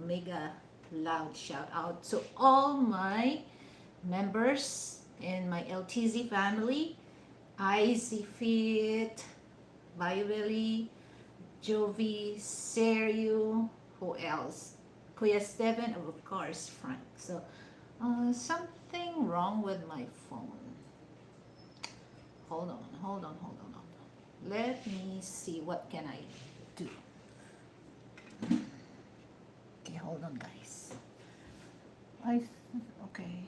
mega loud shout out to all my members in my LTZ family. IZ Fit, Biobelly, Jovi, Serio, who else? Kuya Steven, of course, Frank. So, something wrong with my phone. Hold on. Let me see what can I do. Okay, hold on, guys. I okay.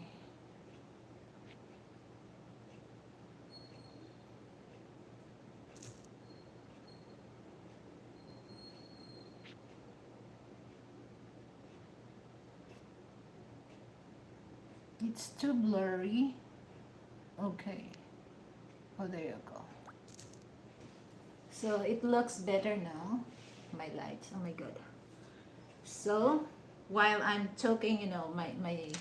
It's too blurry. Okay. Oh, there you go. So it looks better now. My lights. Oh my god. So while I'm talking, my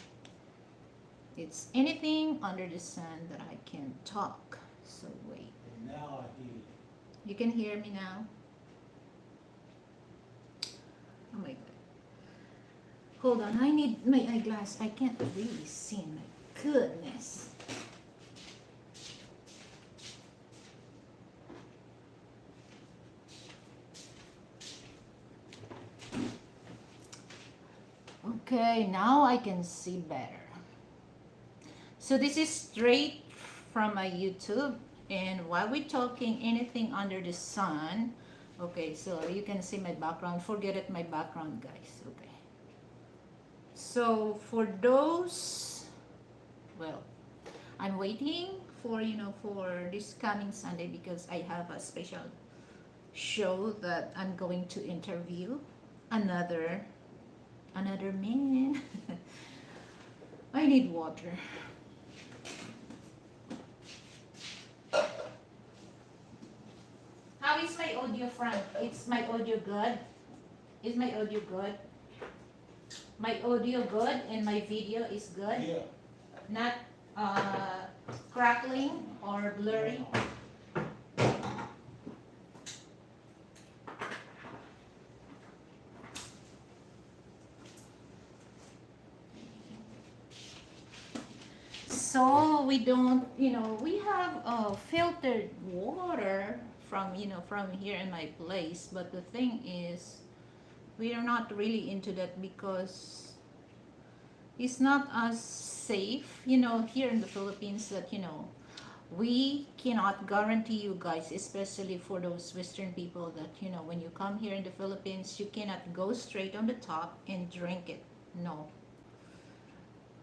it's anything under the sun that I can talk. So wait. Now I hear you. You can hear me now? Oh my god. Hold on, I need my eyeglass. I can't really see. My goodness. Okay, now I can see better. So this is straight from my YouTube. And while we're talking anything under the sun, okay, so you can see my background. Forget it, my background, guys. Okay. So for those, well, I'm waiting for for this coming Sunday because I have a special show that I'm going to interview another man. I need water. How is my audio, Frank? It's my audio good? Is my audio good? My audio good and my video is good? Yeah. Not crackling or blurry? So we don't, we have filtered water from here in my place, but the thing is, we are not really into that because it's not as safe, here in the Philippines that, we cannot guarantee you guys, especially for those Western people that, when you come here in the Philippines, you cannot go straight on the top and drink it. No.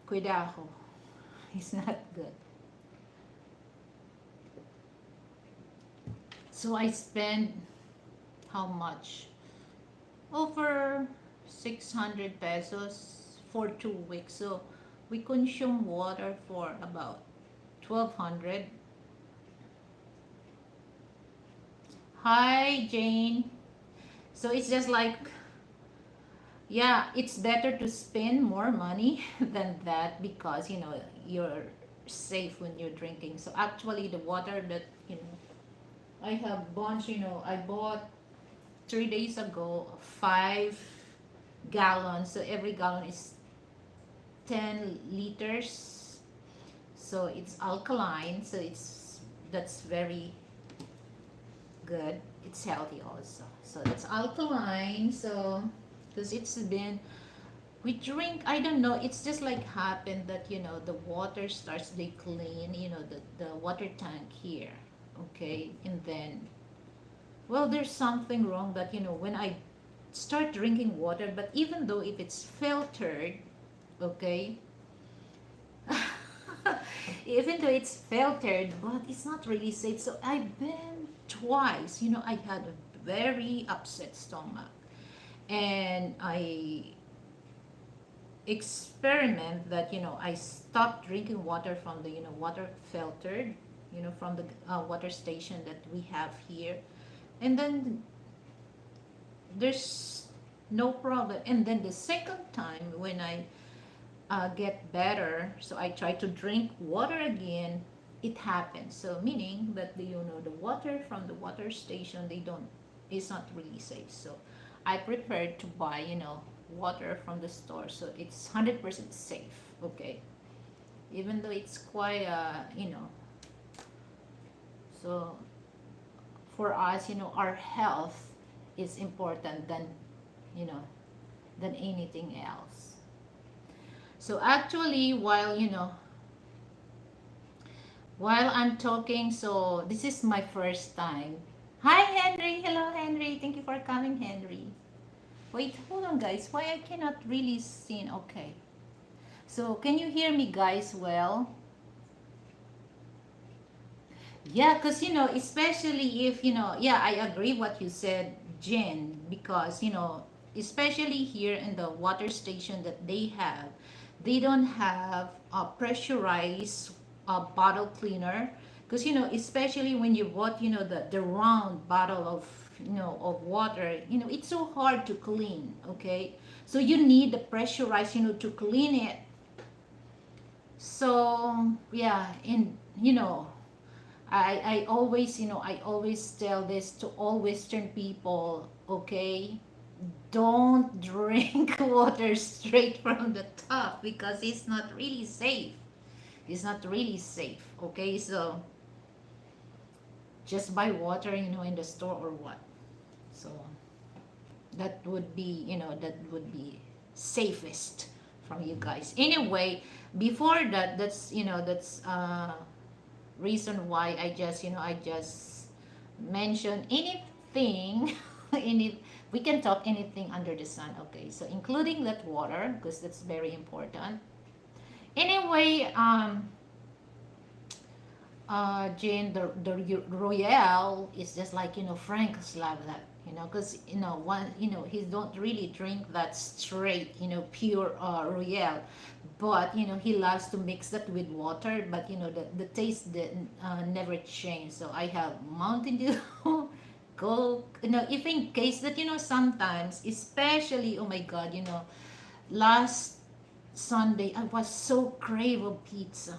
Cuidado. It's not good. So I spend how much? Over 600 pesos for 2 weeks. So we consume water for about 1200. Hi, Jane. So it's just like, yeah, it's better to spend more money than that because, you're safe when you're drinking. So actually, the water that, I have bunch, I bought 3 days ago 5 gallons. So every gallon is 10 liters. So it's alkaline. So that's very good. It's healthy also. So it's alkaline. So because it's been we drink, I don't know, it's just like happened that the water starts they clean the water tank here, okay, and then, well, there's something wrong that when I start drinking water, but even though if it's filtered, okay, even though it's filtered, but it's not really safe. So I've been twice, I had a very upset stomach, and I experiment that I stopped drinking water from the water filtered, from the water station that we have here, and then there's no problem. And then the second time when I get better, so I try to drink water again, it happens. So meaning that the water from the water station, they don't it's not really safe. So I prepared to buy water from the store, so it's 100% safe. Okay, even though it's quite so for us, our health is important than you know than anything else. So actually, while I'm talking, so this is my first time. Hi, Henry. Hello, Henry. Thank you for coming, Henry. Wait, hold on, guys. Why I cannot really see? Okay. So can you hear me, guys? Well, yeah, because especially if yeah, I agree what you said, Jen, because especially here in the water station that they don't have a pressurized bottle cleaner, because especially when you bought the round bottle of of water, it's so hard to clean. Okay, so you need the pressurized to clean it. So yeah, and I always tell this to all Western people, okay? Don't drink water straight from the tap because it's not really safe. It's not really safe, okay? So just buy water, in the store or what. So that would be safest from you guys. Anyway, before that, that's reason why I just mention anything any we can talk anything under the sun, okay, so including that water because that's very important. Anyway, Jane, the Royale is just like Frank's love that because one he don't really drink that straight pure Royale, but he loves to mix that with water, but the taste never change. So I have Mountain Dew, Coke, if in case that sometimes, especially, oh my God, last Sunday I was so crave of pizza.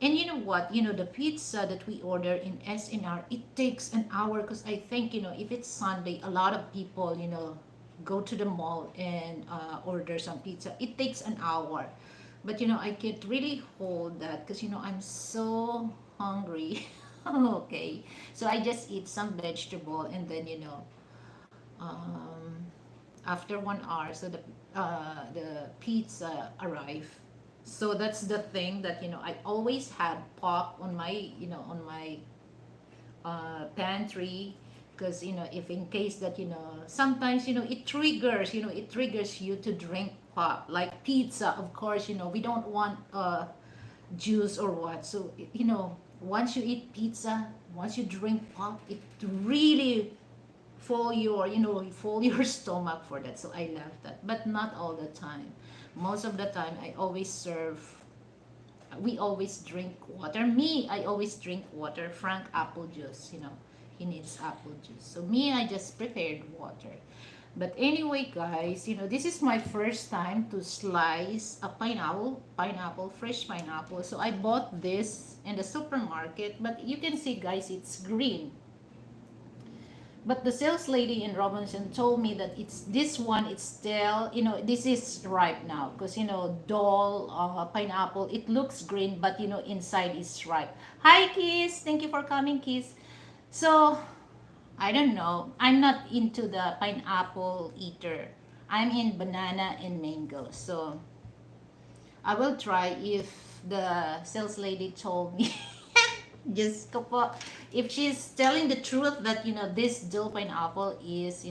And you know what? The pizza that we order in SNR, it takes an hour because I think, if it's Sunday, a lot of people, go to the mall and order some pizza. It takes an hour. But, I can't really hold that because, I'm so hungry. Okay. So I just eat some vegetable and then, um, after 1 hour, so the pizza arrive. So that's the thing that I always have pop on my pantry, because if in case that sometimes it triggers you to drink pop like pizza. Of course, we don't want juice or what. So once you eat pizza, once you drink pop, it really full your stomach for that. So I love that, but not all the time. Most of the time I always serve we always drink water. Me, I always drink water. Frank, apple juice, he needs apple juice. So me, I just prepared water. But anyway, guys, this is my first time to slice a pineapple, fresh pineapple. So I bought this in the supermarket, but you can see, guys, it's green. But the sales lady in Robinson told me that this one, it's still, this is ripe now, because Dole pineapple, it looks green, but inside is ripe. Hi, Kiss, thank you for coming, Kiss. So I don't know, I'm not into the pineapple eater. I'm in banana and mango. So I will try if the sales lady told me. Just po, if she's telling the truth that this dull pineapple is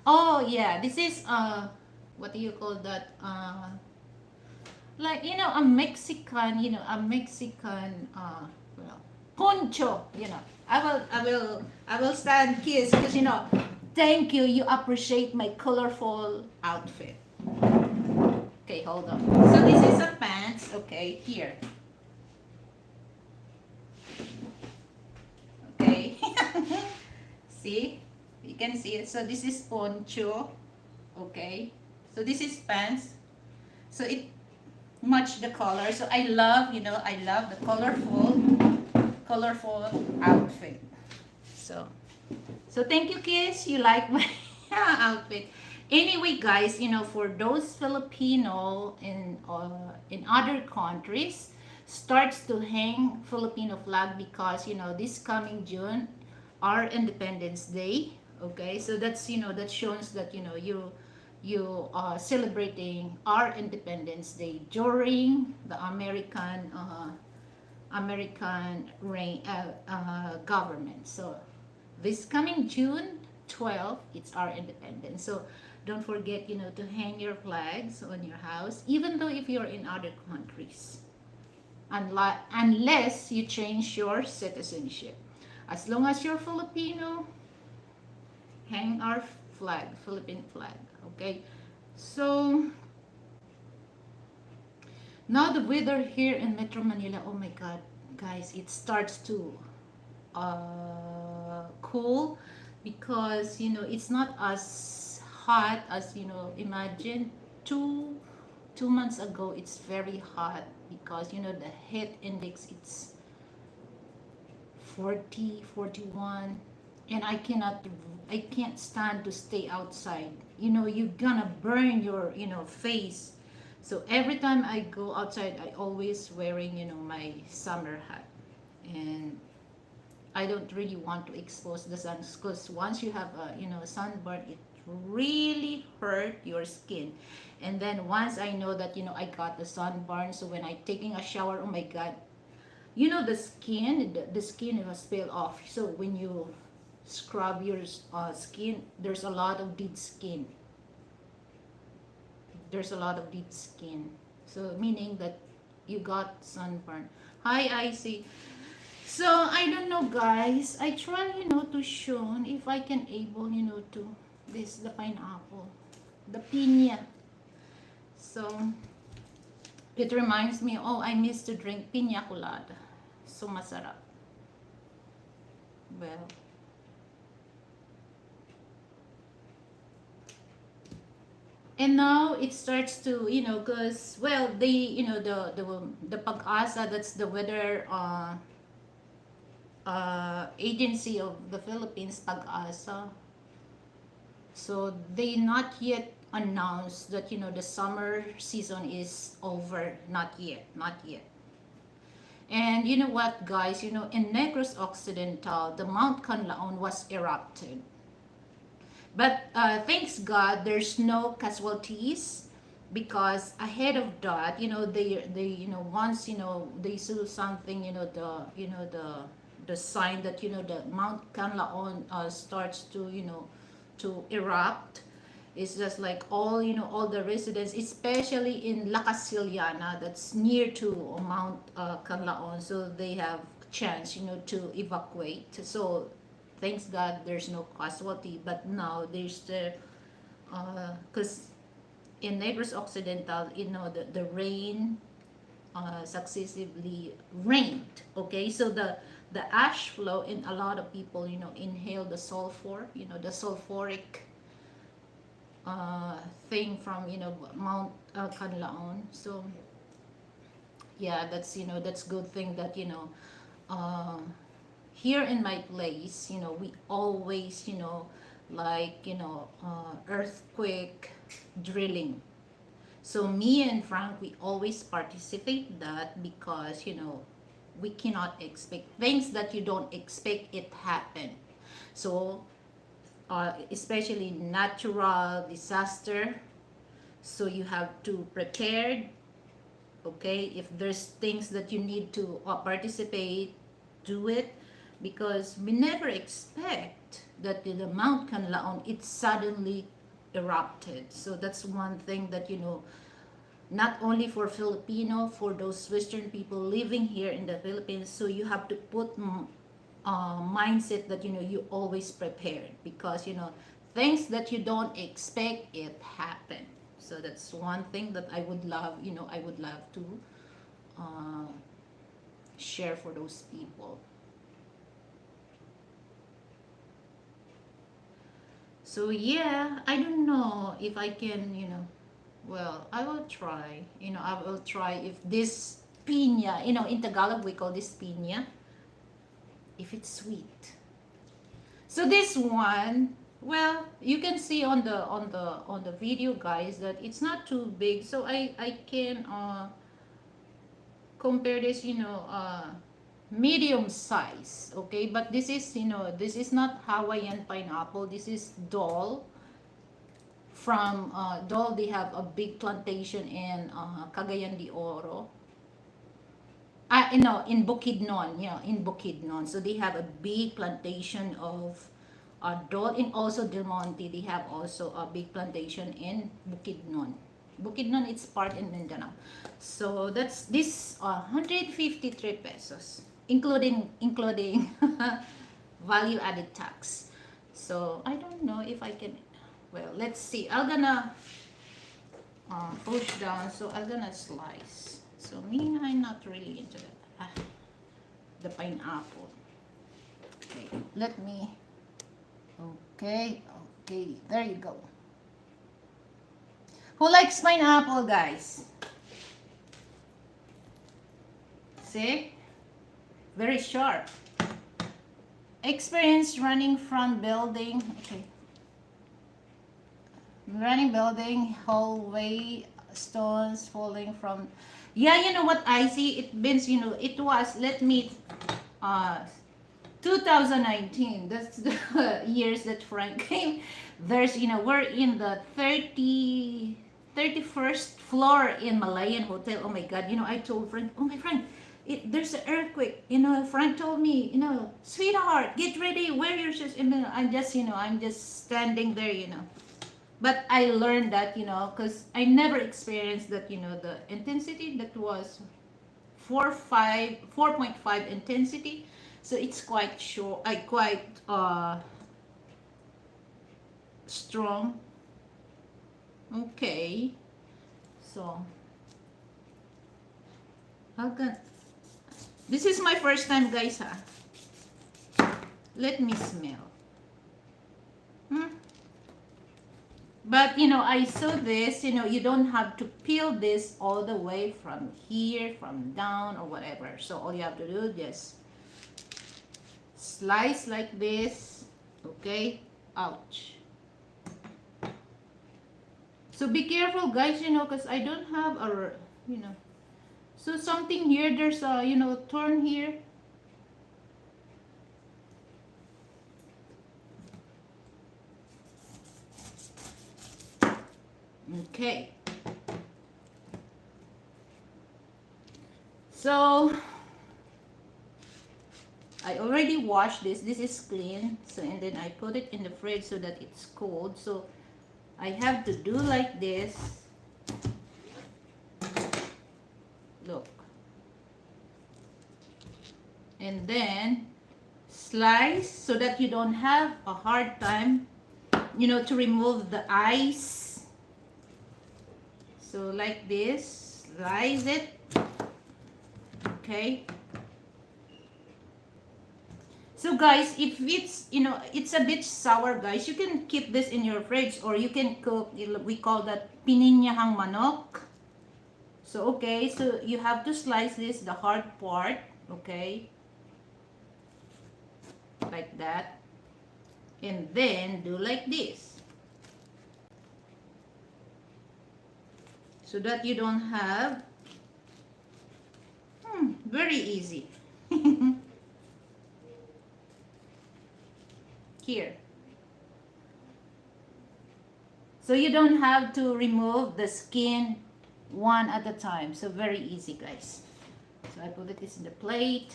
oh yeah, this is what do you call that, like a Mexican well, poncho. I will stand kiss because thank you, you appreciate my colorful outfit. Okay, hold on. So this is a pants. Okay, here. Okay. See, you can see it. So this is poncho. Okay, so this is pants. So it match the color. So I love the colorful outfit. So thank you, kids, you like my outfit. Anyway, guys, for those Filipino in other countries, starts to hang Filipino flag because this coming June, our Independence Day. Okay, so that's that shows that you are celebrating our Independence Day during the American reign government. So this coming June 12th, it's our independence. So don't forget, to hang your flags on your house, even though if you're in other countries, unless you change your citizenship. As long as you're Filipino, hang our flag, Philippine flag. Okay. So now the weather here in Metro Manila, oh my God, guys, it starts to cool because it's not as hot as imagine two months ago. It's very hot because the heat index it's 40, 41, and I can't stand to stay outside. You're gonna burn your face. So every time I go outside, I always wearing my summer hat, and I don't really want to expose the sun because once you have a sunburn, it really hurt your skin. And then once I know that I got the sunburn, so when I taking a shower, oh my God, the skin was peel off. So when you scrub your skin, there's a lot of dead skin. There's a lot of dead skin. So meaning that you got sunburn. Hi, Icy. So I don't know, guys. I try to show if I can able to this the pineapple, the piña. So it reminds me, oh, I miss to drink piña colada. So masarap. Well, and now it starts to because well they the Pag-asa, that's the weather agency of the Philippines, Pag-asa. So they not yet announced that the summer season is over. Not yet, not yet. And you know what, guys? In Negros Occidental, the Mount Canlaon was erupted. But thanks God, there's no casualties because ahead of that, they once they saw something, the sign that the Mount Canlaon starts to to erupt. It's just like all the residents, especially in La Casillana, that's near to Mount Canlaon, so they have chance to evacuate. So thanks God there's no casualty, but now there's the because in Negros Occidental, the rain successively rained. Okay, so the ash flow, and a lot of people inhale the sulfur, the sulfuric thing from Mount Canlaon. So yeah, that's good thing that uh, here in my place, we always like earthquake drilling. So me and Frank, we always participate that because we cannot expect things that you don't expect it happen. So especially natural disaster, so you have to prepare. Okay, if there's things that you need to participate, do it, because we never expect that the Mount Canlaon it suddenly erupted. So that's one thing that not only for Filipino, for those Western people living here in the Philippines. So you have to put mindset that you always prepared, because things that you don't expect it happen. So that's one thing that I would love to uh, share for those people. So yeah, I don't know if I can well, I will try. I will try if this piña, in Tagalog we call this piña, if it's sweet. So this one, Well, you can see on the video, guys, that it's not too big. So I can compare this, medium size, okay? But this is, this is not Hawaiian pineapple. This is Dole. From Dole, they have a big plantation in Cagayan de Oro. In Bukidnon, yeah, in Bukidnon. So they have a big plantation of Dole, and also Del Monte. They have also a big plantation in Bukidnon. Bukidnon, it's part in Mindanao. So that's this 153 pesos, including value added tax. So I don't know if I can. Well, let's see. I'm gonna push down. So I'm gonna slice. So me, I'm not really into the pineapple. Okay, let me. Okay, okay, there you go. Who likes pineapple, guys? See? Very sharp. Experience running from building. Okay. Running building, hallway, stones falling from. Yeah, you know what I see? It means, it was, let me, 2019. That's the years that Frank came. There's, we're in the 31st floor in Malayan Hotel. Oh my God, I told Frank, oh my friend, there's an earthquake. Frank told me, sweetheart, get ready, wear your shoes. And then I'm just standing there. But I learned that, because I never experienced that, the intensity that was 4.5 intensity. So it's quite short, quite strong. Okay. So, how can, this is my first time, guys, ha. Let me smell. But, I saw this, you don't have to peel this all the way from here, from down, or whatever. So all you have to do is just slice like this, okay? Ouch. So be careful, guys, because I don't have a, so something here, there's a, thorn here. Okay. So I already washed this. This is clean. So, and then I put it in the fridge so that it's cold. So I have to do like this. Look. And then slice so that you don't have a hard time, to remove the ice. So like this, slice it. Okay. So guys, if it's, it's a bit sour, guys, you can keep this in your fridge, or you can cook, we call that pininyahang manok. So, okay, so you have to slice this, the hard part, okay, like that, and then do like this, so that you don't have, very easy. Here. So you don't have to remove the skin one at a time. So very easy, guys. So I put this in the plate.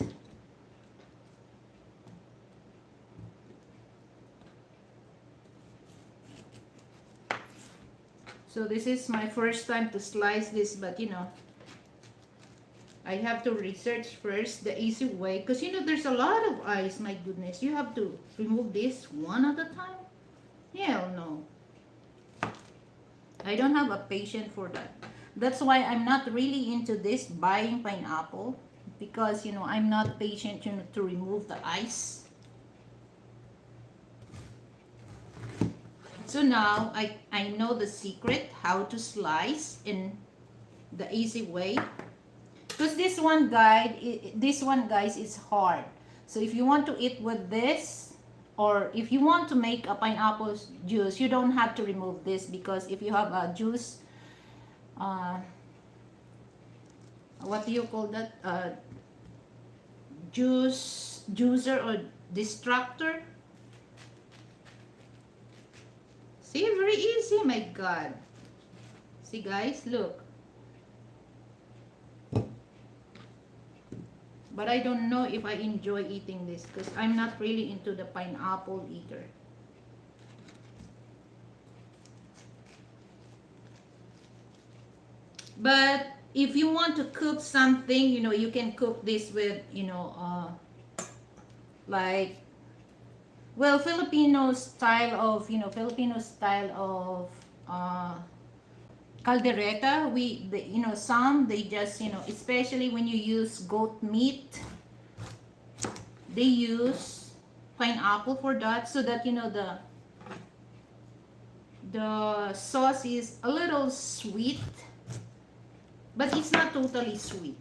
So this is my first time to slice this, but I have to research first the easy way, because there's a lot of ice. My goodness, you have to remove this one at a time. Hell no. I don't have a patience for that. That's why I'm not really into this buying pineapple, because I'm not patient to remove the ice. So now I know the secret how to slice in the easy way. Because this one, guys, is hard. So if you want to eat with this, or if you want to make a pineapple juice, you don't have to remove this, because if you have a juice, uh, what do you call that, juicer or distractor. See, very easy, my god. See guys, look. But I don't know if I enjoy eating this, because I'm not really into the pineapple eater. But if you want to cook something, you know, you can cook this with, you know, like, well, Filipino style of, caldereta. You know, some, they just, you know, especially when you use goat meat, they use pineapple for that, so that, you know, the sauce is a little sweet, but it's not totally sweet.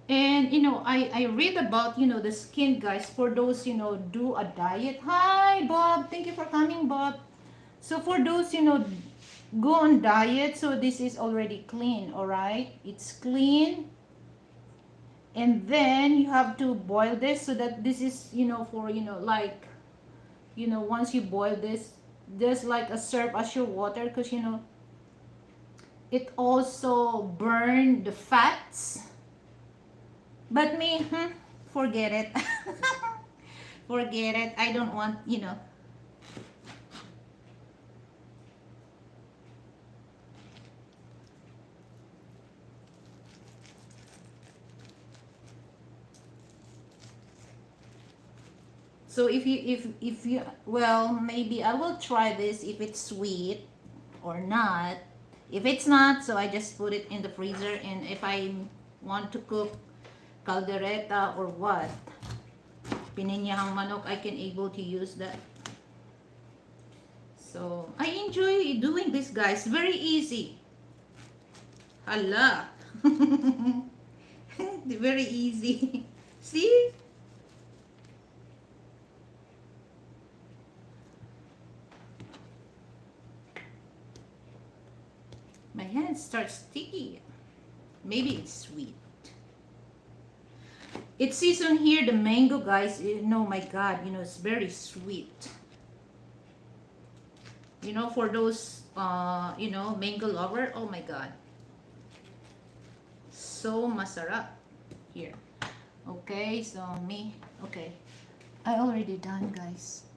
And you know, I read about, you know, the skin, guys, for those, you know, do a diet. Hi Bob, thank you for coming, Bob. So for those, you know, go on diet, so this is already clean, all right? It's clean. And then you have to boil this, so that this is, you know, for, you know, like, you know, once you boil this, there's like a serve as your water, because, you know, it also burn the fats. But me, forget it. Forget it. I don't want, you know. So if you, well, maybe I will try this if it's sweet or not. If it's not, so I just put it in the freezer, and if I want to cook caldereta or what, pininyahang manok, I can able to use that. So I enjoy doing this, guys. Very easy. Hala. Very easy. See? My hands start sticky. Maybe it's sweet. It's season here, the mango, guys. You know, my god, you know, it's very sweet. You know, for those, you know, mango lover, oh my god. So masarap. Here. Okay, so me, okay. I already done, guys.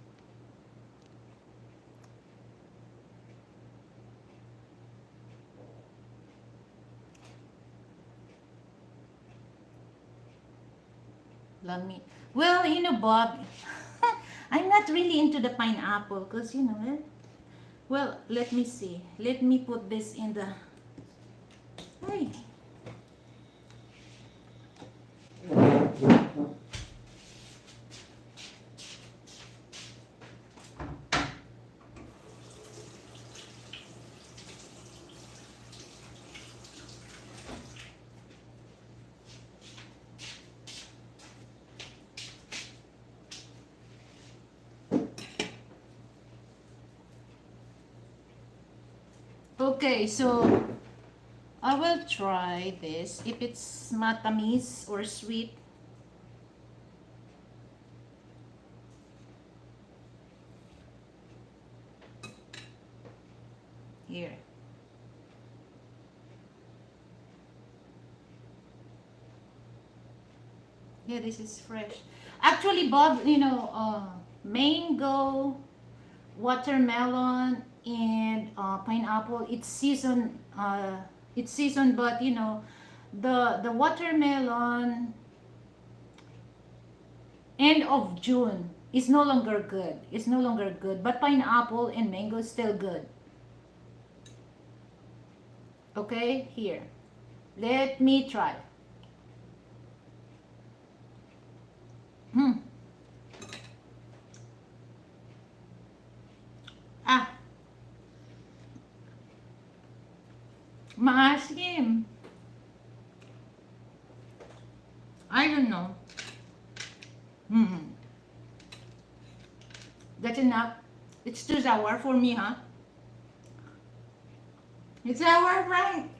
Let me, well, you know, Bob, I'm not really into the pineapple, because, you know, well, let me see. Let me put this in the, hey. Okay, so I will try this if it's matamis or sweet. Here. Yeah, this is fresh. Actually, Bob, you know, mango, watermelon, and pineapple, it's season. It's season, but you know, the watermelon end of June is no longer good. It's no longer good. But pineapple and mango is still good. Okay, here. Let me try. Hmm. Ask him. I don't know. Hmm. That's enough. It's too sour for me, huh? It's sour, Frank.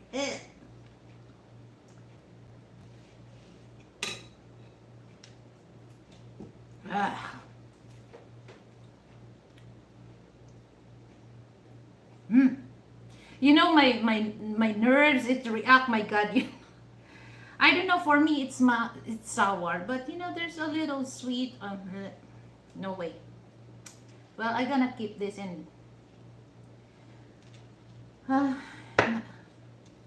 Ah. Mm. You know my nerves it react. My God, I don't know. For me, it's sour, but there's a little sweet. No way. Well, I gonna keep this in. Uh,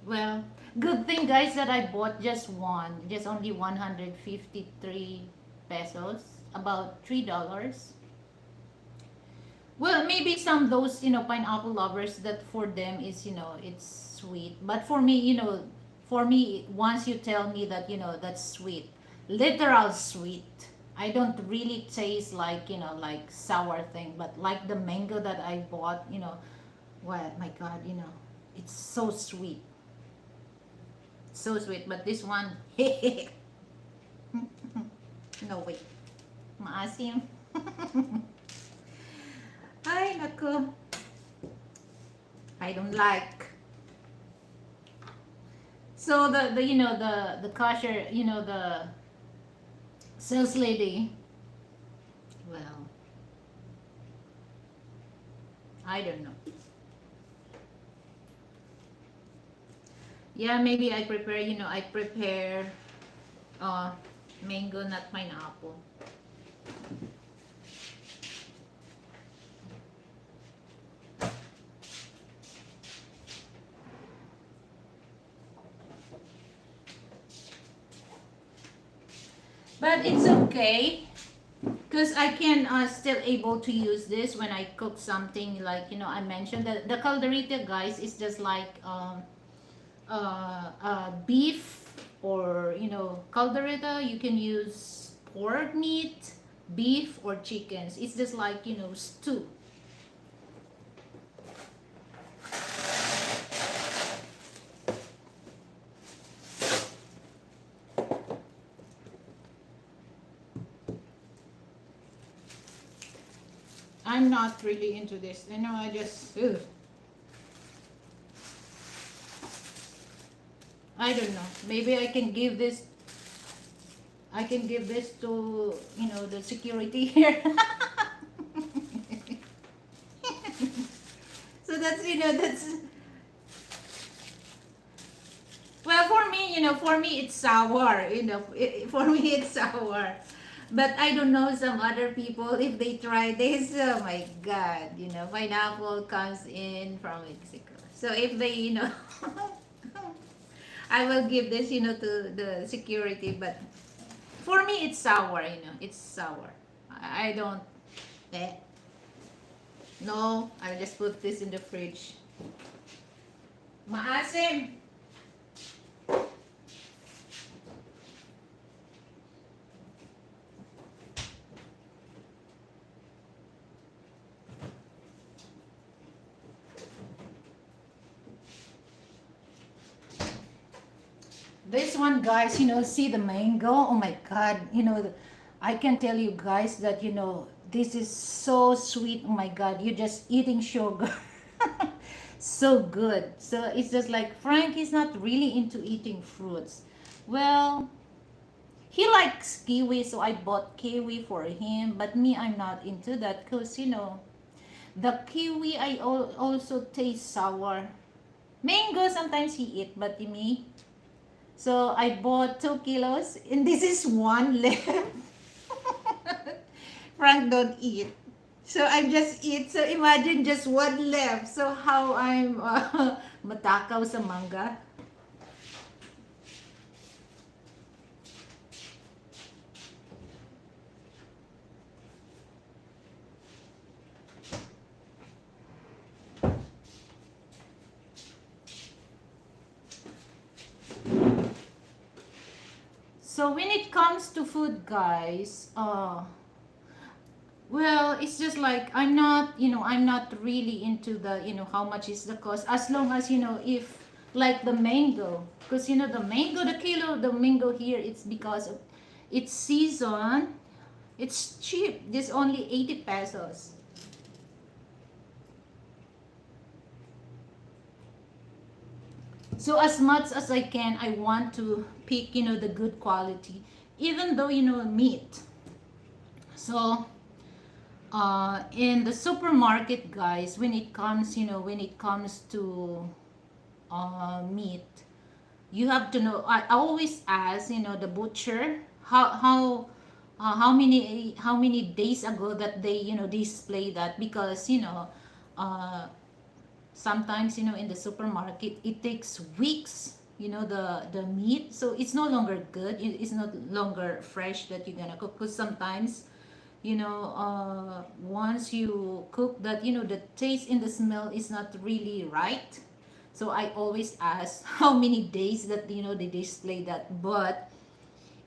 well, good thing guys that I bought just one, just only 153 pesos, about $3. Well, maybe some those pineapple lovers that for them is it's sweet, but for me for me once you tell me that that's sweet, literal sweet. I don't really taste like like sour thing, but like the mango that I bought, what my God, it's so sweet, so sweet. But this one, no way, maasim. Ay, naku. I don't like. So the the cashier, the sales lady. Well, I don't know. Yeah, maybe I prepare. I prepare uh mango, not pineapple. But it's okay because I can still able to use this when I cook something like I mentioned that the calderita guys is just like beef or caldereta. You can use pork meat, beef or chickens. It's just like stew. I'm not really into this. I just ugh. I don't know. Maybe I can give this to the security here. So that's well for me. For me it's sour. For me it's sour. But I don't know some other people if they try this. Oh my God! Pineapple comes in from Mexico. So if they I will give this to the security. But for me it's sour. It's sour. I don't. Eh. No, I'll just put this in the fridge. Maasim. This one, guys, see the mango. Oh my God, I can tell you guys that this is so sweet. Oh my God, you're just eating sugar. So good. So it's just like Frank is not really into eating fruits. Well, he likes kiwi, so I bought kiwi for him. But me, I'm not into that because the kiwi I also taste sour. Mango sometimes he eat, but me. So I bought 2 kilos, and this is one left. Frank don't eat. So I just eat. So imagine just one left. So how I'm matakaw sa manga. So when it comes to food, guys, well, it's just like I'm not really into the how much is the cost. As long as if like the mango, because you know the mango, the kilo, the mango here, it's because of its season. It's cheap. This only 80 pesos. So as much as I can, I want to pick, you know, the good quality, even though, you know, meat. So in the supermarket, guys, when it comes, you know, when it comes to meat, you have to know. I always ask, you know, the butcher how many days ago that they, you know, display that, because you know uh, sometimes, you know, in the supermarket it takes weeks, you know, the meat, so it's no longer good. It's no longer fresh that you're gonna cook, because sometimes, you know, once you cook that, you know, the taste and the smell is not really right. So I always ask how many days that, you know, they display that. But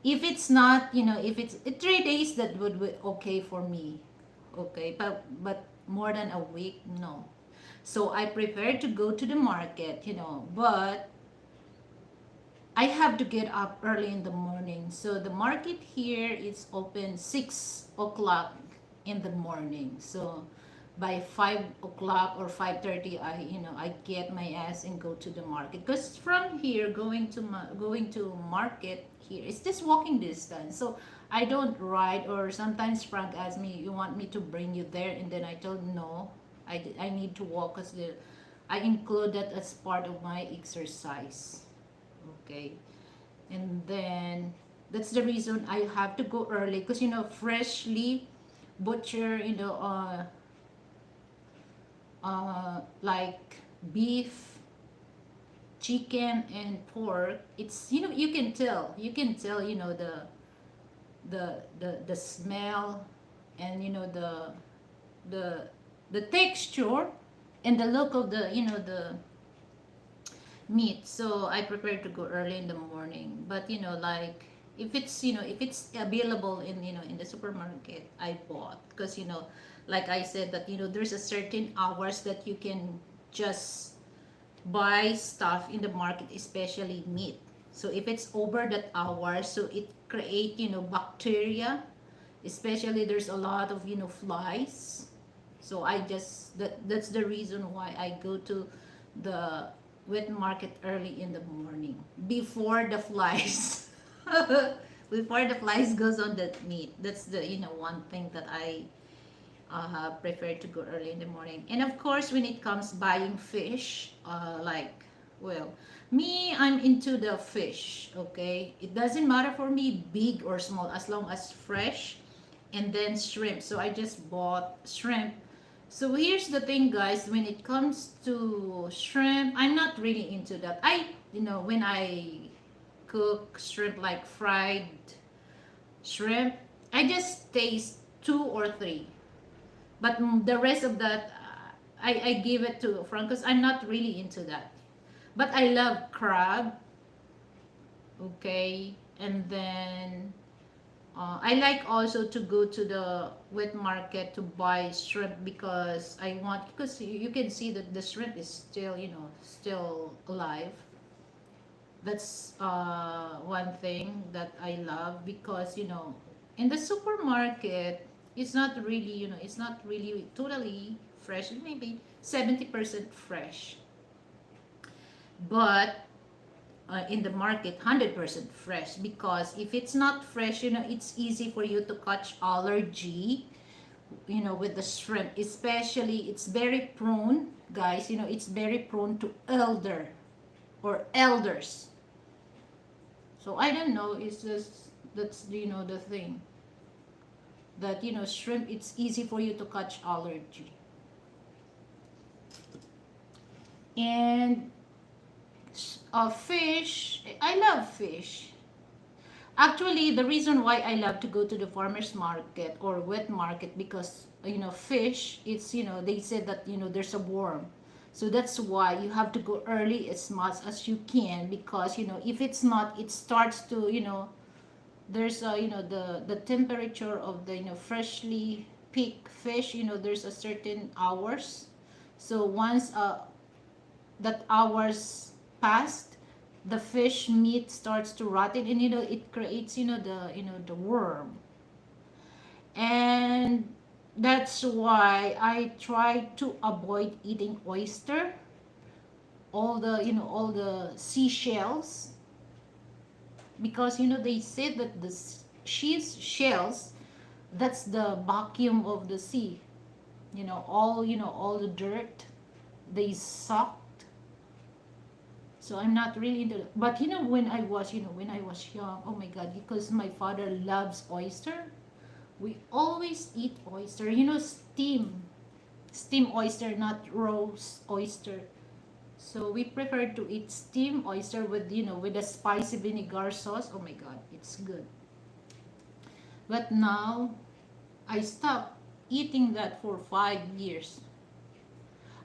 if it's not, you know, if it's 3 days, that would be okay for me. Okay, but more than a week, no. So I prefer to go to the market, you know, but I have to get up early in the morning. So the market here is open 6 o'clock in the morning. So by 5 o'clock or 5:30, I get my ass and go to the market. Because from here going to market here, it's just walking distance. So I don't ride, or sometimes Frank asks me, "You want me to bring you there?" And then I told no, I need to walk, because I include that as part of my exercise. Okay, and then that's the reason I have to go early, because you know freshly butcher, you know, like beef, chicken, and pork. It's, you know, you can tell, you know, the smell, and you know the the texture and the look of the, you know, the meat. So I prefer to go early in the morning. But you know, like if it's, you know, if it's available in, you know, in the supermarket, I bought, because you know, like I said, that you know there's a certain hours that you can just buy stuff in the market, especially meat. So if it's over that hour, so it create, you know, bacteria, especially there's a lot of, you know, flies. So I just that's the reason why I go to the wet market early in the morning, before the flies before the flies goes on that meat. That's the, you know, one thing that I prefer to go early in the morning. And of course, when it comes buying fish, like, well, me, I'm into the fish. Okay, it doesn't matter for me big or small, as long as fresh. And then shrimp, so I just bought shrimp. So here's the thing, guys, when it comes to shrimp, I'm not really into that. I, you know, when I cook shrimp, like fried shrimp, I just taste two or three. But the rest of that, I give it to Frank, because I'm not really into that. But I love crab, okay? And then I like also to go to the wet market to buy shrimp, because I want, because you can see that the shrimp is still, you know, still alive. That's one thing that I love, because you know in the supermarket it's not really, you know, it's not really totally fresh. Maybe 70% fresh, but in the market 100% fresh, because if it's not fresh, you know, it's easy for you to catch allergy, you know, with the shrimp. Especially it's very prone, guys, you know, it's very prone to elder or elders. So I don't know, it's just, that's, you know, the thing, that you know shrimp, it's easy for you to catch allergy. And fish, I love fish. Actually, the reason why I love to go to the farmers market or wet market, because you know fish, it's, you know, they said that, you know, there's a worm. So that's why you have to go early as much as you can, because you know if it's not, it starts to, you know, there's a, you know, the temperature of the, you know, freshly picked fish, you know, there's a certain hours. So once that hours passed, the fish meat starts to rot it, and it creates the worm. And that's why I try to avoid eating oyster, all the seashells, because they say that the she's shells, that's the vacuum of the sea. All the dirt they sucked. So I'm not really into, but when I was young, oh my god, because my father loves oyster, we always eat oyster, steam oyster, not roast oyster. So we prefer to eat steam oyster with a spicy vinegar sauce. Oh my god, it's good. But now I stopped eating that for 5 years.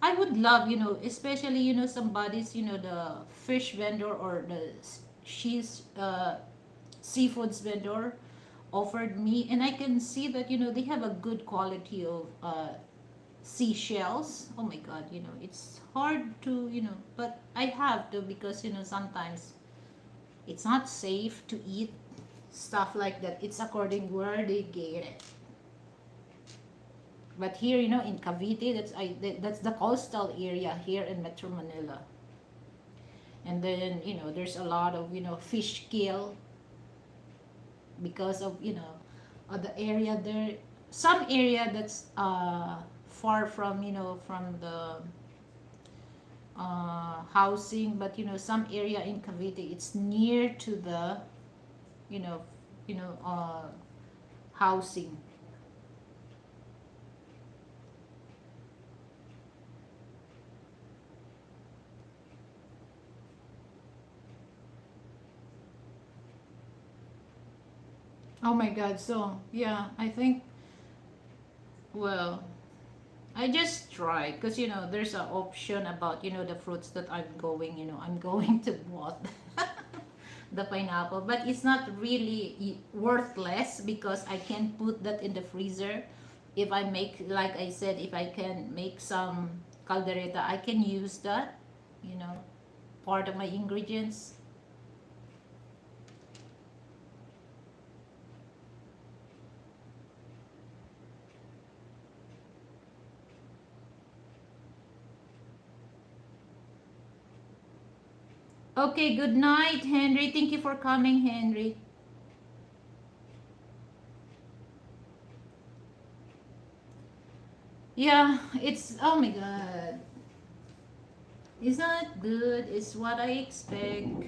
I would love, especially, somebody's, the fish vendor or the she's seafoods vendor offered me, and I can see that, they have a good quality of seashells. Oh my god, it's hard to, but I have to, because, sometimes it's not safe to eat stuff like that. It's according where they get it. But here, in Cavite, that's the coastal area here in Metro Manila. And then, there's a lot of, fish kill because of, the area there. Some area that's far from, from the housing, but, some area in Cavite, it's near to the, you know, you know, housing. Oh my God. So, yeah, I think, well, I just try because, there's an option about, the fruits that I'm going to bought the pineapple, but it's not really worthless because I can put that in the freezer. If I make, like I said, if I can make some caldereta, I can use that, you know, part of my ingredients. Okay, good night, Henry. Thank you for coming, Henry. Yeah, it's, oh my God. It's not good. It's what I expect.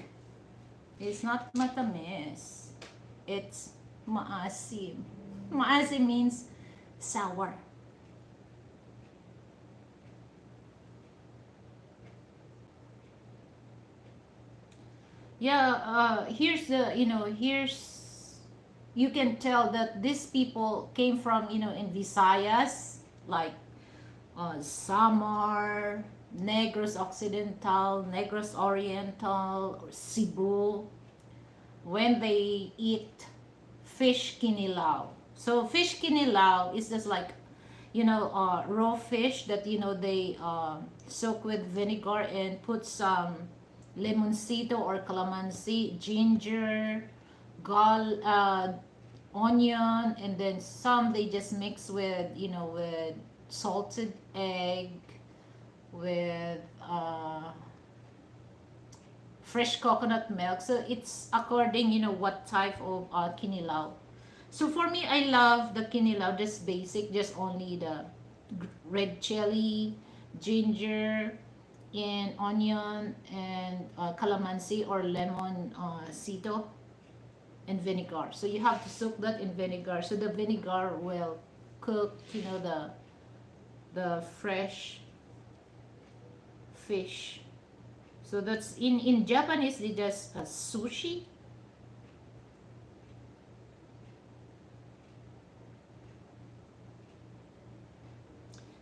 It's not matamis. It's maasim. Maasim means sour. Yeah, here's you can tell that these people came from, in Visayas, like Samar, Negros Occidental, Negros Oriental, or Cebu, when they eat fish kinilaw. So fish kinilaw is just like, raw fish that, they soak with vinegar and put some limoncito or calamansi, ginger, onion, and then some they just mix with, with salted egg, with fresh coconut milk. So it's according, what type of kinilaw. So for me, I love the kinilaw, just basic, just only the red chili, ginger, and onion, and calamansi or lemon cito, and vinegar. So you have to soak that in vinegar. So the vinegar will cook, the fresh fish. So that's in Japanese they just sushi.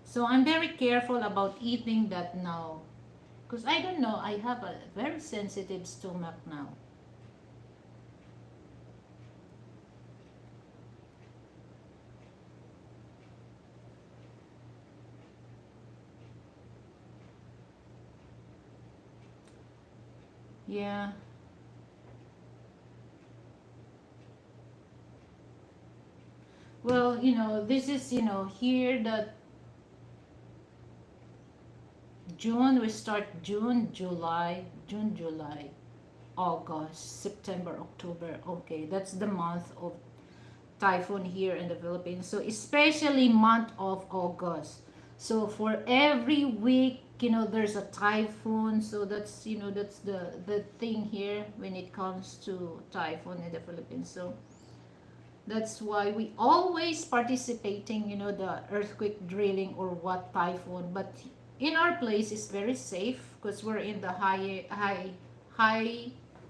So I'm very careful about eating that now, because I don't know, I have a very sensitive stomach now. Yeah. Well, this is, here that June, we start June, July, August, September, October. Okay, that's the month of typhoon here in the Philippines. So especially month of August. So for every week, there's a typhoon. So that's the thing here when it comes to typhoon in the Philippines. So that's why we always participating, the earthquake drilling or what typhoon. But in our place is very safe because we're in the high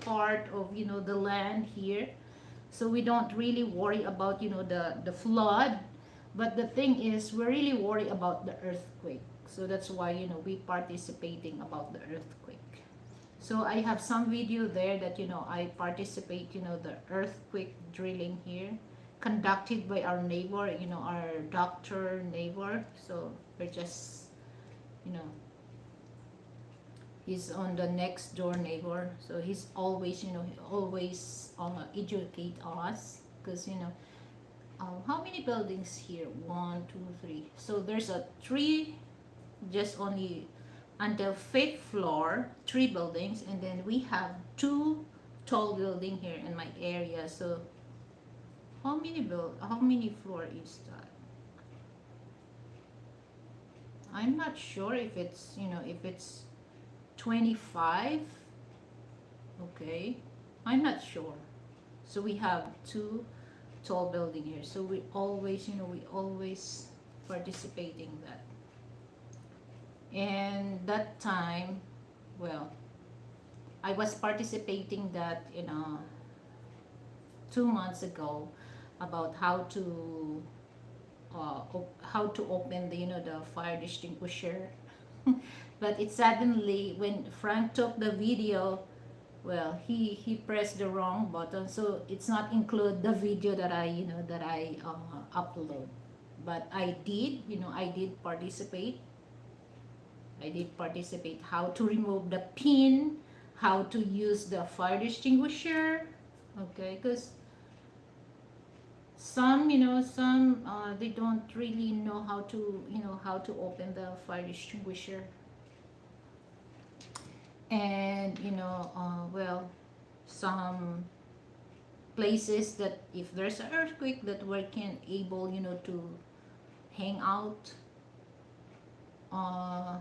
part of, the land here. So we don't really worry about, the flood. But the thing is, we're really worried about the earthquake. So that's why, we participating about the earthquake. So I have some video there that, I participate, the earthquake drilling here, conducted by our neighbor, our doctor neighbor. So we're just, you know, he's on the next door neighbor. So he's always, he always educate us because, how many buildings here? One, two, three. So there's a three, just only until fifth floor, three buildings, and then we have two tall building here in my area. So how many floor is that? I'm not sure if it's, if it's 25. Okay, I'm not sure. So we have two tall building here. So we always, we always participating that. And that time, well, I was participating that, 2 months ago about how to open the fire extinguisher. But it suddenly, when Frank took the video, well, he pressed the wrong button, so it's not include the video that I upload. But I did participate. I did participate how to remove the pin, how to use the fire extinguisher. Okay, because some they don't really know how to open the fire extinguisher. And well, some places that if there's an earthquake that we can able to hang out, uh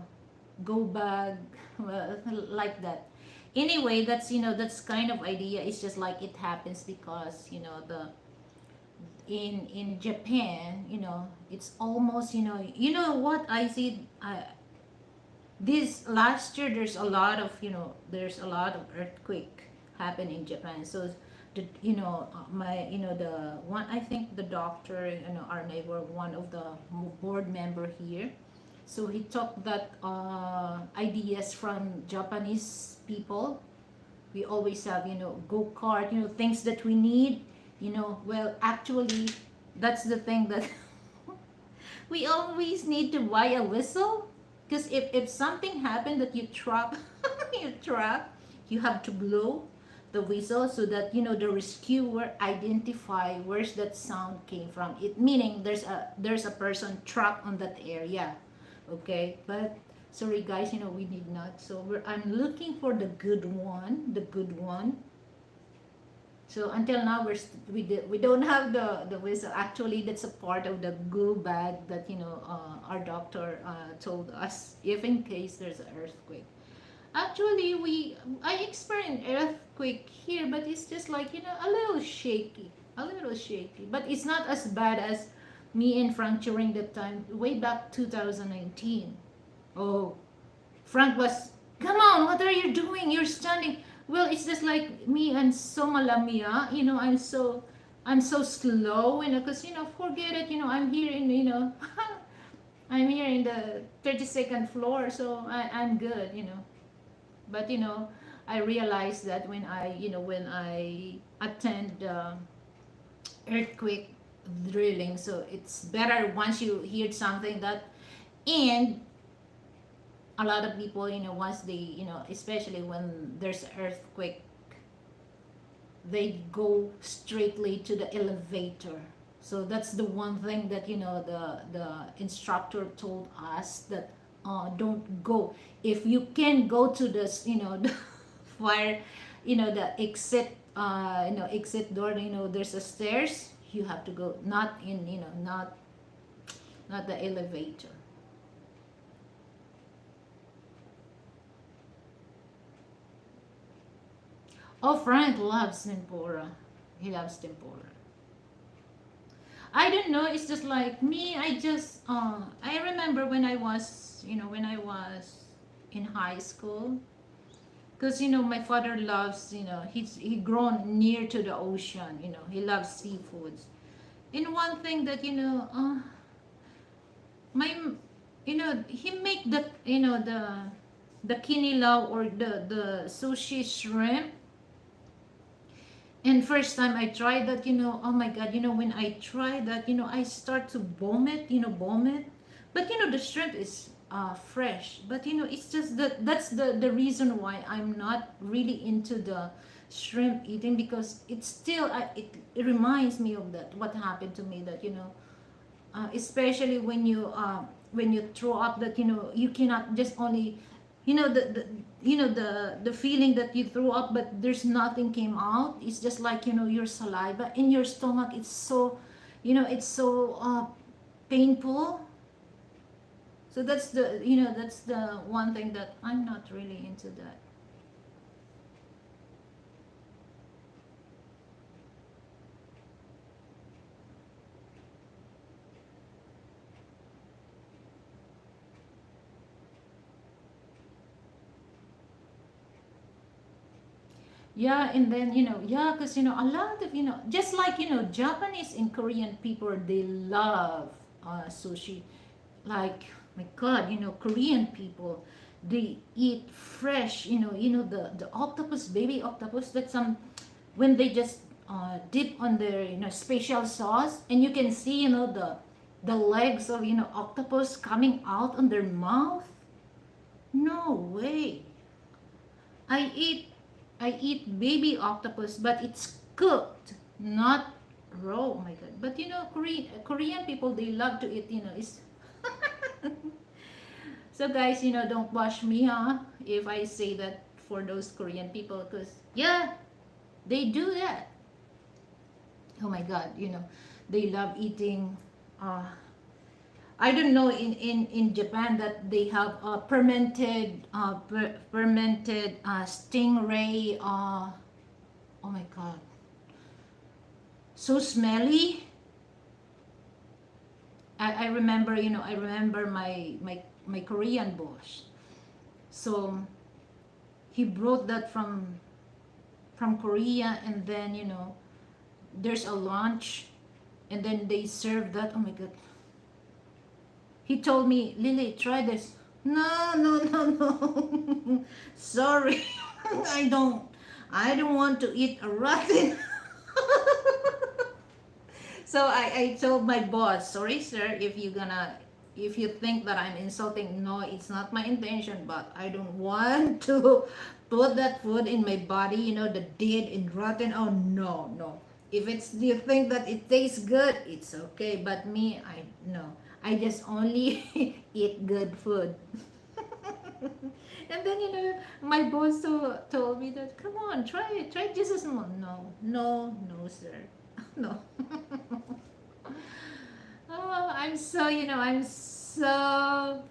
go back, well, like that. Anyway, that's kind of idea. It's just like it happens because the in Japan, it's almost, what I see. This last year, there's a lot of earthquake happen in Japan. So my the one, I think the doctor, our neighbor, one of the board member here. So he took that ideas from Japanese people. We always have, go kart, things that we need. Well, actually, that's the thing that we always need to buy a whistle. Because if something happened that you trap, you trap, you have to blow the whistle so that the rescuer identify where's that sound came from. It meaning there's a person trapped on that area. Okay, but sorry guys, we need not. So I'm looking for the good one, So until now we don't have the whistle. Actually, that's a part of the go bag that our doctor told us if in case there's an earthquake. Actually, I experienced earthquake here, but it's just like a little shaky, but it's not as bad as me and Frank during that time way back 2019. Oh, Frank was, come on, what are you doing? You're standing. Well, it's just like me and so malamia, I'm so slow, because forget it, I'm here in, I'm here in the 32nd floor, so I'm good, But I realized that when I attend earthquake drilling, so it's better once you hear something that, and a lot of people, once they, especially when there's earthquake, they go straightly to the elevator. So that's the one thing that, the instructor told us, that don't go. If you can go to this, the fire, the exit, exit door, there's a stairs, you have to go, not in, not the elevator. Oh, Frank loves tempura. He loves tempura. I don't know. It's just like me. I remember when I was, in high school, because my father loves, he grown near to the ocean. He loves seafoods. And one thing that, my, he make the, the kinilaw, or the sushi shrimp. And first time I tried that, oh my God, when I tried that, I start to vomit, vomit. But the shrimp is fresh. But it's just that that's the reason why I'm not really into the shrimp eating, because it's still, it reminds me of that, what happened to me, that, especially when you throw up, that, you cannot just only, the feeling that you threw up, but there's nothing came out. It's just like, your saliva in your stomach. It's so, it's so painful. So that's the, that's the one thing that I'm not really into that. Yeah, and then, yeah, because, a lot of, just like, Japanese and Korean people, they love sushi. Like, my God, Korean people, they eat fresh, the octopus, baby octopus, that some, when they just dip on their, special sauce, and you can see, the legs of, octopus coming out on their mouth. No way. I eat I eat baby octopus, but it's cooked, not raw. Oh my God! But Korean people, they love to eat. It's so guys. Don't bash me, huh? If I say that for those Korean people, because yeah, they do that. Oh my God! They love eating. Uh, I don't know in Japan that they have fermented stingray. Oh my God, so smelly. I remember, I remember my Korean boss. So he brought that from Korea, and then there's a lunch, and then they serve that. Oh my God. He told me, Lily, try this. No, no, no, no. Sorry. I don't. I don't want to eat a rotten. So I told my boss, sorry sir, if you think that I'm insulting, no, it's not my intention, but I don't want to put that food in my body, the dead and rotten. Oh no, no. If it's you think that it tastes good, it's okay. But me, I no. I just only eat good food. And then my boss told me that, come on, try just a small. No, no, no, sir, no. Oh, I'm so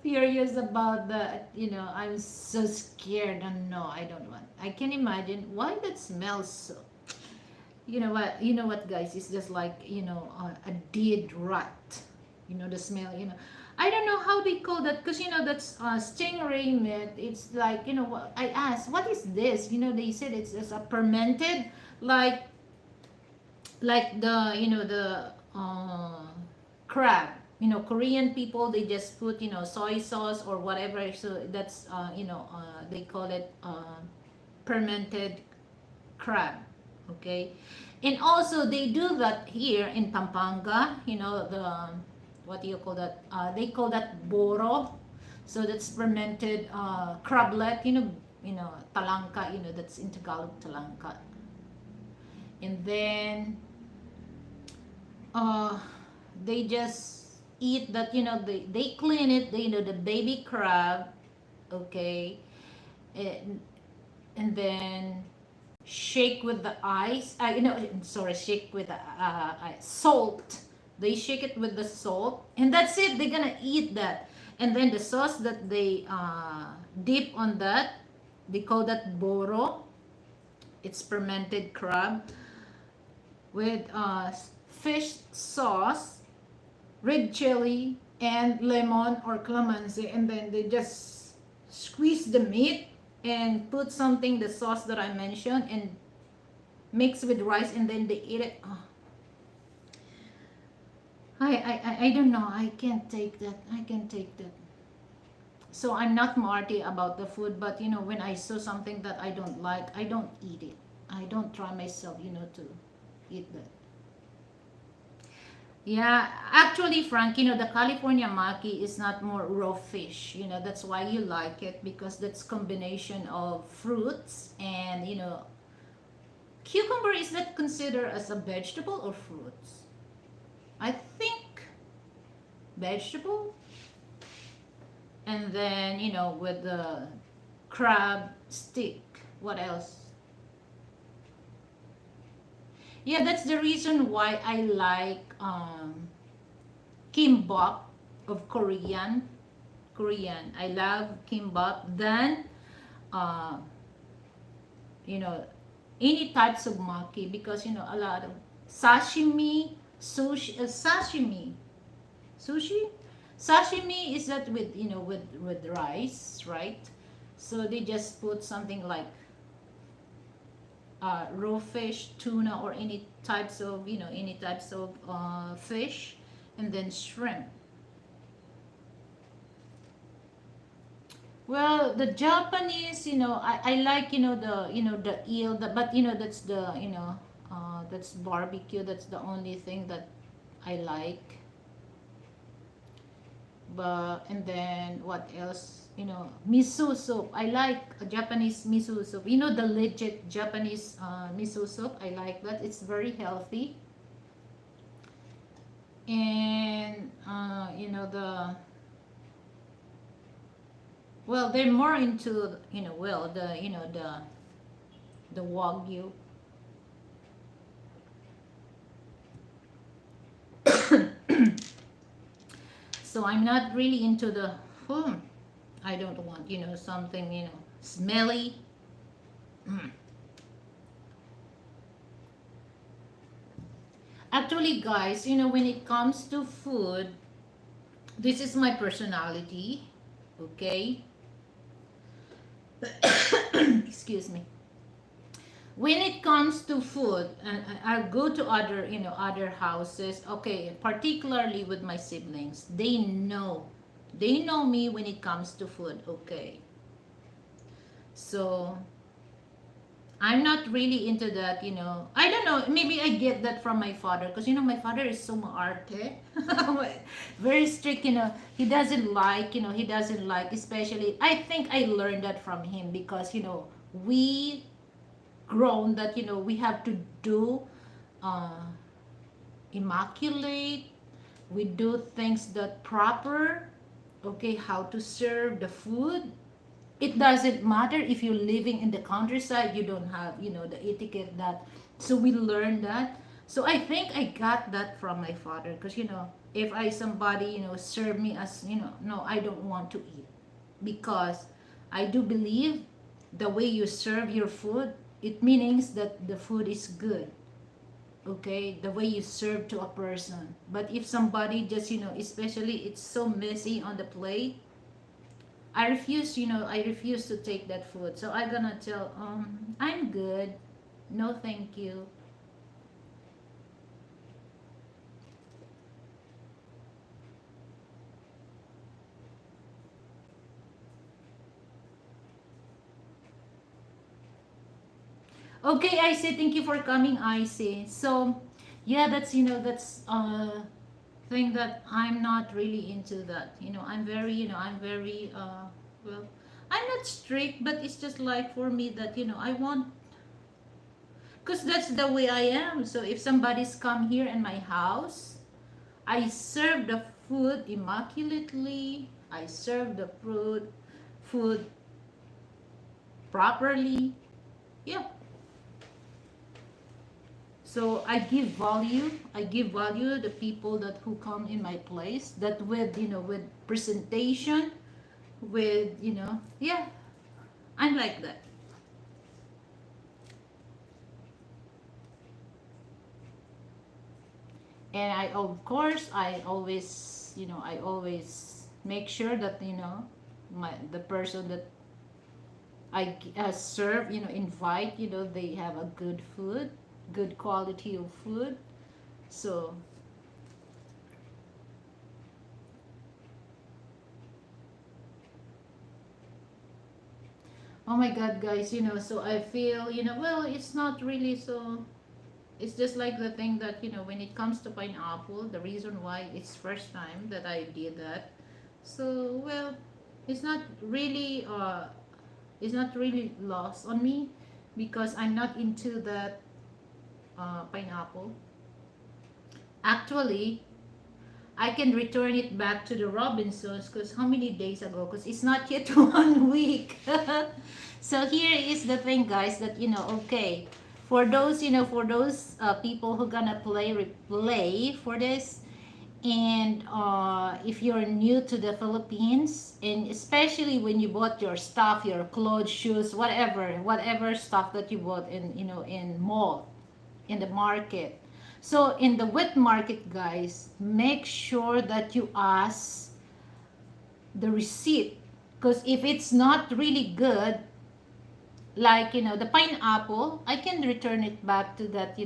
furious about that. I'm so scared. And no, I don't want. I can imagine why that smells so. You know what, guys? It's just like a dead rat. The smell. I don't know how they call that, because that's stingray meat. It's like what I asked, what is this? They said it's just a fermented, like the crab. Korean people, they just put soy sauce or whatever. So that's they call it fermented crab. Okay, and also they do that here in Pampanga. The what do you call that? They call that boro. So that's fermented crablet, talangka, that's in Tagalog, talangka. And then uh, they just eat that, they clean it, the baby crab, okay, and, and then shake with the ice, sorry, shake with the salt. They shake it with the salt, and that's it. They're gonna eat that. And then the sauce that they dip on that, they call that boro. It's fermented crab with fish sauce, red chili, and lemon or calamansi. And then they just squeeze the meat and put something, the sauce that I mentioned, and mix with rice, and then they eat it. Oh, I don't know. I can't take that. I can't take that. So I'm not Marty about the food, but when I saw something that I don't like, I don't eat it. I don't try myself, to eat that. Yeah, actually, Frank, the California maki is not more raw fish. That's why you like it, because that's combination of fruits and, cucumber. Is that considered as a vegetable or fruits? I think vegetable. And then, with the crab stick. What else? Yeah, that's the reason why I like kimbap of Korean. I love kimbap. Then, uh, you know, any types of maki, because a lot of sashimi, sushi. Sashimi is that with with rice, right? So they just put something like raw fish, tuna, or any types of fish, and then shrimp. Well, the Japanese, I like the eel, but that's the that's barbecue. That's the only thing that I like. But and then what else? Miso soup. I like a Japanese miso soup. The legit Japanese miso soup. I like that. It's very healthy. And the well, they're more into the wagyu. So I'm not really into the I don't want something smelly. Mm. Actually, guys, when it comes to food, this is my personality. Okay. Excuse me. When it comes to food, and I'll go to other houses, okay, particularly with my siblings, they know me when it comes to food. Okay, so I'm not really into that. I don't know, maybe I get that from my father, because my father is so maarte. Very strict. He doesn't like, especially, I think I learned that from him, because we grown that we have to do uh, immaculate. We do things that proper. Okay, how to serve the food. It doesn't matter if you're living in the countryside, you don't have the etiquette that. So we learned that. So I think I got that from my father, because if I somebody serve me as no, I don't want to eat, because I do believe the way you serve your food, it means that the food is good. Okay, the way you serve to a person. But if somebody just especially it's so messy on the plate, I refuse to take that food. So I'm gonna tell I'm good, no thank you. Okay, I say thank you for coming, I say. So yeah, that's thing that I'm not really into that. I'm very, I'm very, well, I'm not strict, but it's just like for me that, I want, because that's the way I am. So if somebody's come here in my house, I serve the food immaculately. I serve the food properly. Yeah. So I give value. I give value the people that who come in my place. That with with presentation, with yeah, I'm like that. And I of course I always make sure that the person that I serve, invite, they have a good food, good quality of food. So, oh my God, guys, so I feel, well, it's not really so. It's just like the thing that, when it comes to pineapple, the reason why it's first time that I did that. So, well, it's not really, it's not really lost on me because I'm not into that pineapple. Actually, I can return it back to the Robinsons because how many days ago? Because it's not yet 1 week. So here is the thing, guys, that okay, for those people who gonna play for this, and if you're new to the Philippines, and especially when you bought your stuff, your clothes, shoes, whatever stuff that you bought in in mall, in the market. So in the wet market, guys, make sure that you ask the receipt, because if it's not really good, like the pineapple, I can return it back to that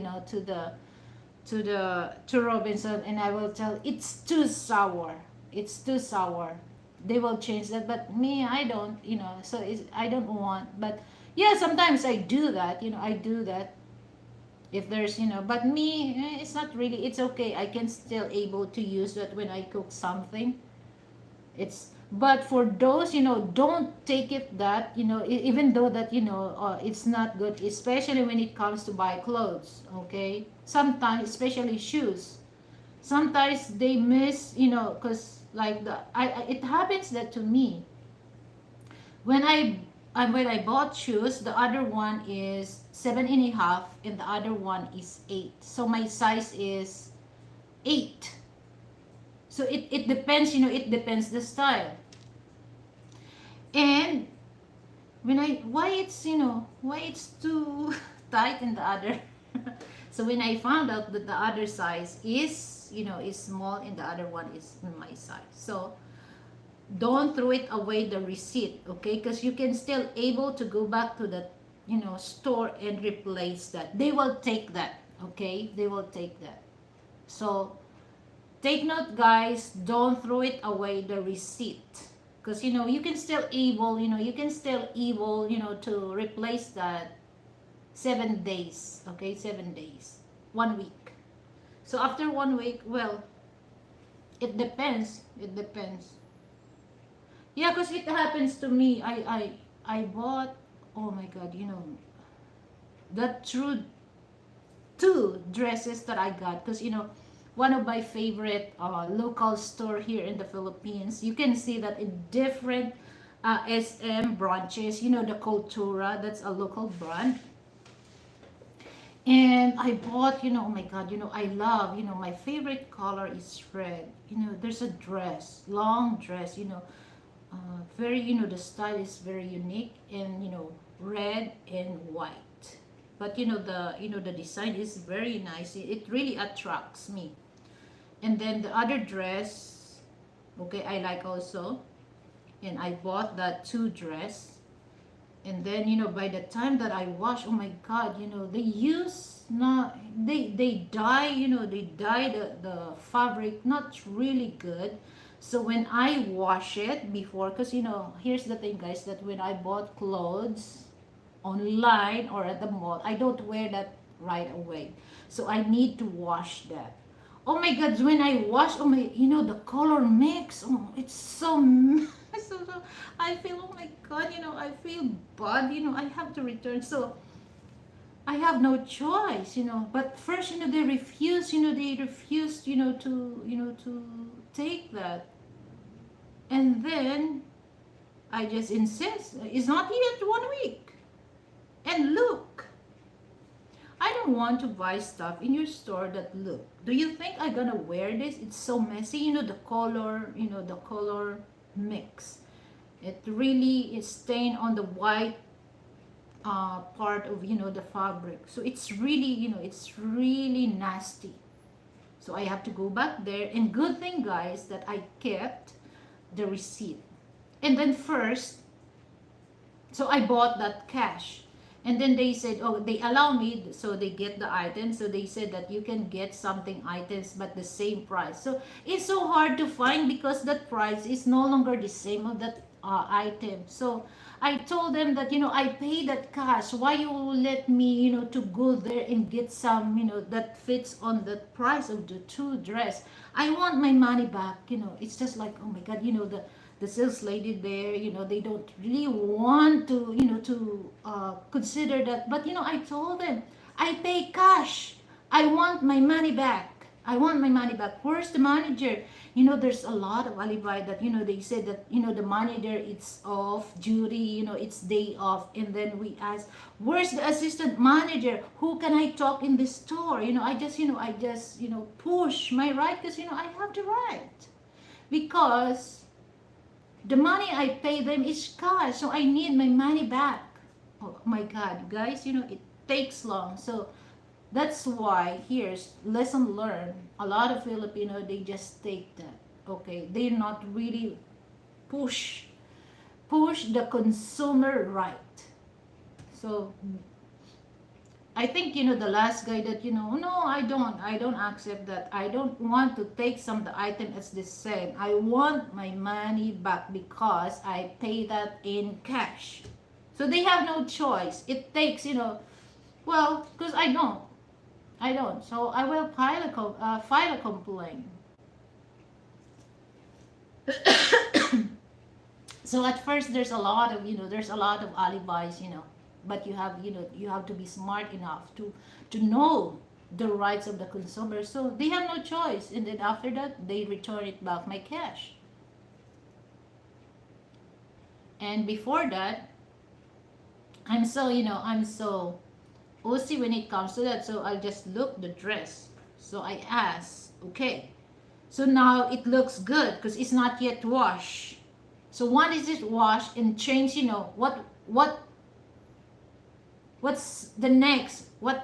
to Robinson, and I will tell it's too sour. It's too sour. They will change that, but me, I don't. So I don't want. But yeah, sometimes I do that. I do that if there's but me, it's not really, it's okay, I can still able to use that when I cook something. It's but for those don't take it that even though that it's not good, especially when it comes to buy clothes. Okay, sometimes especially shoes, sometimes they miss because like it happens that to me when when I bought shoes, the other one is 7.5 and the other one is 8. So my size is 8. So it depends, it depends the style. And when I why it's too tight in the other. So when I found out that the other size is is small and the other one is my size. So don't throw it away the receipt, okay, because you can still able to go back to the store and replace that. They will take that, okay, they will take that. So take note, guys, don't throw it away the receipt, because you can still able to replace that 7 days, okay, 7 days, 1 week. So after 1 week, well, it depends. Yeah, because it happens to me. I bought, oh my God, that true two dresses that I got, because one of my favorite local store here in the Philippines. You can see that in different SM branches. The Cultura, that's a local brand. And I bought, oh my God, I love, my favorite color is red. There's a dress, long dress, very the style is very unique, and red and white, but the design is very nice. It really attracts me. And then the other dress, okay, I like also, and I bought that two dress. And then by the time that I wash, oh my God, they use not they dye, they dye the fabric not really good. So when I wash it before, because here's the thing, guys, that when I bought clothes online or at the mall, I don't wear that right away, so I need to wash that. Oh my god, when I wash, oh my, the color mix, oh, it's so so I feel, oh my god, I feel bad, I have to return. So I have no choice, but first, they refused, to take that. And then I just insist, it's not yet 1 week. And look, I don't want to buy stuff in your store that look. Do you think I'm gonna wear this? It's so messy. The color mix. It really is stained on the white part of the fabric. So it's really nasty. So I have to go back there. And good thing, guys, that I kept the receipt. And then first, so I bought that cash. And then they said, oh, they allow me, so they get the items. So they said that you can get something items, but the same price. So it's so hard to find because that price is no longer the same of that item. So I told them that, I pay that cash. Why you let me, to go there and get some, that fits on the price of the two dress. I want my money back. It's just like, oh my God, the sales lady there, they don't really want to, consider that. But, I told them, I pay cash. I want my money back. I want my money back. Where's the manager? There's a lot of alibi that, they said that, the manager, it's off duty, it's day off. And then we ask, where's the assistant manager? Who can I talk in the store? I just push my right because, I have the right. Because the money I pay them is cash, so I need my money back. Oh my God, guys, it takes long. So that's why here's lesson learned. A lot of Filipino, they just take that. Okay, they're not really push the consumer right. So I think the last guy that no, I don't accept that. I don't want to take some of the item as the same. I want my money back because I pay that in cash. So they have no choice. It takes well, because I don't. So I will file a complaint. So at first there's a lot of alibis, but you have to be smart enough to know the rights of the consumer. So they have no choice, and then after that they return it back my cash. And before that, I'm so OC when it comes to that. So I'll just look the dress. So I ask, okay, so now it looks good because it's not yet washed. So once is it washed and change, what's the next? What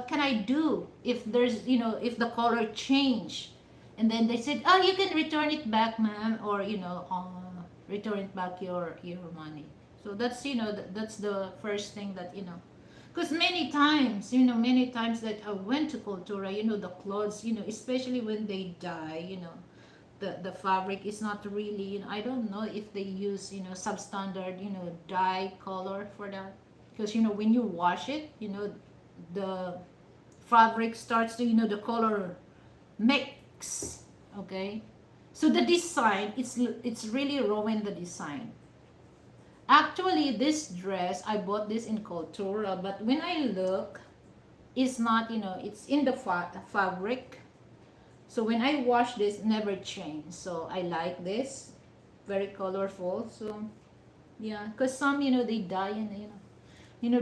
can I do if there's if the color change? And then they said, oh, you can return it back, ma'am, or return it back your money. So that's the first thing that because many times that I went to Cultura, the clothes, especially when they dye, the fabric is not really, I don't know if they use, substandard, dye color for that. Because, when you wash it, the fabric starts to, the color mix. Okay? So the design, it's really ruined the design. Actually, this dress, I bought this in Cultura, but when I look, it's not, it's in the fabric. So when I wash this, never change. So I like this, very colorful. So yeah, because some, they dye and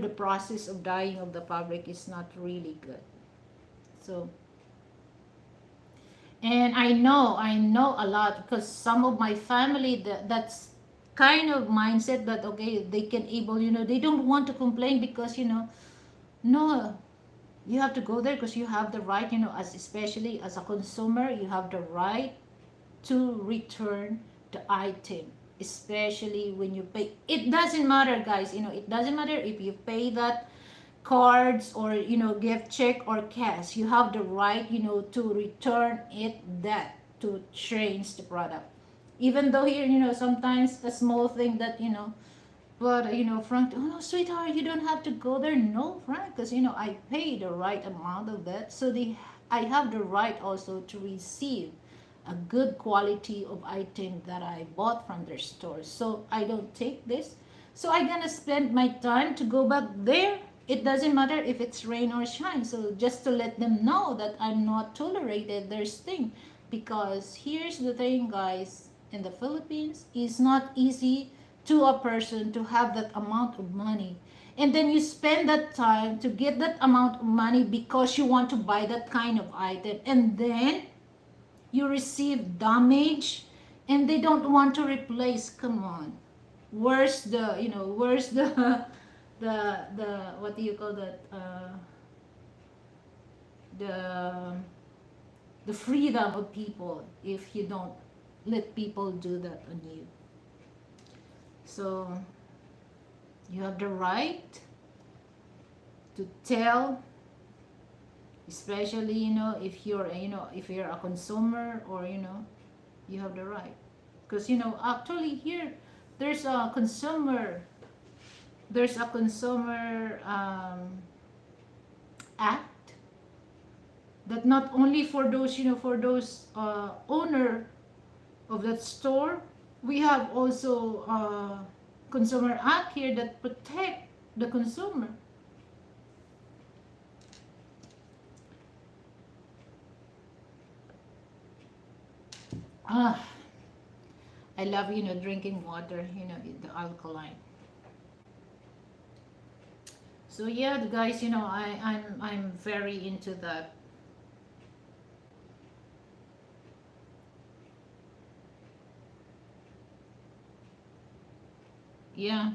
the process of dyeing of the fabric is not really good. So, and I know a lot because some of my family that's kind of mindset that okay they can able they don't want to complain because no, you have to go there because you have the right, as especially as a consumer, you have the right to return the item, especially when you pay. It doesn't matter, guys, it doesn't matter if you pay that cards or gift check or cash. You have the right, to return it, that to change the product. Even though here, sometimes a small thing that but Frank, oh no, sweetheart, you don't have to go there. No, Frank, because I pay the right amount of that. So they I have the right also to receive a good quality of item that I bought from their store. So I don't take this. So I'm gonna spend my time to go back there. It doesn't matter if it's rain or shine. So just to let them know that I'm not tolerated their thing. Because here's the thing, guys, in the Philippines, it's not easy to a person to have that amount of money. And then you spend that time to get that amount of money because you want to buy that kind of item. And then you receive damage and they don't want to replace. Come on, where's the, where's the the what do you call that, the the freedom of people if you don't let people do that on you. So you have the right to tell, especially if you're, if you're a consumer, or you have the right, because actually here there's a consumer act that not only for those, for those owner of that store. We have also consumer act here that protect the consumer. Ah, I love, drinking water, the alkaline. So yeah, guys, I'm very into that. Yeah,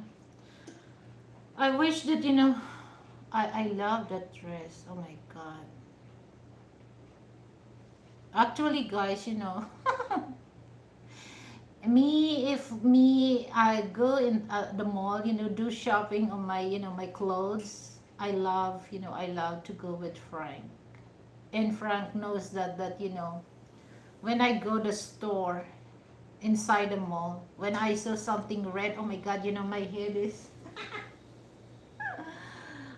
I wish that, I love that dress. Oh my God. Actually, guys, I go in the mall, do shopping on my, my clothes. I love to go with Frank. And Frank knows that when I go to the store inside the mall, when I saw something red, oh my God, my head is,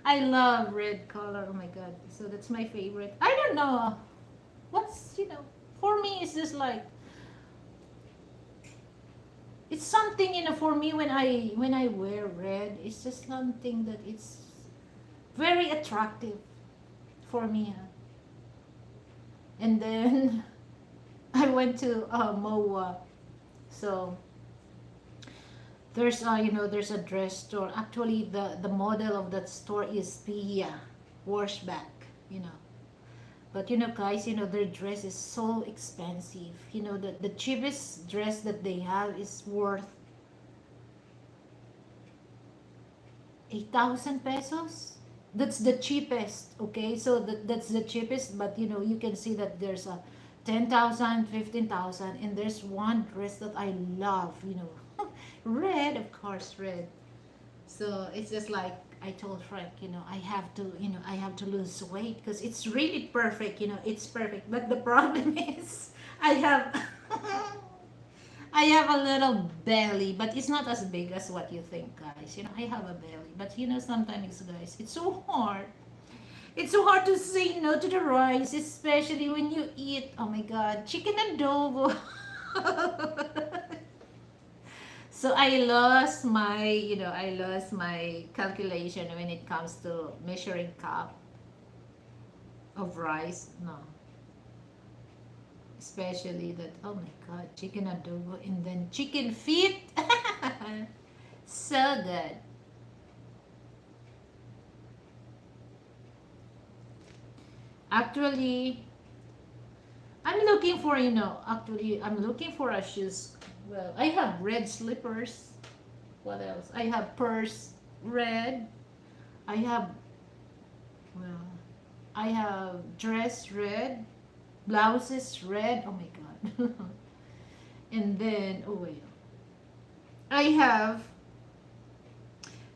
I love red color. Oh my God. So that's my favorite. I don't know. What's, for me, it's just like, it's something, for me, when I wear red, it's just something that it's very attractive for me. And then I went to MOA. So there's there's a dress store. Actually, the model of that store is Pia Washback, you know. But guys, their dress is so expensive. The cheapest dress that they have is worth 8,000 pesos. That's the cheapest, okay? So that's the cheapest, but you can see that there's a 10,000, 15,000, and there's one dress that I love, red, of course, red. So it's just like I told Frank, I have to lose weight because it's really perfect, it's perfect. But the problem is I have I have a little belly, but it's not as big as what you think, guys. I have a belly, but sometimes, guys, it's so hard. It's so hard to say no to the rice, especially when you eat, oh my God, chicken adobo. So I lost my calculation when it comes to measuring cup of rice. No, especially that, oh my God, chicken adobo and then chicken feet. So good. Actually, I'm looking for a shoes. Well, I have red slippers. What else? I have purse red. I have, well, I have dress red, blouses red. Oh my God. And then, oh wait, I have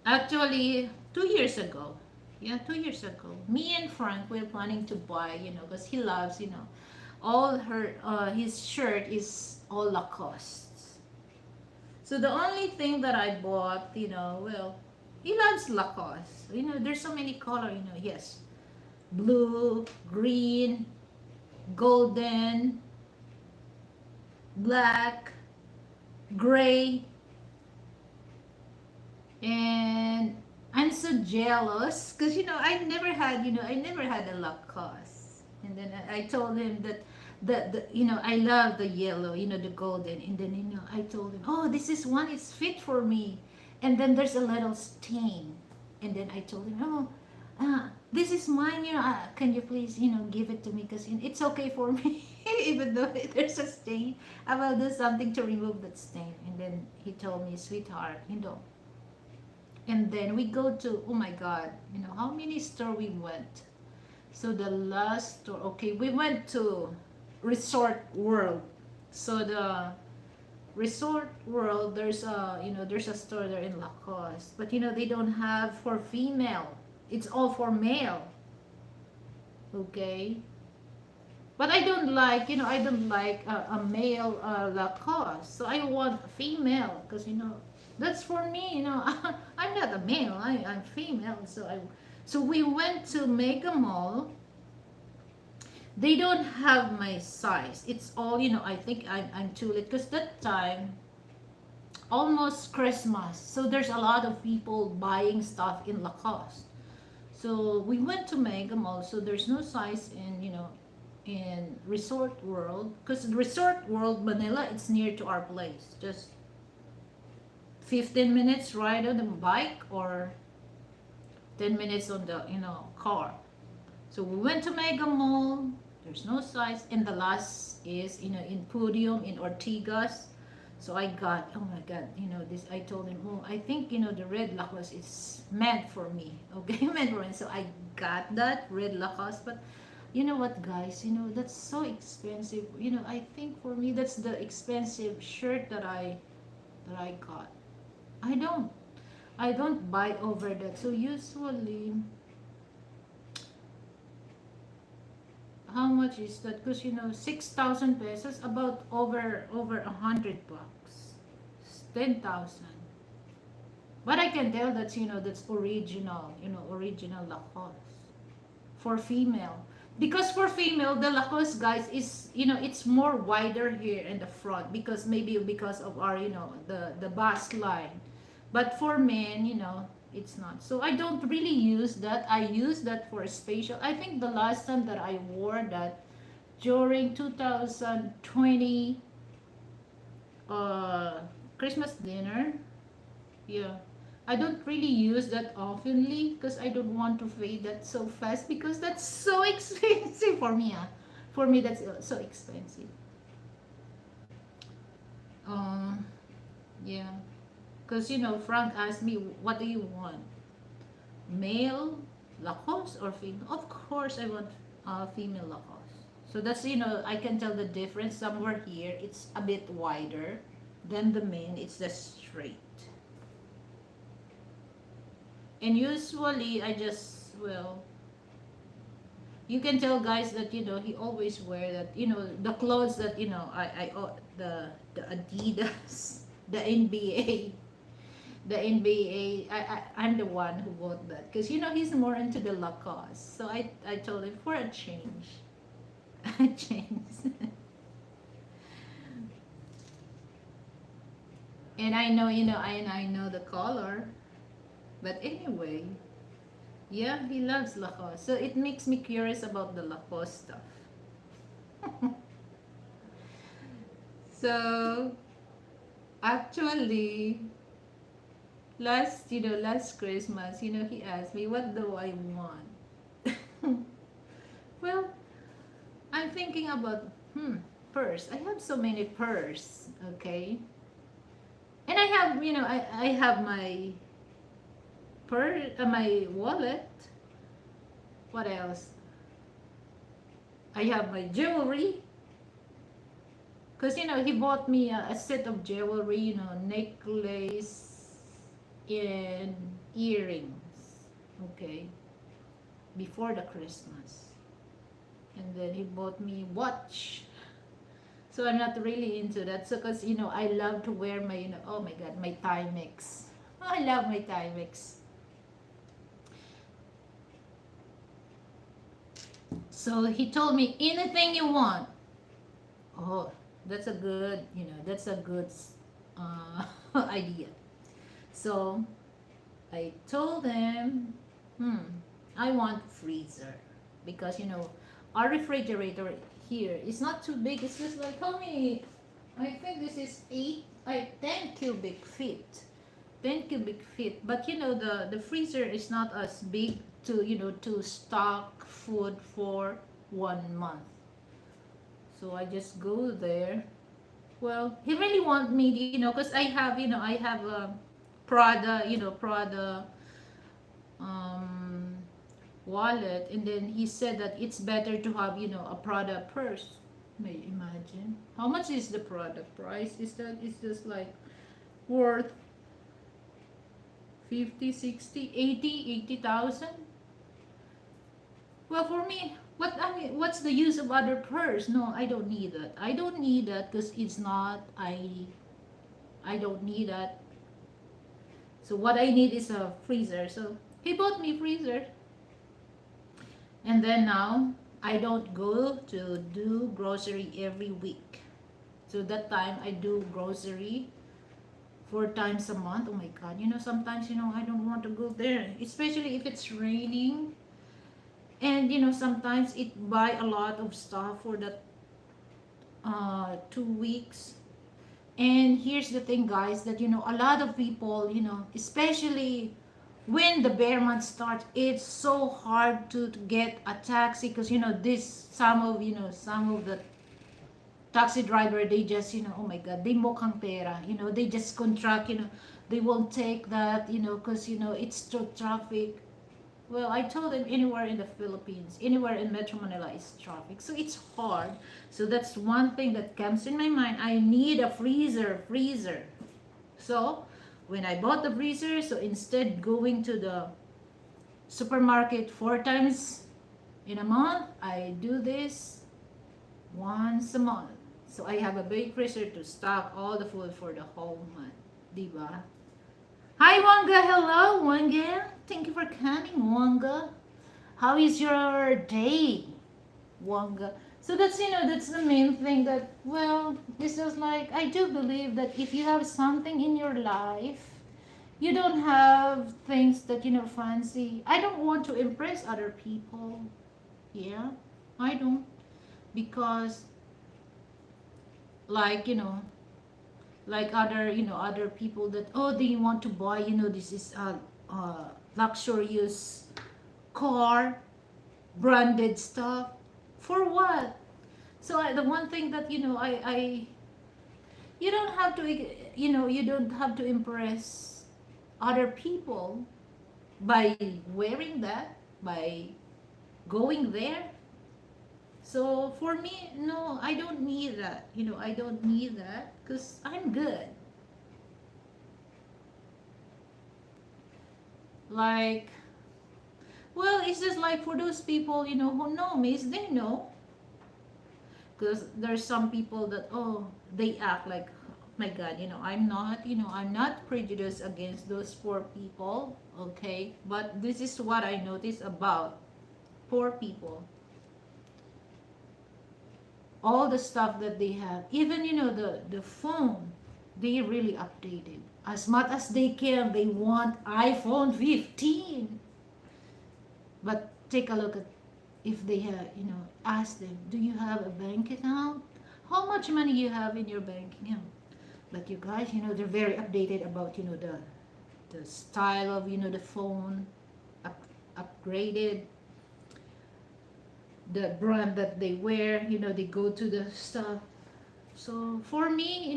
actually 2 years ago. Yeah, 2 years ago. Me and Frank were planning to buy, because he loves, all his shirt is all Lacoste. So the only thing that I bought, well, he loves Lacoste. There's so many color, yes, blue, green, golden, black, gray, and I'm so jealous because I never had a Lacoste, and then I told him that I love the yellow, the golden, and then I told him, oh, this is one, it's fit for me, and then there's a little stain, and then I told him, oh, this is mine, can you please give it to me because it's okay for me, even though there's a stain. I will do something to remove that stain, and then he told me, sweetheart, and then we go to, oh my god, how many store we went. So the last store, okay, we went to Resort World. So the Resort World, there's a store there in Lacoste, but they don't have for female, it's all for male. Okay, but I don't like a male Lacoste, so I want female because that's for me. I'm not a male. I'm female. So we went to Mega Mall. They don't have my size. It's all I think I'm too late because that time almost Christmas. So there's a lot of people buying stuff in Lacoste. So we went to Mega Mall. So there's no size in Resort World because Resort World Manila, it's near to our place. Just 15 minutes ride on the bike or 10 minutes on the car. So we went to Mega Mall. There's no size, and the last is in Podium in Ortigas. So I got, oh my god, this. I told him, oh, I think the red Lacoste is meant for me. Okay, meant for me. So I got that red Lacoste, but you know what, guys? That's so expensive. I think for me that's the expensive shirt that I got. I don't. I don't buy over that. So usually, how much is that? Because 6,000 pesos, about over $100. 10,000. But I can tell that's that's original. Original Lacoste for female. Because for female, the Lacoste, guys, is it's more wider here in the front because maybe because of our the bust line. But for men, it's not. So I don't really use that. I use that for a spatial. I think the last time that I wore that during 2020 Christmas dinner. Yeah. I don't really use that oftenly because I don't want to fade that so fast because that's so expensive for me. For me, that's so expensive. Um, yeah. Because Frank asked me, what do you want? Male Lacoste or female? Of course, I want female Lacoste. So that's I can tell the difference. Somewhere here, it's a bit wider than the main. It's the straight. And usually, I just you can tell guys that he always wear that the clothes that the Adidas, the NBA. The NBA, I'm the one who bought that because he's more into the Lacoste. So I told him for a change, a change. And I know I know the color, but anyway, yeah, he loves Lacoste. So it makes me curious about the Lacoste stuff. So actually, last Christmas, he asked me, what do I want? Well, I'm thinking about, purse. I have so many purse, okay? And I have, I have my my wallet. What else? I have my jewelry. Because, he bought me a set of jewelry, necklace and earrings, okay, before the Christmas. And then he bought me watch. So I'm not really into that. So, because, I love to wear my, oh my God, my Timex. I love my Timex. So he told me anything you want. Oh, that's a good, that's a good idea. So I told them, I want freezer because our refrigerator here is not too big. It's just like how many? I think this is 10 cubic feet. 10 cubic feet. But the freezer is not as big to to stock food for 1 month. So I just go there. Well, he really want me, because I have a Prada, Prada um, wallet, and then he said that it's better to have, a Prada purse. May you imagine how much is the product price? Is that it's just like worth 50, 60, 80, 80,000? Well, for me, what's the use of other purse? No, I don't need that. I don't need that because it's not. I don't need that. So what I need is a freezer. So he bought me freezer, and then now I don't go to do grocery every week. So that time I do grocery 4 times a month. Oh my God! Sometimes I don't want to go there, especially if it's raining. And sometimes it buy a lot of stuff for that 2 weeks. And here's the thing, guys, that a lot of people, especially when the bear month starts, it's so hard to get a taxi because this some of the taxi driver, they just oh my God, they mukhang pera, they just contract, they won't take that, because it's too traffic. Well, I told them anywhere in the Philippines, anywhere in Metro Manila is traffic. So it's hard. So that's one thing that comes in my mind. I need a freezer. So when I bought the freezer, so instead going to the supermarket 4 times in a month, I do this once a month. So I have a big freezer to stock all the food for the whole month. Diba? Hi Wanga, hello Wanga. Thank you for coming, Wanga. How is your day, Wanga? So that's the main thing that, well, it's just like I do believe that if you have something in your life, you don't have things that fancy. I don't want to impress other people. Yeah, I don't, because like like other people that, oh, they want to buy, this is a luxurious car, branded stuff. For what? So the one thing that I you don't have to you don't have to impress other people by wearing that, by going there. So for me, no, I don't need that. I don't need that because I'm good. Like, well, it's just like for those people, who know me, they know. Because there's some people that, oh, they act like, my God, I'm not prejudiced against those poor people, okay? But this is what I notice about poor people. All the stuff that they have, even the phone, they really updated as much as they can. They want iPhone 15. But take a look at, if they have, ask them, do you have a bank account? How much money you have in your bank account? But you guys, they're very updated about the style of the phone, upgraded, the brand that they wear, they go to the stuff. So for me,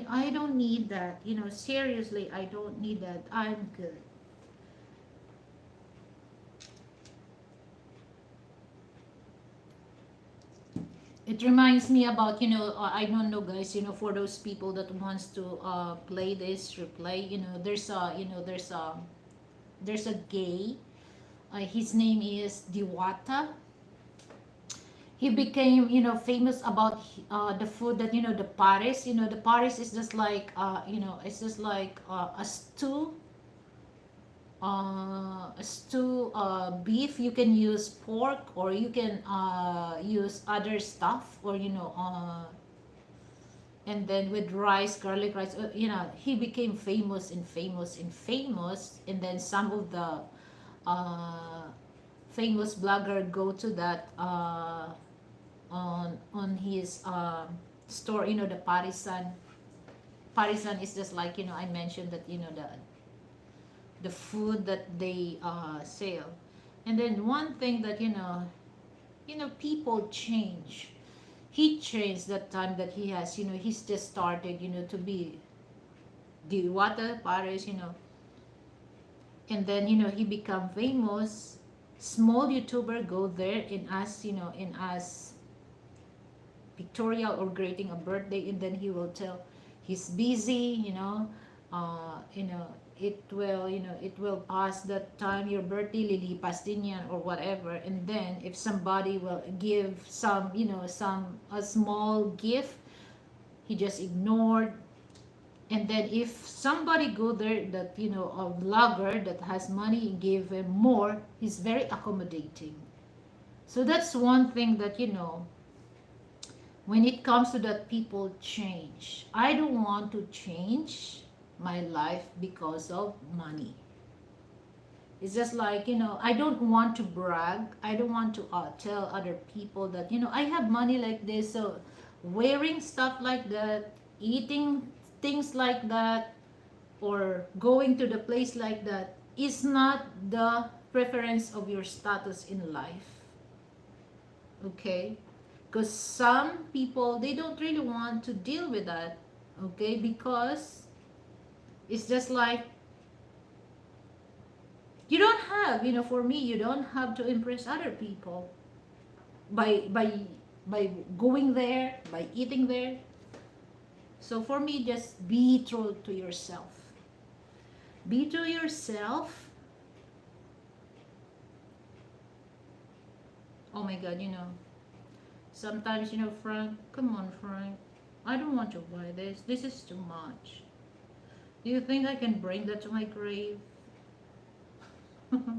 I don't need that. Seriously, I don't need that. I'm good. It reminds me about, I don't know, guys, for those people that wants to play this replay, there's a gay. His name is Diwata. He became famous about the food that the pares. The pares is just like it's just like a stew, stew beef, you can use pork, or you can use other stuff, or and then with rice, garlic rice, he became famous and famous and famous, and then some of the uh, famous blogger go to that on his store, the Parisan is just like, I mentioned that, the food that they sell. And then one thing that, people change. He changed that time that he has, he's just started, to be Diwata Paris, and then, he become famous. Small YouTuber go there and ask, pictorial or greeting a birthday, and then he will tell he's busy, it will pass that time, your birthday lilipas din yan, or whatever. And then if somebody will give some, a small gift, he just ignored. And then if somebody go there that, a vlogger that has money and give him more, he's very accommodating. So that's one thing that, when it comes to that, people change. I don't want to change my life because of money. It's just like, I don't want to brag. I don't want to tell other people that, I have money like this. So wearing stuff like that, eating things like that, or going to the place like that is not the preference of your status in life. Okay? Because some people, they don't really want to deal with that. Okay? Because it's just like, you don't have, for me, you don't have to impress other people by going there, by eating there. So for me, just be true to yourself. Be true to yourself. Oh my God, sometimes, Frank, come on, Frank, I don't want to buy this. This is too much. Do you think I can bring that to my grave?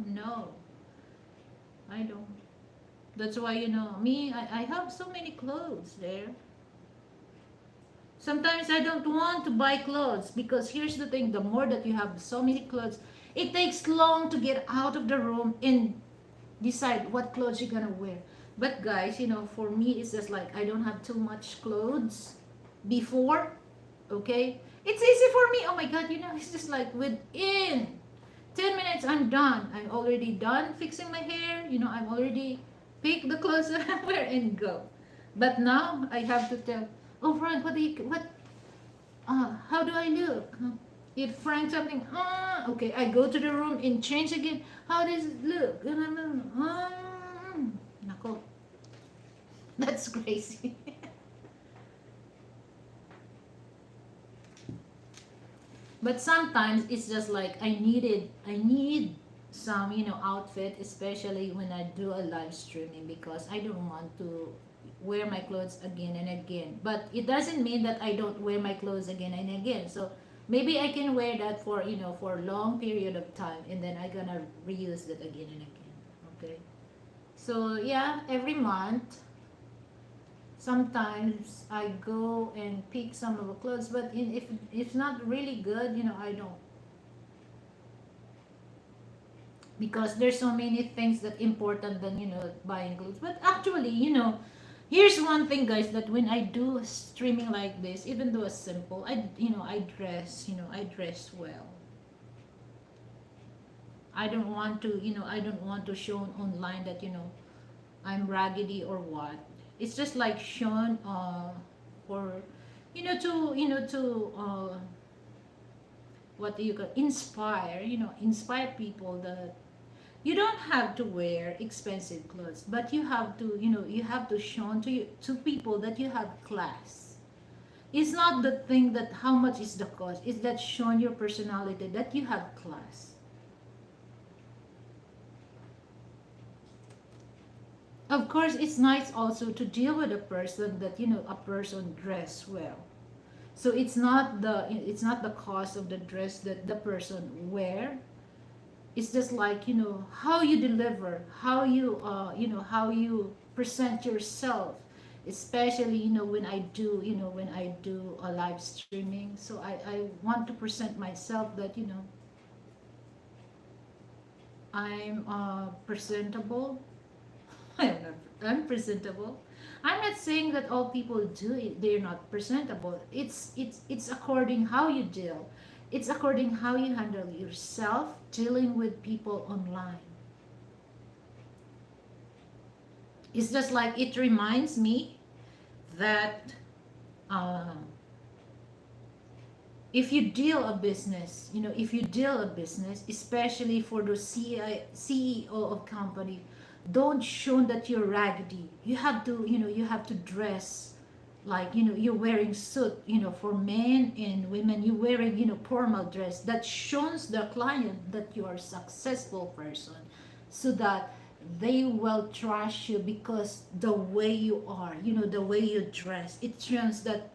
No, I don't. That's why, me, I have so many clothes there. Sometimes I don't want to buy clothes, because here's the thing, the more that you have so many clothes, it takes long to get out of the room and decide what clothes you're gonna wear. But guys, for me, it's just like I don't have too much clothes before. Okay, it's easy for me. Oh my God, it's just like within 10 minutes I'm done. I'm already done fixing my hair. I'm already pick the clothes that I wear and go. But now I have to tell, oh Frank, how do I look? If Frank something, okay, I go to the room and change again. How does it look? Nako, that's crazy. But sometimes it's just like I need some, outfit, especially when I do a live streaming, because I don't want to wear my clothes again and again. But it doesn't mean that I don't wear my clothes again and again. So maybe I can wear that for, for a long period of time, and then I'm gonna reuse that again and again. Okay. So yeah, every month, sometimes I go and pick some of the clothes, but if it's not really good, I don't, because there's so many things that important than, buying clothes. But actually, here's one thing, guys, that when I do streaming like this, even though it's simple, I dress well. I don't want to show online that, I'm raggedy or what. It's just like shown for, to what do you call, inspire people that you don't have to wear expensive clothes, but you have to, you have to show to people that you have class. It's not the thing that how much is the cost. It's that showing your personality that you have class. Of course, it's nice also to deal with a person that, a person dress well. So it's not the cost of the dress that the person wear, It's just like, how you deliver, how you how you present yourself, especially, when I do, a live streaming. So I want to present myself that, I'm presentable. I'm presentable. I'm not saying that all people do it, they're not presentable. It's according how you deal. It's according how you handle yourself dealing with people online. It's just like it reminds me that uh, if you deal a business, if you deal a business, especially for the CEO of company, don't show that you're raggedy. You have to, you have to dress like, you're wearing suit, for men and women, you're wearing, formal dress that shows the client that you are a successful person, so that they will trust you because the way you are, the way you dress, it shows that,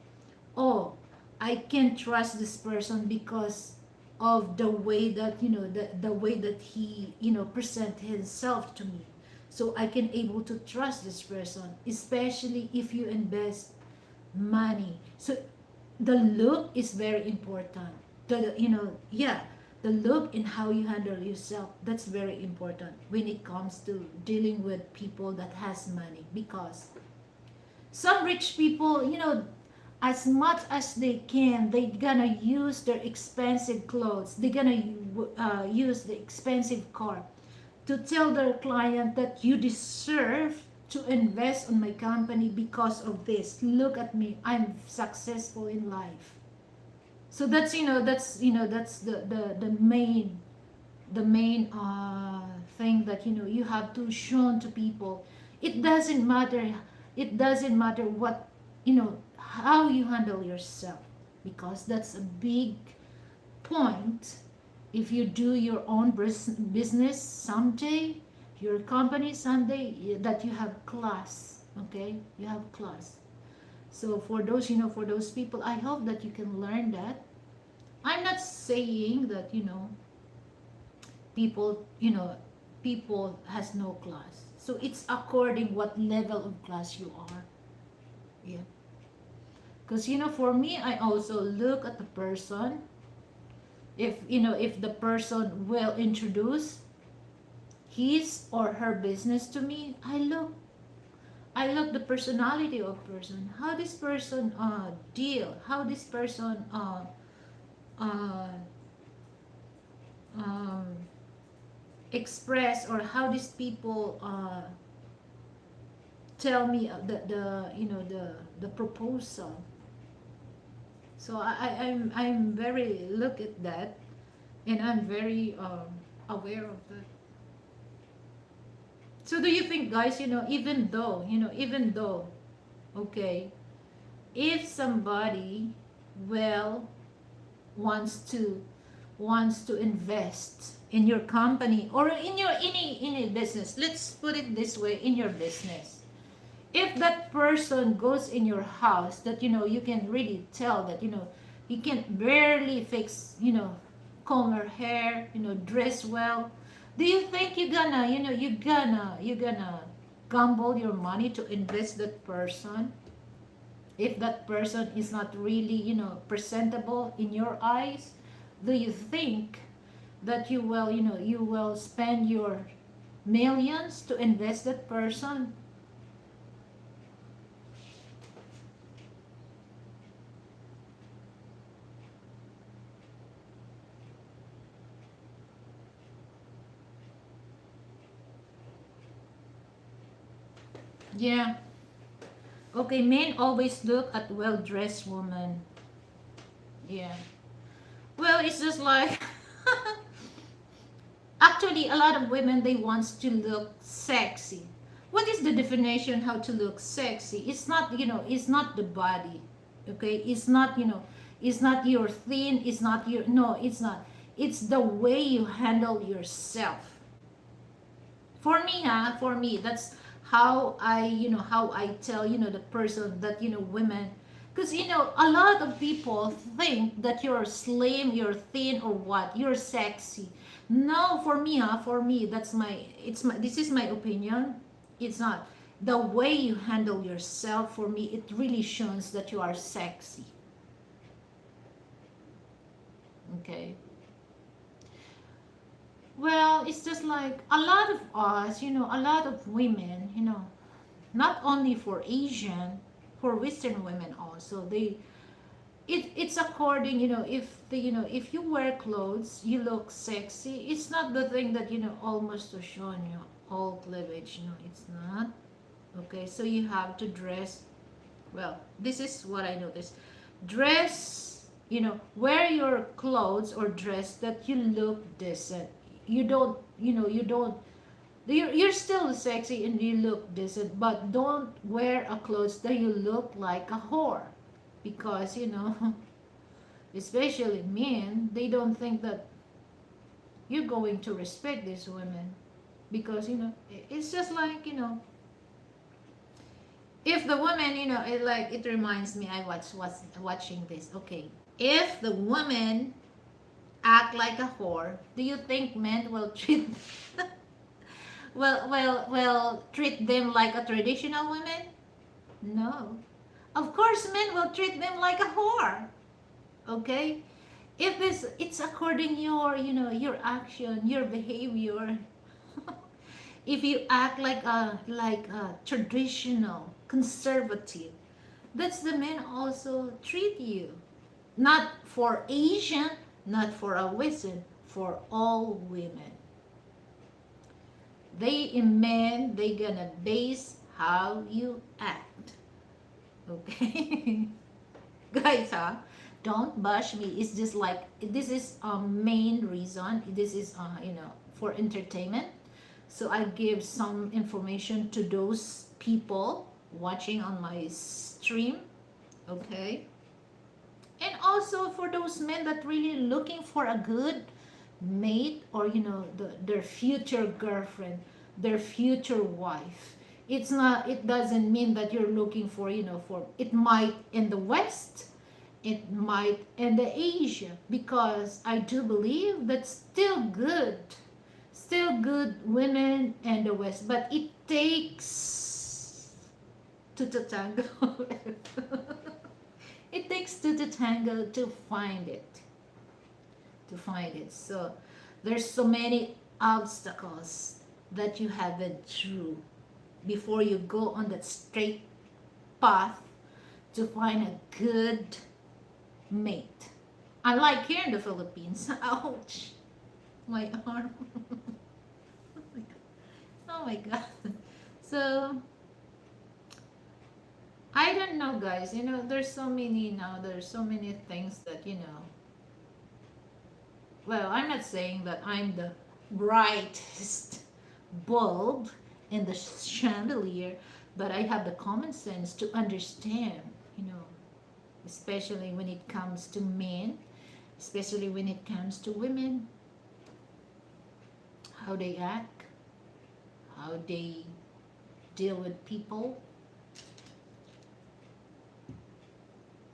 oh, I can trust this person because of the way that, the way that he, present himself to me. So I can able to trust this person, especially if you invest money. So the look is very important. Yeah, the look and how you handle yourself, that's very important when it comes to dealing with people that has money. Because some rich people, as much as they can, they gonna use their expensive clothes, they gonna use the expensive car to tell their client that you deserve to invest on my company because of this. Look at me, I'm successful in life. So that's, that's the main thing that, you have to show to people. It doesn't matter, what, how you handle yourself, because that's a big point. If you do your own business someday, your company someday, that you have class. Okay, you have class. So for those, for those people, I hope that you can learn that. I'm not saying that, people, people has no class. So it's according what level of class you are. Yeah. Because, for me, I also look at the person. If, if the person will introduce his or her business to me, I look the personality of person, how this person deal, how this person uh, um, express, or how these people tell me the the proposal. So I'm very look at that, and I'm very aware of that. So do you think, guys, even though, okay, if somebody, well, wants to invest in your company, or in your any business, let's put it this way, in your business, if that person goes in your house, that, you can really tell that, you can barely fix, comb her hair, dress well, do you think you're gonna, you're gonna gamble your money to invest that person, if that person is not really, presentable in your eyes? Do you think that you will, you will spend your millions to invest that person? Yeah. Okay, men always look at well-dressed woman. Yeah. Well, it's just like actually a lot of women, they wants to look sexy. What is the definition how to look sexy? It's not, it's not the body. Okay? It's not, it's not your thin, it's not your, no, it's not. It's the way you handle yourself. For me, that's how I, how I tell, the person that, women, because, a lot of people think that you're slim, you're thin, or what, you're sexy. No, for me, for me, this is my opinion. It's not the way you handle yourself. For me, it really shows that you are sexy. Okay. Well, it's just like a lot of us, a lot of women, not only for Asian, for Western women also. It's according, if you wear clothes, you look sexy. It's not the thing that, almost to show you all cleavage. It's not. Okay, so you have to dress. Well, this is what I noticed. Dress, wear your clothes or dress that you look decent. You're still sexy and you look decent, but don't wear a clothes that you look like a whore. Because, especially men, they don't think that you're going to respect these women. Because, it's just like, if the woman, it reminds me, was watching this. Okay. If the woman act like a whore, do you think men will treat treat them like a traditional woman? No. Of course men will treat them like a whore. Okay? If it's according your action, your behavior. If you act like a traditional, conservative, that's the men also treat you. Not for Asian, not for a Western, for all women. They gonna base how you act. Okay? Guys, don't bash me. It's just like, this is a main reason. This is, for entertainment. So I give some information to those people watching on my stream. Okay? And also for those men that really looking for a good mate, or their future girlfriend, their future wife. It doesn't mean that you're looking for, for, it might in the West, it might in the Asia, because I do believe that's still good women in the West, but it takes two to tango. It takes two to tango to find it. So there's so many obstacles that you haven't through before you go on that straight path to find a good mate. Unlike here in the Philippines. Ouch. My arm. Oh my god. So I don't know, guys. There's so many now. There's so many things that, well, I'm not saying that I'm the brightest bulb in the chandelier, but I have the common sense to understand, especially when it comes to men, especially when it comes to women, how they act, how they deal with people.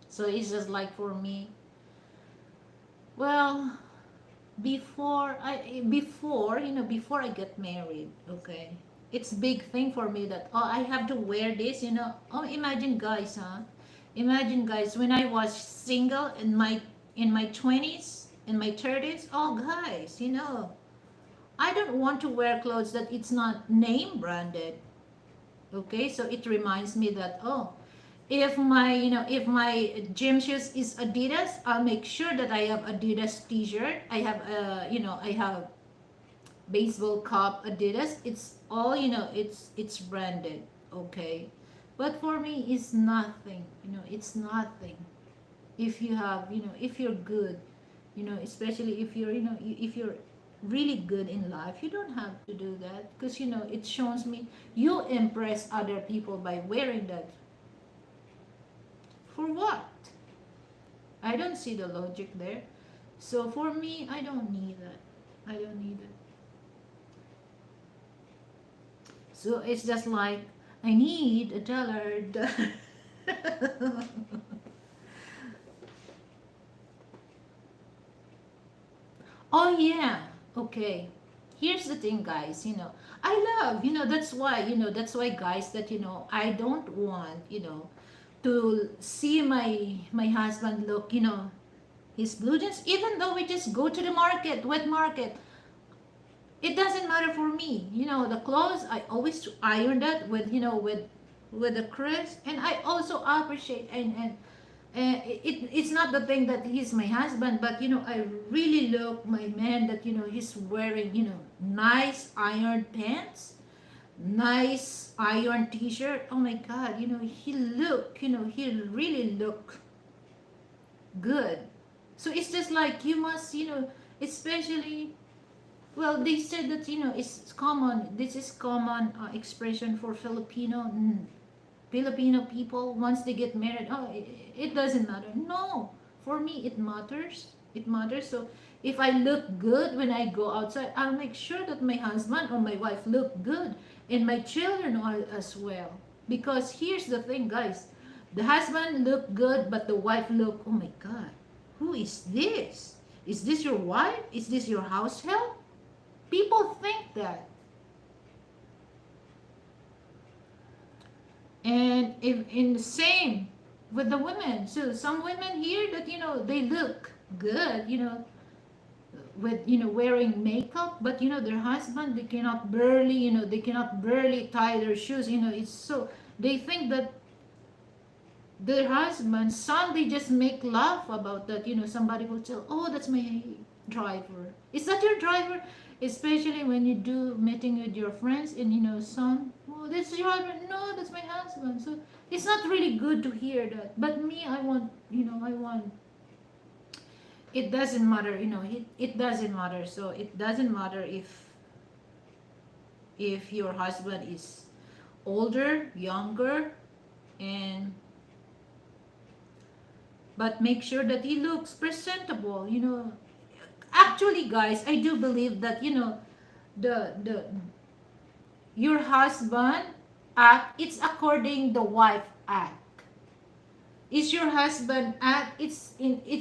So it's just like for me, well, before I get married, okay, it's big thing for me that, oh, I have to wear this. Oh, imagine guys, when I was single in my 20s, in my 30s. Oh guys, I don't want to wear clothes that it's not name branded. Okay, so it reminds me that, oh, if my gym shoes is Adidas, I'll make sure that I have Adidas t-shirt. I have baseball cap Adidas. It's all, it's branded. Okay, but for me it's nothing. It's nothing. If you have, if you're good, especially if you're really good in life, you don't have to do that, because it shows me you impress other people by wearing that. For what? I don't see the logic there. So for me, I don't need that. I don't need it. So it's just like, I need a dollar. Oh yeah, Okay, here's the thing, guys. I love, that's why, guys, that, I don't want, to see my husband look, his blue jeans, even though we just go to the market, wet market. It doesn't matter for me. The clothes, I always iron that with, with the crisp, and I also appreciate, and it's not the thing that he's my husband, but I really look my man that he's wearing nice iron pants, nice iron t-shirt. Oh my god, he really look good. So it's just like you must, especially, well, they said that it's common, this is common expression for Filipino people. Once they get married, oh, it doesn't matter. No, for me it matters. It matters. So if I look good when I go outside, I'll make sure that my husband or my wife look good, and my children are as well. Because here's the thing, guys, the husband look good, but the wife look, oh my god, who is this? Is this your wife? Is this your house help? People think that. And if in the same with the women, so some women here that they look good, with wearing makeup, but their husband, they cannot barely tie their shoes. It's so, they think that their husband, son, they just make laugh about that. Somebody will tell, oh, that's my driver. Is that your driver? Especially when you do meeting with your friends, and son, oh, this is your husband. No, that's my husband. So it's not really good to hear that. But me, I want, I want. It doesn't matter, it doesn't matter. So it doesn't matter if your husband is older, younger, and but make sure that he looks presentable. Actually, guys, I do believe that the your husband act, it's according the wife act. Is your husband act, it's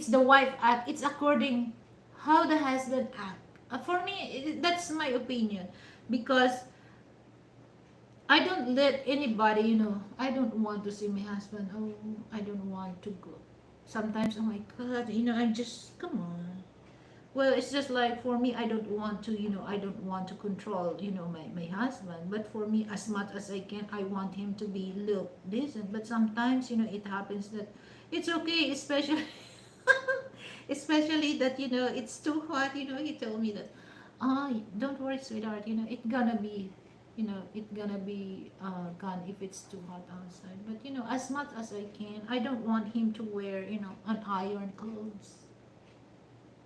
the wife act, it's according how the husband act. For me, that's my opinion, because I don't let anybody, I don't want to see my husband, oh, I don't want to go. Sometimes, oh my god, I'm just, come on. Well, it's just like, for me, I don't want to, I don't want to control, my husband. But for me, as much as I can, I want him to be look decent. But sometimes, it happens that it's okay, especially especially that, it's too hot. He told me that, don't worry, sweetheart, it's gonna be, it's gonna be gone if it's too hot outside. But as much as I can, I don't want him to wear, an iron clothes.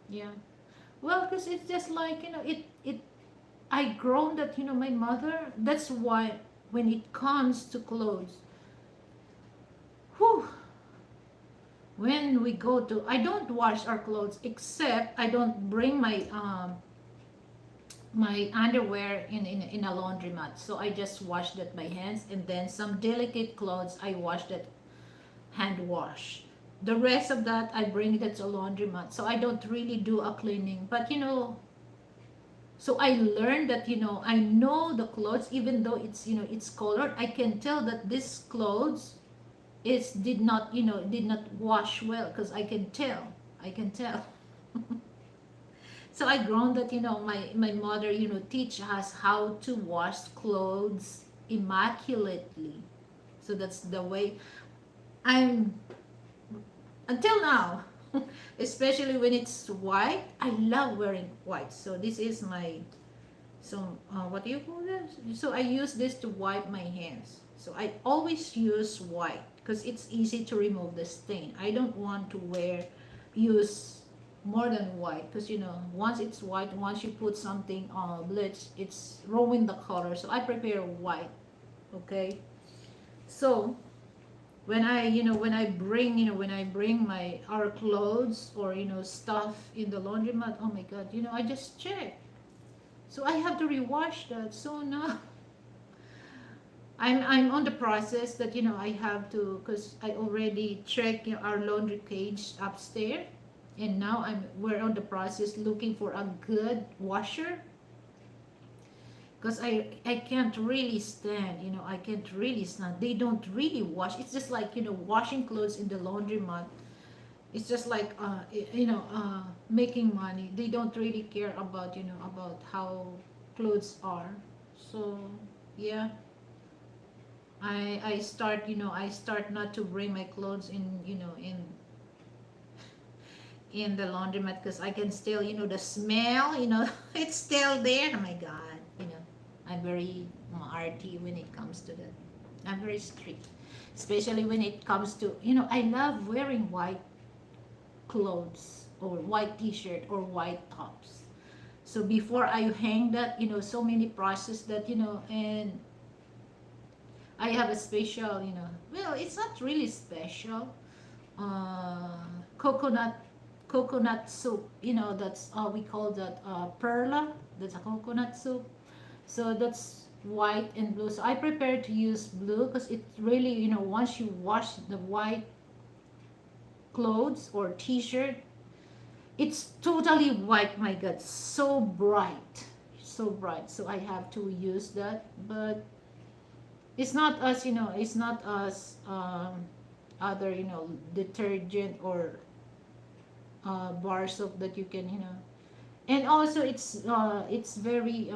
Yeah. Well, because it's just like, I grown that, my mother, that's why when it comes to clothes, whew, when we go to, I don't wash our clothes, except I don't bring my underwear in a laundromat. So I just wash that by hands, and then some delicate clothes, I wash that hand wash. The rest of that, I bring it to a laundromat. So I don't really do a cleaning. But so I learned that, I know the clothes, even though it's, it's colored, I can tell that this clothes is did not wash well, because I can tell. I can tell. So I grown that, my mother, teach us how to wash clothes immaculately. So that's the way I'm until now. Especially when it's white, I love wearing white. So this is my, so what do you call this? So I use this to wipe my hands. So I always use white because it's easy to remove the stain. I don't want to use more than white, because once it's white, once you put something on bleach, it's ruin the color. So I prepare white. Okay. So when I bring my our clothes, or stuff in the laundromat, oh my god, I just check. So I have to rewash that. So now I'm on the process that, I have to, because I already check, our laundry cage upstairs. And now we're on the process looking for a good washer, because I can't really stand, I can't really stand. They don't really wash. It's just like, washing clothes in the laundromat. It's just like, making money. They don't really care about, about how clothes are. So yeah, I start not to bring my clothes in the laundromat, because I can still, the smell, it's still there. Oh my God, I'm very arty when it comes to that. I'm very strict, especially when it comes to, I love wearing white clothes or white t-shirt or white tops. So before I hang that, so many process that, and I have a special, well, it's not really special, uh, coconut coconut soup. That's we call that perla. That's a coconut soup. So that's white and blue. So I prepare to use blue because it really, once you wash the white clothes or t-shirt, it's totally white. My God, so bright, so bright. So I have to use that, but it's not as, it's not as other, detergent or bar soap that you can, and also it's very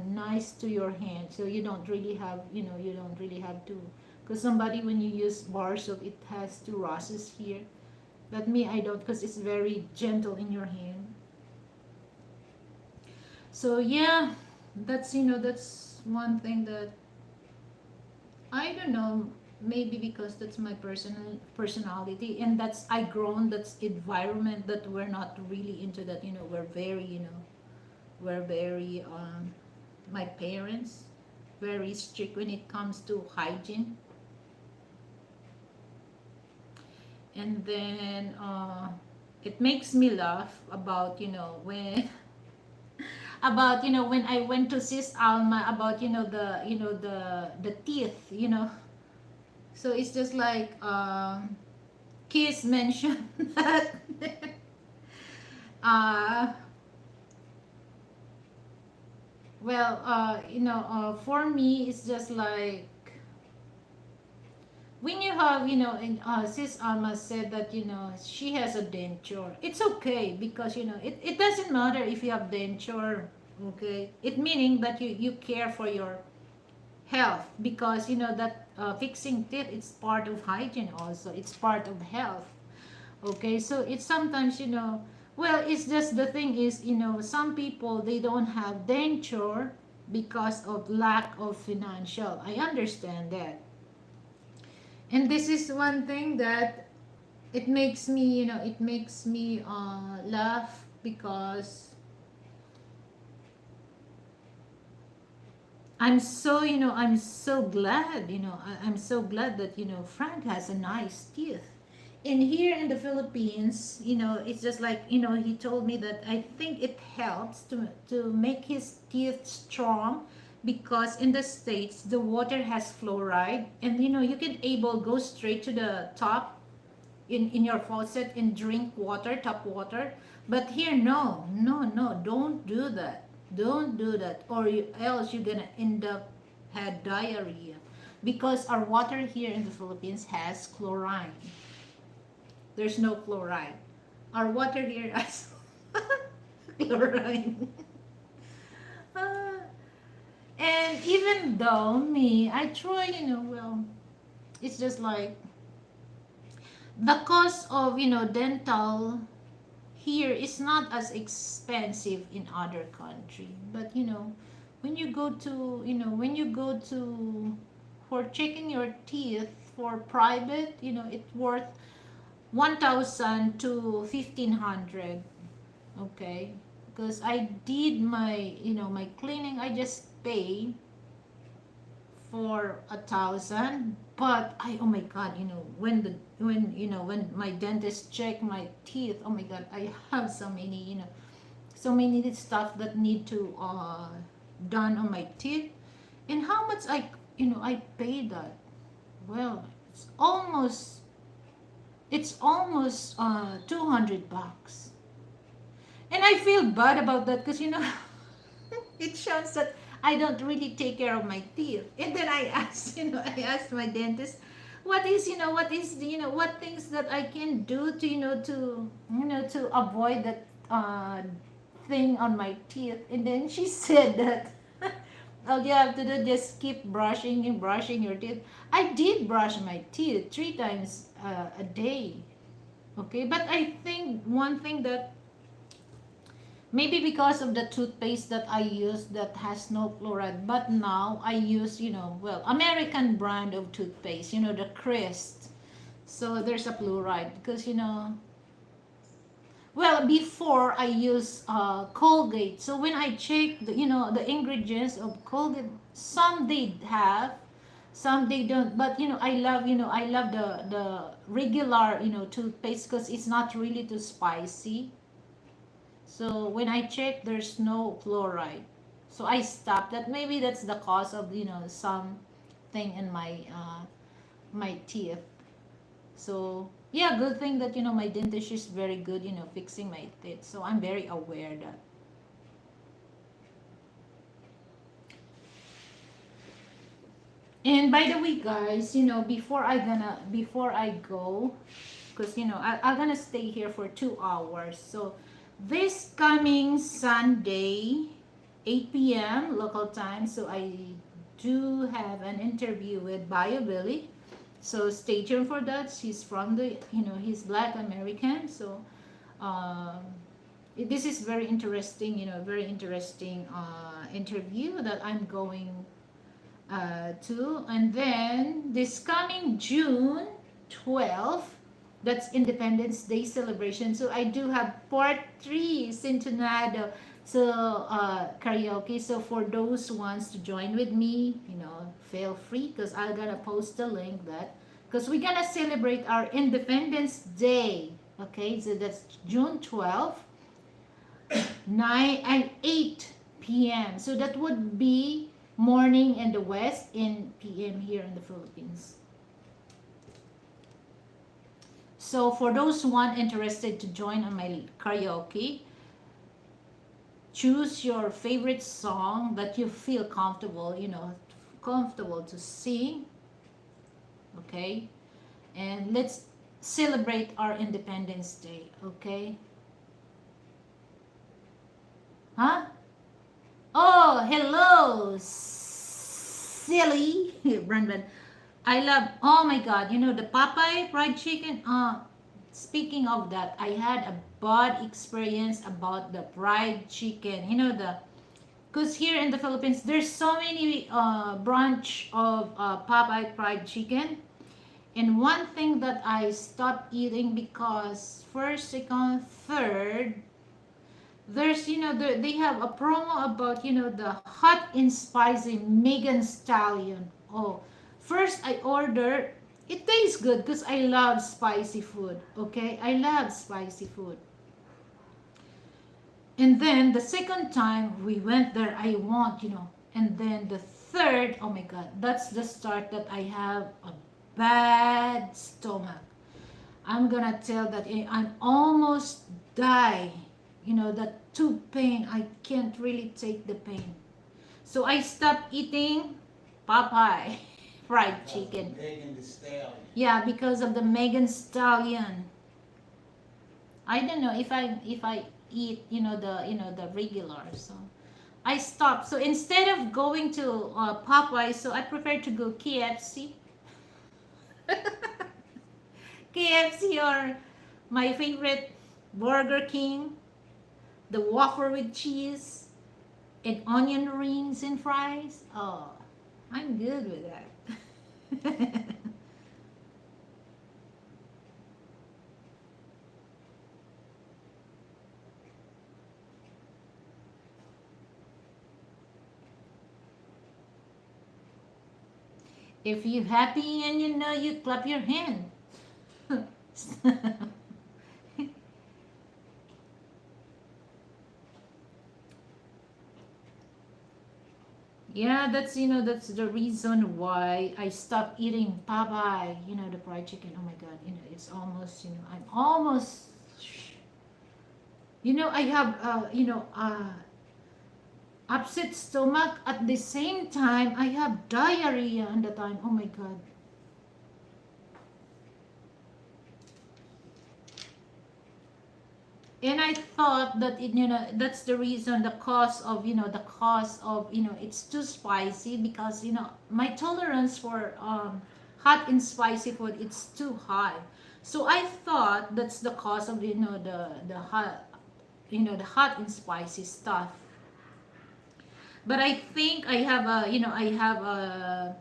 nice to your hand, so you don't really have, you don't really have to, because somebody, when you use bar soap, it has two roses here, but me, I don't, because it's very gentle in your hand. So yeah, that's one thing that I don't know, maybe because that's my personality, and that's I grown that's environment that we're not really into that, we're very, we're very my parents very strict when it comes to hygiene. And then it makes me laugh about, when about, when I went to Sis Alma, about, the teeth, so it's just like Kiss mentioned that uh well, for me, it's just like when you have, and Sis Alma said that, she has a denture. It's okay because, it doesn't matter if you have denture, okay? It meaning that you care for your health, because, that fixing teeth, it's part of hygiene also. It's part of health, okay? So it's sometimes, well, it's just the thing is, some people, they don't have denture because of lack of financial. I understand that. And this is one thing that it makes me, it makes me laugh, because I'm so, I'm so glad, I'm so glad that, Frank has a nice teeth. And here in the Philippines, it's just like, he told me that I think it helps to make his teeth strong, because in the States, the water has fluoride, and, you can able go straight to the top in your faucet and drink water, tap water. But here, no, no, no, don't do that. Don't do that, or else you're gonna end up had diarrhea, because our water here in the Philippines has chlorine. There's no fluoride. Our water here has chlorine. Ah, and even though me, I try, well, it's just like the cost of, dental here is not as expensive in other country, but, when you go to, for checking your teeth for private, it's worth 1,000 to 1,500. Okay, because I did my, my cleaning, I just pay for 1,000. But oh my God, when my dentist check my teeth, oh my God, I have so many, so many stuff that need to done on my teeth. And how much I pay that? Well, it's almost It's almost 200 bucks. And I feel bad about that because, it shows that I don't really take care of my teeth. And then I asked, I asked my dentist, what things that I can do to, to avoid that thing on my teeth. And then she said that all you have to do just keep brushing and brushing your teeth. I did brush my teeth 3 times a day. Okay, but I think one thing that maybe because of the toothpaste that I use that has no fluoride, but now I use, well, American brand of toothpaste, the Crest. So there's a fluoride because, well, before I use Colgate. So when I check the ingredients of Colgate, some they have, some they don't. But I love the regular toothpaste because it's not really too spicy. So when I check, there's no fluoride. So I stopped that. Maybe that's the cause of something in my teeth. So yeah, good thing that my dentist is very good fixing my teeth. So I'm very aware that. And by the way, guys, before I go, because I'm gonna stay here for 2 hours. So this coming Sunday, 8 p.m. local time. So I do have an interview with Bio Billy. So stay tuned for that. She's from he's Black American. So um, this is very interesting, very interesting interview that I'm going to. And then this coming June 12th, that's Independence Day celebration. So I do have part 3 Centenado, so karaoke. So for those who wants to join with me, feel free because I'm gonna post the link that because we're gonna celebrate our Independence Day. Okay, so that's June 12th, 9 and 8 p.m. So that would be morning in the West and p.m. here in the Philippines. So for those one interested to join on my karaoke, choose your favorite song that you feel comfortable, comfortable to sing. Okay? And let's celebrate our Independence Day, okay? Huh? Oh, hello, silly Brandon. I love, oh my god, the Popeye fried chicken. Speaking of that, I had a bad experience about the fried chicken. Because here in the Philippines, there's so many branch of Popeye fried chicken. And one thing that I stopped eating because first, second, third, there's they have a promo about the hot and spicy Megan Stallion. Oh, first I ordered. It tastes good because I love spicy food. Okay, I love spicy food. And then the second time we went there, I want And then the third, oh my god, that's the start that I have a bad stomach. I'm gonna tell that I'm almost die. That too pain. I can't really take the pain. So I stopped eating Popeye fried chicken. Megan Thee Stallion. Yeah, because of the Megan Stallion. I don't know if I eat the regular. So I stopped. So instead of going to Popeye, so I prefer to go KFC. KFC or my favorite Burger King, the waffle with cheese and onion rings and fries. Oh, I'm good with that. If you're happy and you clap your hand. Yeah, that's, that's the reason why I stopped eating Popeye, the fried chicken. Oh my God, it's almost, I'm almost, I have, upset stomach. At the same time, I have diarrhea on the time. Oh my God. And I thought that that's the reason, the cause of it's too spicy, because my tolerance for hot and spicy food, it's too high. So I thought that's the cause of the hot, the hot and spicy stuff. But I think I have a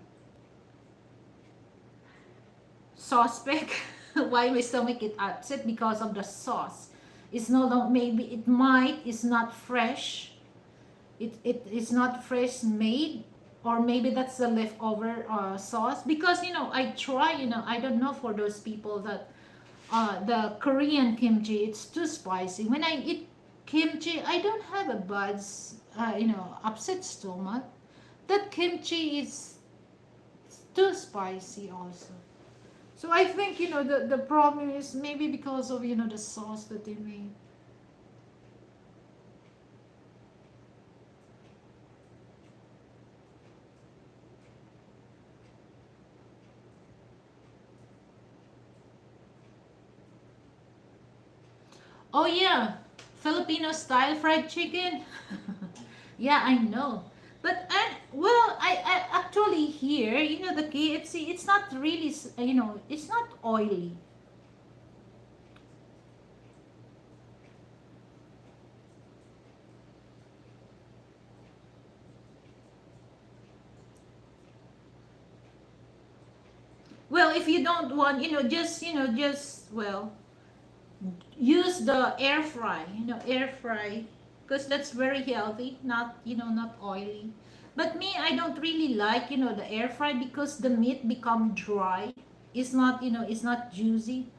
suspect why my stomach get upset, because of the sauce. It's no long, maybe it might is not fresh. It is not fresh made, or maybe that's the leftover sauce, because I try, I don't know, for those people that the Korean kimchi, it's too spicy. When I eat kimchi, I don't have a bad upset stomach. That kimchi is too spicy also. So I think the problem is maybe because of the sauce that they made. Oh yeah, Filipino style fried chicken. Yeah, I know. But well, I actually here, the KFC, it's not really, it's not oily. Well, if you don't want, just well, use the air fry, air fry, because that's very healthy, not, not oily. But me, I don't really like, the air fry, because the meat become dry. It's not, it's not juicy.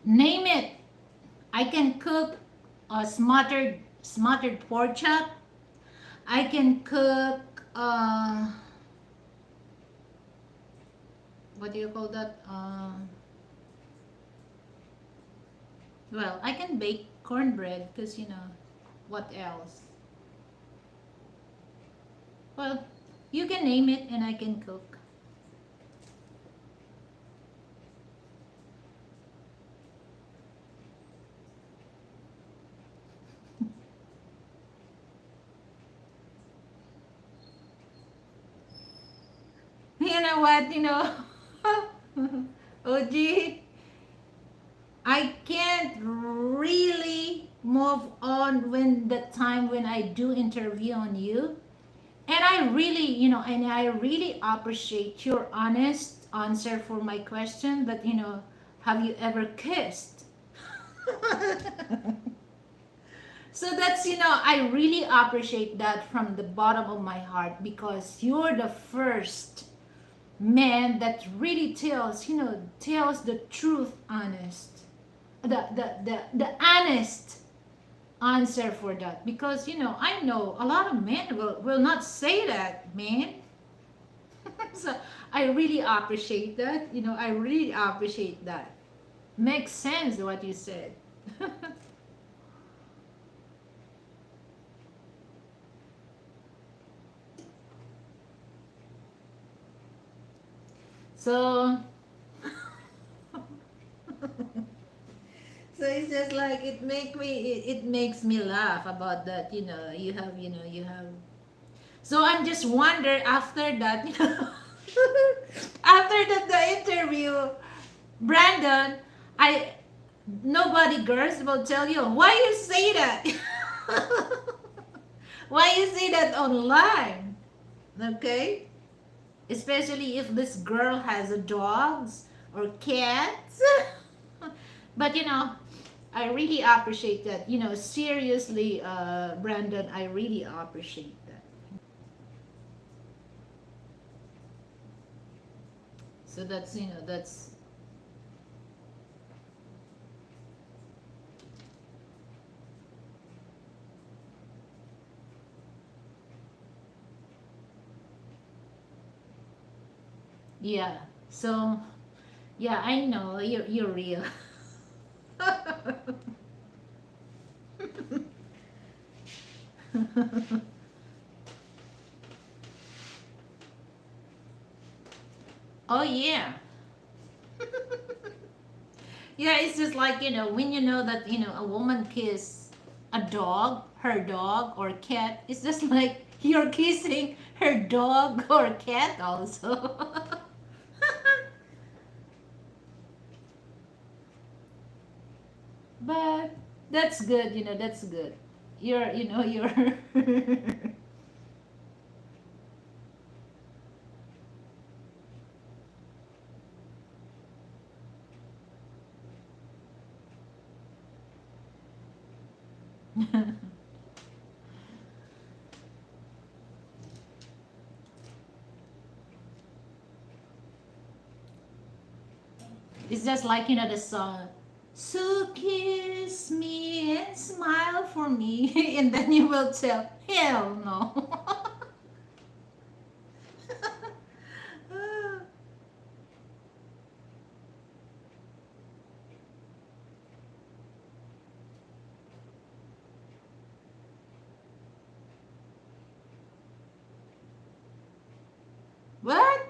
Name it. I can cook a smothered pork chop. I can cook what do you call that? Well, I can bake cornbread, because what else? Well, you can name it and I can cook. You know what? OG, I can't really move on when the time when I do interview on you. And I really, and I really appreciate your honest answer for my question that, have you ever kissed? So that's, I really appreciate that from the bottom of my heart, because you're the first man that really tells the truth, honest. The honest answer for that, because I know a lot of men will not say that, man. So I really appreciate that, I really appreciate that. Makes sense what you said. So so it's just like it makes me laugh about that, you have. So I'm just wonder after that, after the interview, Brandon, I nobody girls will tell you why you say that. Why you say that online? Okay? Especially if this girl has a dogs. or cats. But I really appreciate that. Seriously, Brandon, I really appreciate that. So that's yeah. So yeah, I know you're real. Oh yeah. Yeah, it's just like, when you know that, a woman kiss a dog, her dog or cat, it's just like you're kissing her dog or cat also. But that's good, that's good. You're it's just like, the song. So kiss me and smile for me, and then you will tell, hell no. What?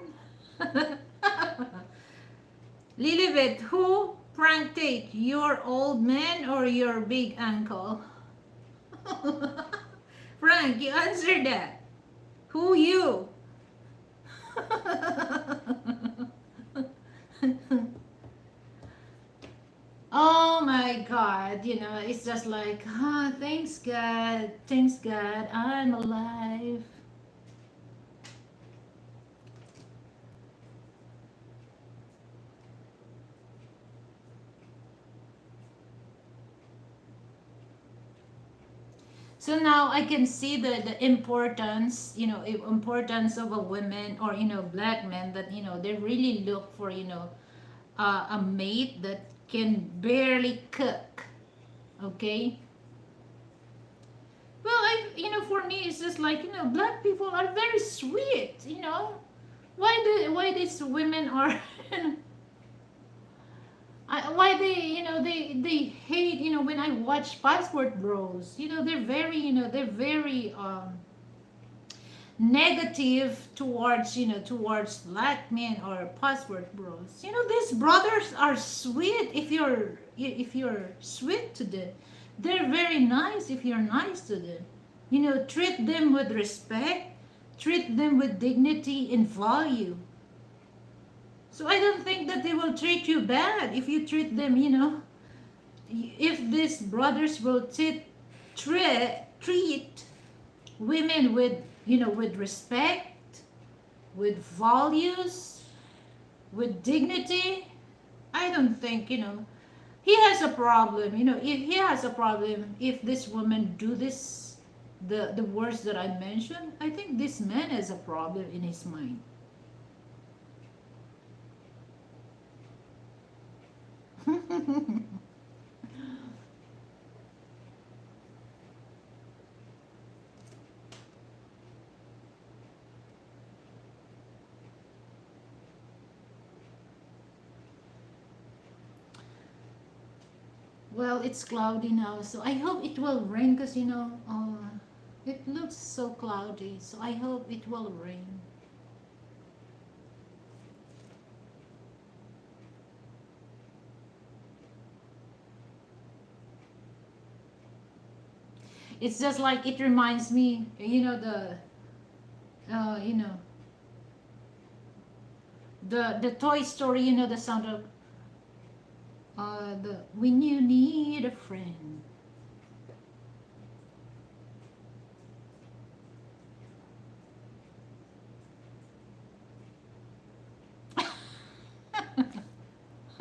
Lilibet, who pranked it? Your old man or your big uncle? Frank, you answer that. Who you? Oh my God, it's just like, thanks God, I'm alive. So now I can see the importance, importance of a woman or, black men that, they really look for, a mate that can barely cook. Okay. Well, for me, it's just like, black people are very sweet. Why these women are, why they hate, when I watch Passport Bros. They're very negative towards, towards black men or Passport Bros. These brothers are sweet if you're sweet to them. They're very nice if you're nice to them. Treat them with respect, treat them with dignity and value. So I don't think that they will treat you bad if you treat them, if these brothers will treat women with, with respect, with values, with dignity. I don't think, he has a problem, if he has a problem if this woman do this, the words that I mentioned. I think this man has a problem in his mind. Well, it's cloudy now, so I hope it will rain because, it looks so cloudy, so I hope it will rain. It's just like it reminds me, uh, you know, the Toy Story, the sound of the when you need a friend.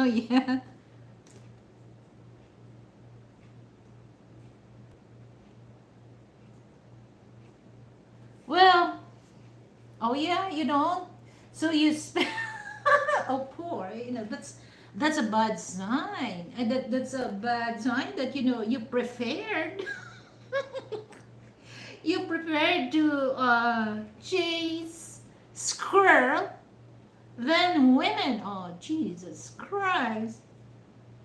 Oh yeah. Well, oh yeah, you don't. So you spend. Oh poor, that's a bad sign. And that's a bad sign that you prepared. You prepared to chase squirrel, then women. Oh Jesus Christ!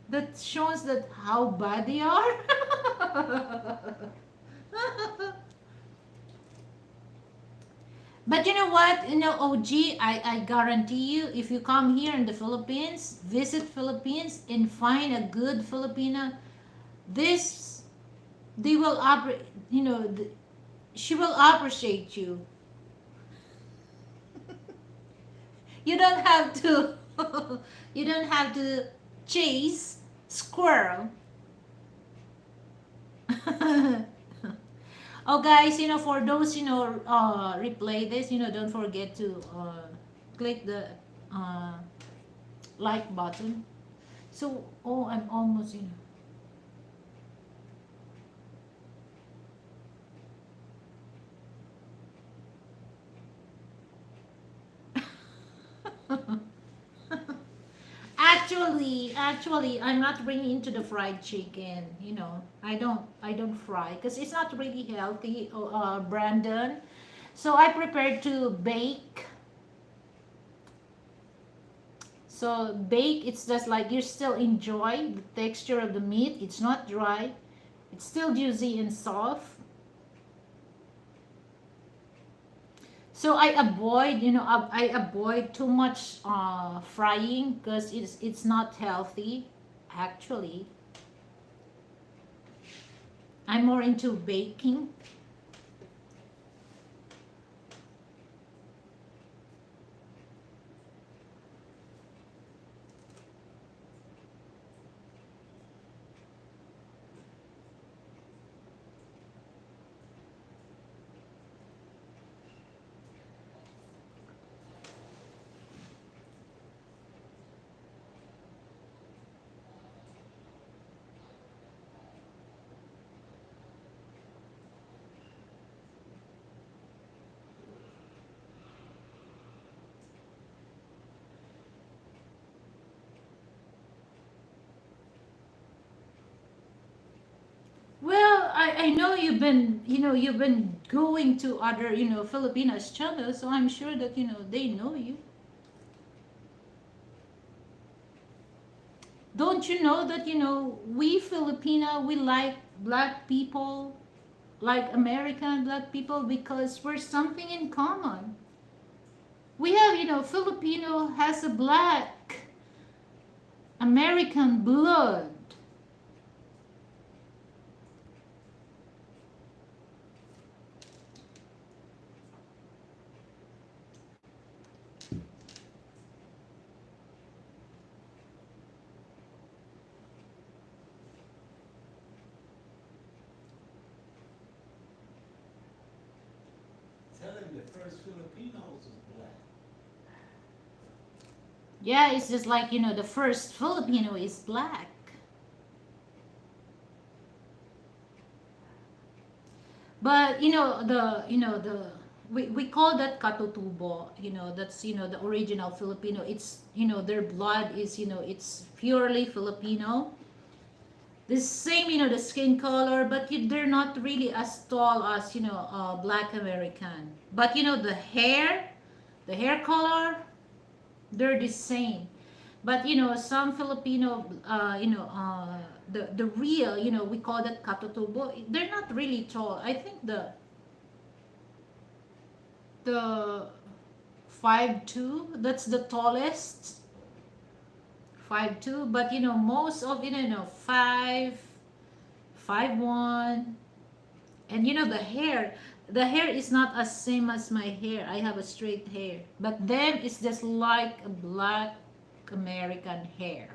That shows that how bad they are. But you know what? OG, I guarantee you, if you come here in the Philippines, visit Philippines and find a good Filipina, this they will you know, she will appreciate you. You don't have to, you don't have to chase squirrel. Oh, guys, for those, replay this, don't forget to click the uh, like button. So, oh, I'm almost, Actually, I'm not bringing into the fried chicken. I don't fry because it's not really healthy, Brandon. So I prepared to bake. So bake, it's just like you still enjoy the texture of the meat. It's not dry. It's still juicy and soft. So I avoid too much frying because it's not healthy. Actually, I'm more into baking. Well, I know you've been going to other Filipinas channels, so I'm sure that they know you. Don't you know that we Filipina, we like black people, like American black people, because we're something in common. We have, Filipino has a black American blood. Tell him the first Filipinos was black. Yeah, it's just like, the first Filipino is black. But we call that katutubo. That's the original Filipino. It's their blood is it's purely Filipino. The same the skin color, but they're not really as tall as Black American. But the hair color, they're the same. But some Filipino, the real, we call that katutubo. They're not really tall. I think the 5'2", that's the tallest, 5'2". But most of 5'1", and the hair is not as same as my hair. I have a straight hair, but them is just like a black American hair.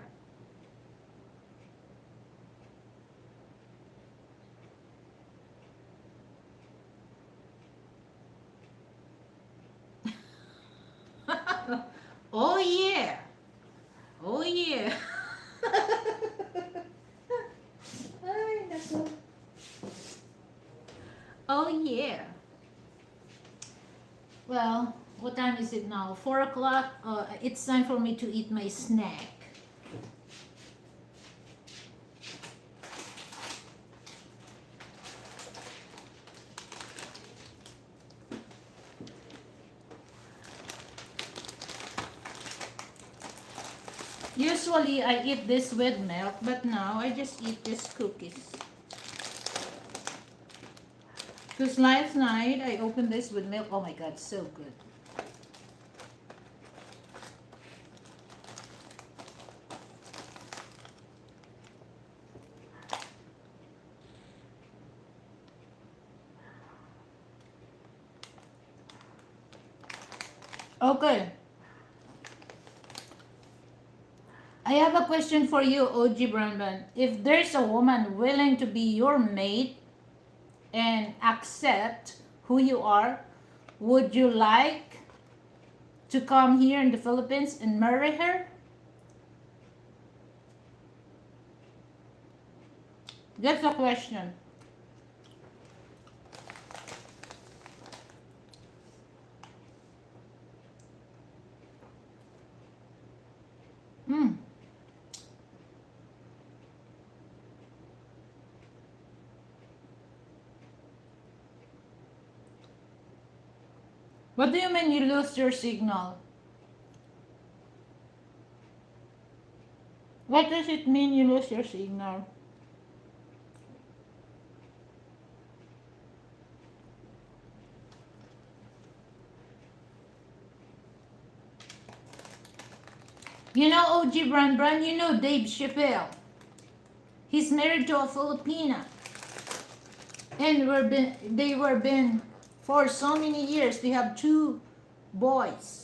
Oh yeah. Oh yeah. Oh yeah. Well, what time is it now? 4 o'clock. It's time for me to eat my snack. Usually I eat this with milk, but now I just eat these cookies. Because last night I opened this with milk. Oh my god, so good. Okay. I have a question for you, OG Brandon. If there's a woman willing to be your mate and accept who you are, would you like to come here in the Philippines and marry her? That's the question. Hmm. What do you mean you lose your signal? What does it mean you lose your signal? You know OG Brand, you know Dave Chappelle. He's married to a Filipina. And they were been for so many years. They have two boys.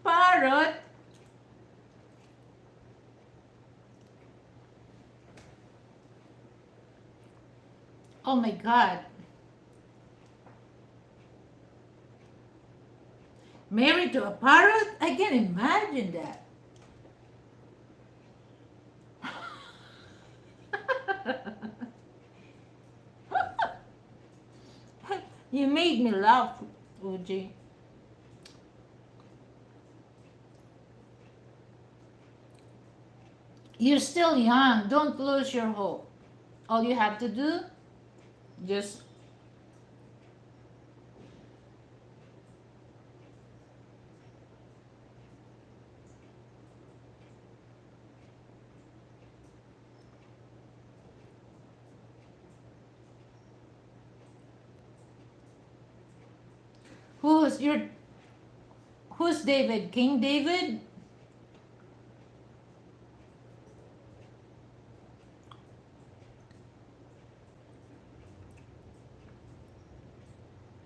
Parrot. Oh my god. Married to a parrot? I can imagine that. You made me laugh, Uji. You're still young. Don't lose your hope. All you have to do, just who's your who's David? King David?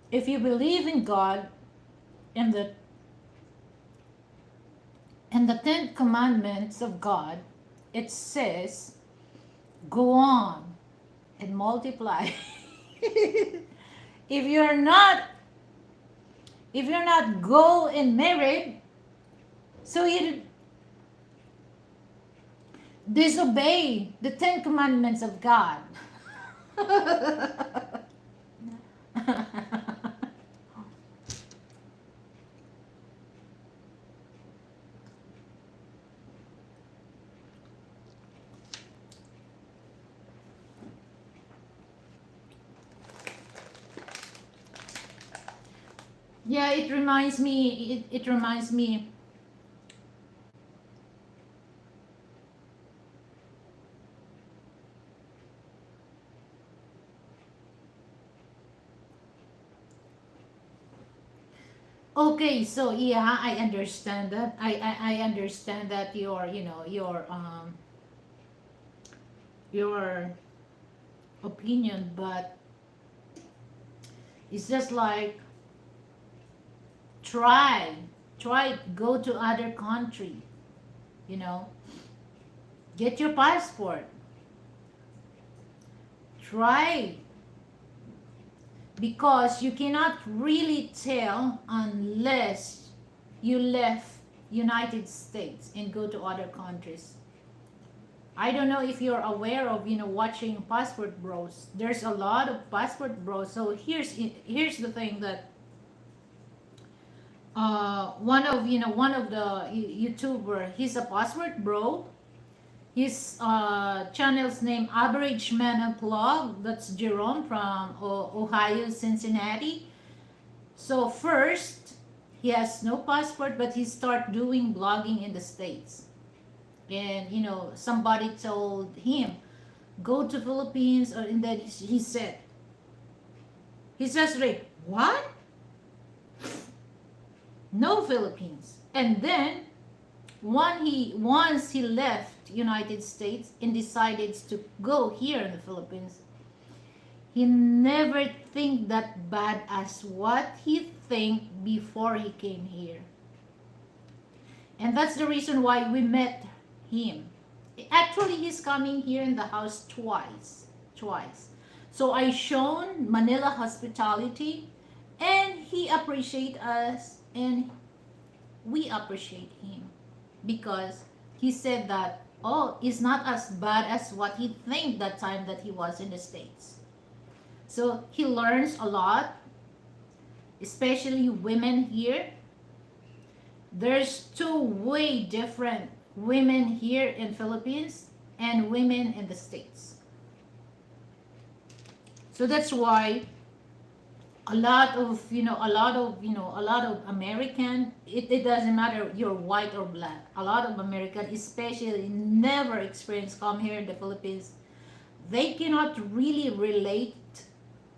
If you believe in God and the 10 commandments of God, it says, go on and multiply. if you're not if you're not go and married, so you disobey the 10 commandments of God. Yeah, it reminds me. Okay, so yeah, I understand that. I understand that your opinion, but it's just like try, try go to other country, you know, get your passport, try, because you cannot really tell unless you left United States and go to other countries. I don't know if you're aware of, watching Passport Bros. There's a lot of Passport Bros. So here's the thing that one of the YouTuber, he's a Passport Bro. His channel's name Average Man Unplugged. That's Jerome from Ohio, Cincinnati. So first, he has no passport, but he start doing blogging in the States. And somebody told him, go to Philippines, and then he said, he says, Rick, what? No Philippines. And then once he left United States and decided to go here in the Philippines, he never think that bad as what he think before he came here. And that's the reason why we met him. Actually, he's coming here in the house twice. So I shown Manila hospitality, and he appreciate us, and we appreciate him, because he said that, oh, it's not as bad as what he think that time that he was in the States. So he learns a lot, especially women here. There's two way different women here in Philippines and women in the States. So that's why a lot of American, it doesn't matter you're white or black, a lot of American especially never experienced come here in the Philippines. They cannot really relate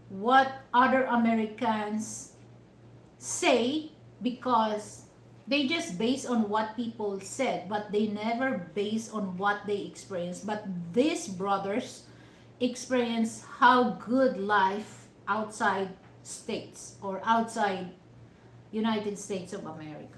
what other Americans say, because they just base on what people said, but they never base on what they experience. But these brothers experience how good life outside states or outside United States of America.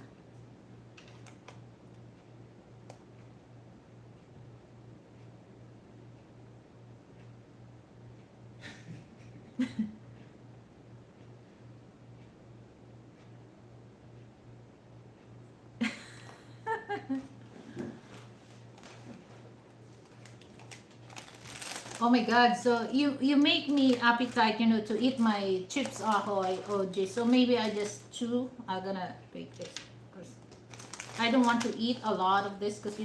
Oh my God! So you make me appetite, to eat my chips ahoy, OJ. So maybe I just chew. I'm gonna bake this because I don't want to eat a lot of this, because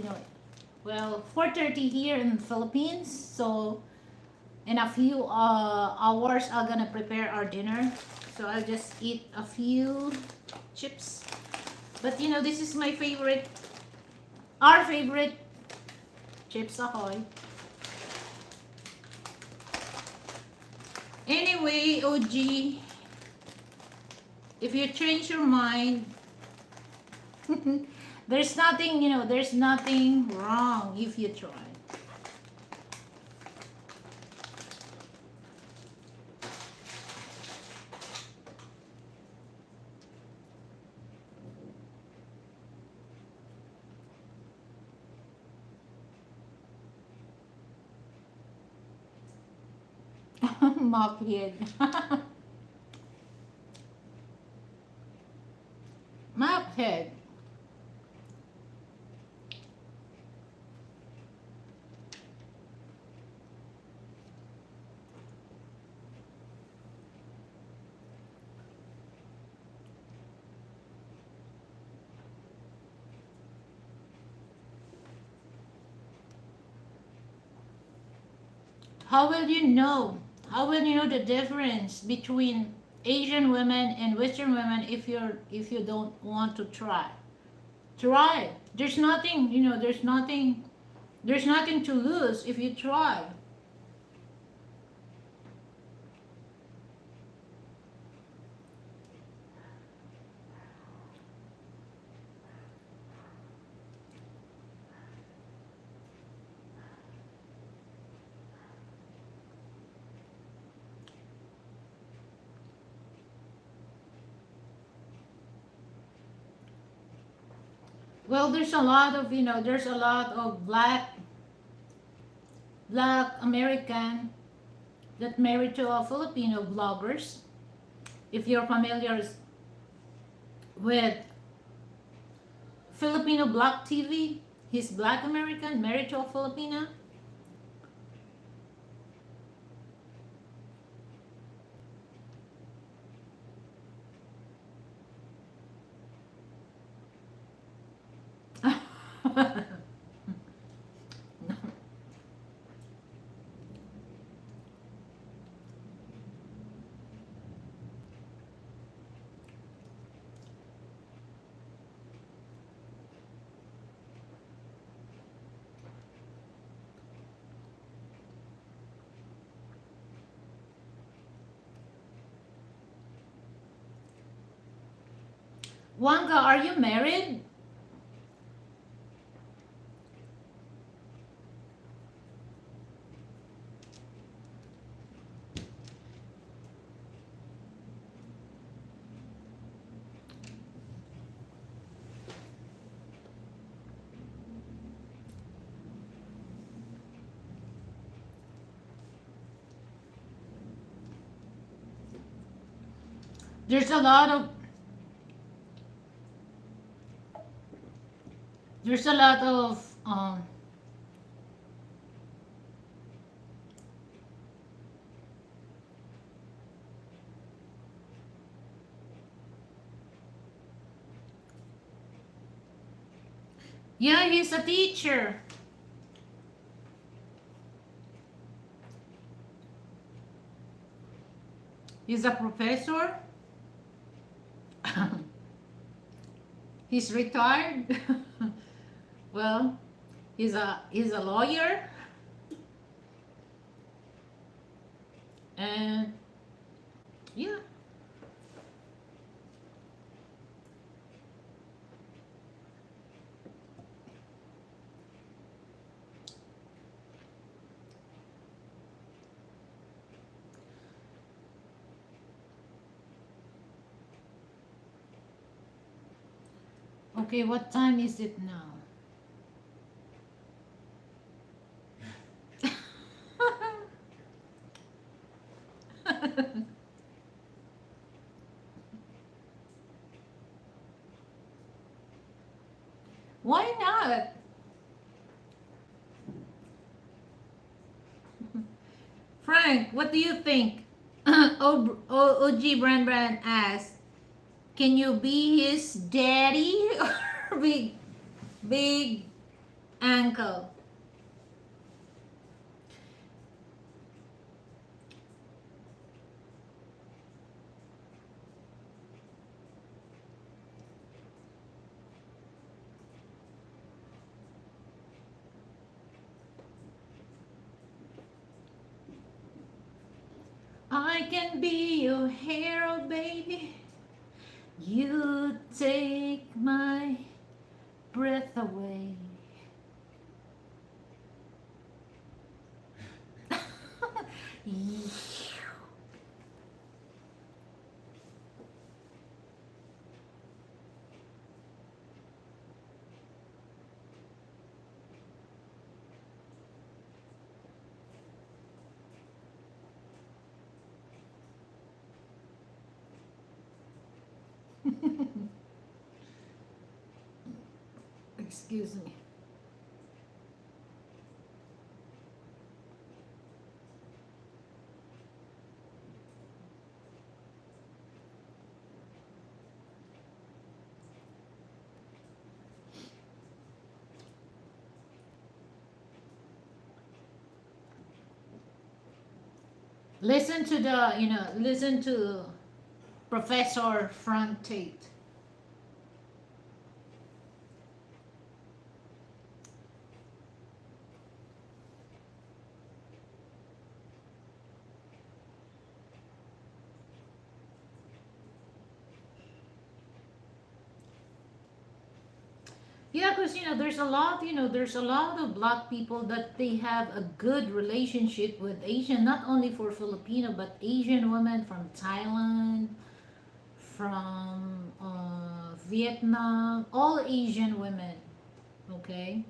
well, 4:30 here in the Philippines. So in a few hours, I'm gonna prepare our dinner. So I'll just eat a few chips. But this is my favorite, our favorite chips ahoy. Anyway, OG, if you change your mind, there's nothing wrong if you try. Mockhead. Mockhead. How will you know? How will you know the difference between Asian women and Western women if you don't want to try? Try. There's nothing, there's nothing to lose if you try. Well, there's a lot of, there's a lot of black American that married to a Filipino bloggers. If you're familiar with Filipino Black TV, he's black American married to a Filipina. Wanga, are you married? There's a lot of there's a lot of yeah, he's a teacher. He's a professor. He's retired. Well, he's a lawyer, and yeah. Okay, what time is it now? Why not? Frank, what do you think? OG Brand asked, can you be his daddy or big uncle? I can be your hero, baby. You take my breath away. Excuse me. Listen to Professor Frank Tate. Yeah, because there's a lot of black people that they have a good relationship with Asian, not only for Filipino but Asian women from Thailand, from Vietnam, all Asian women. Okay.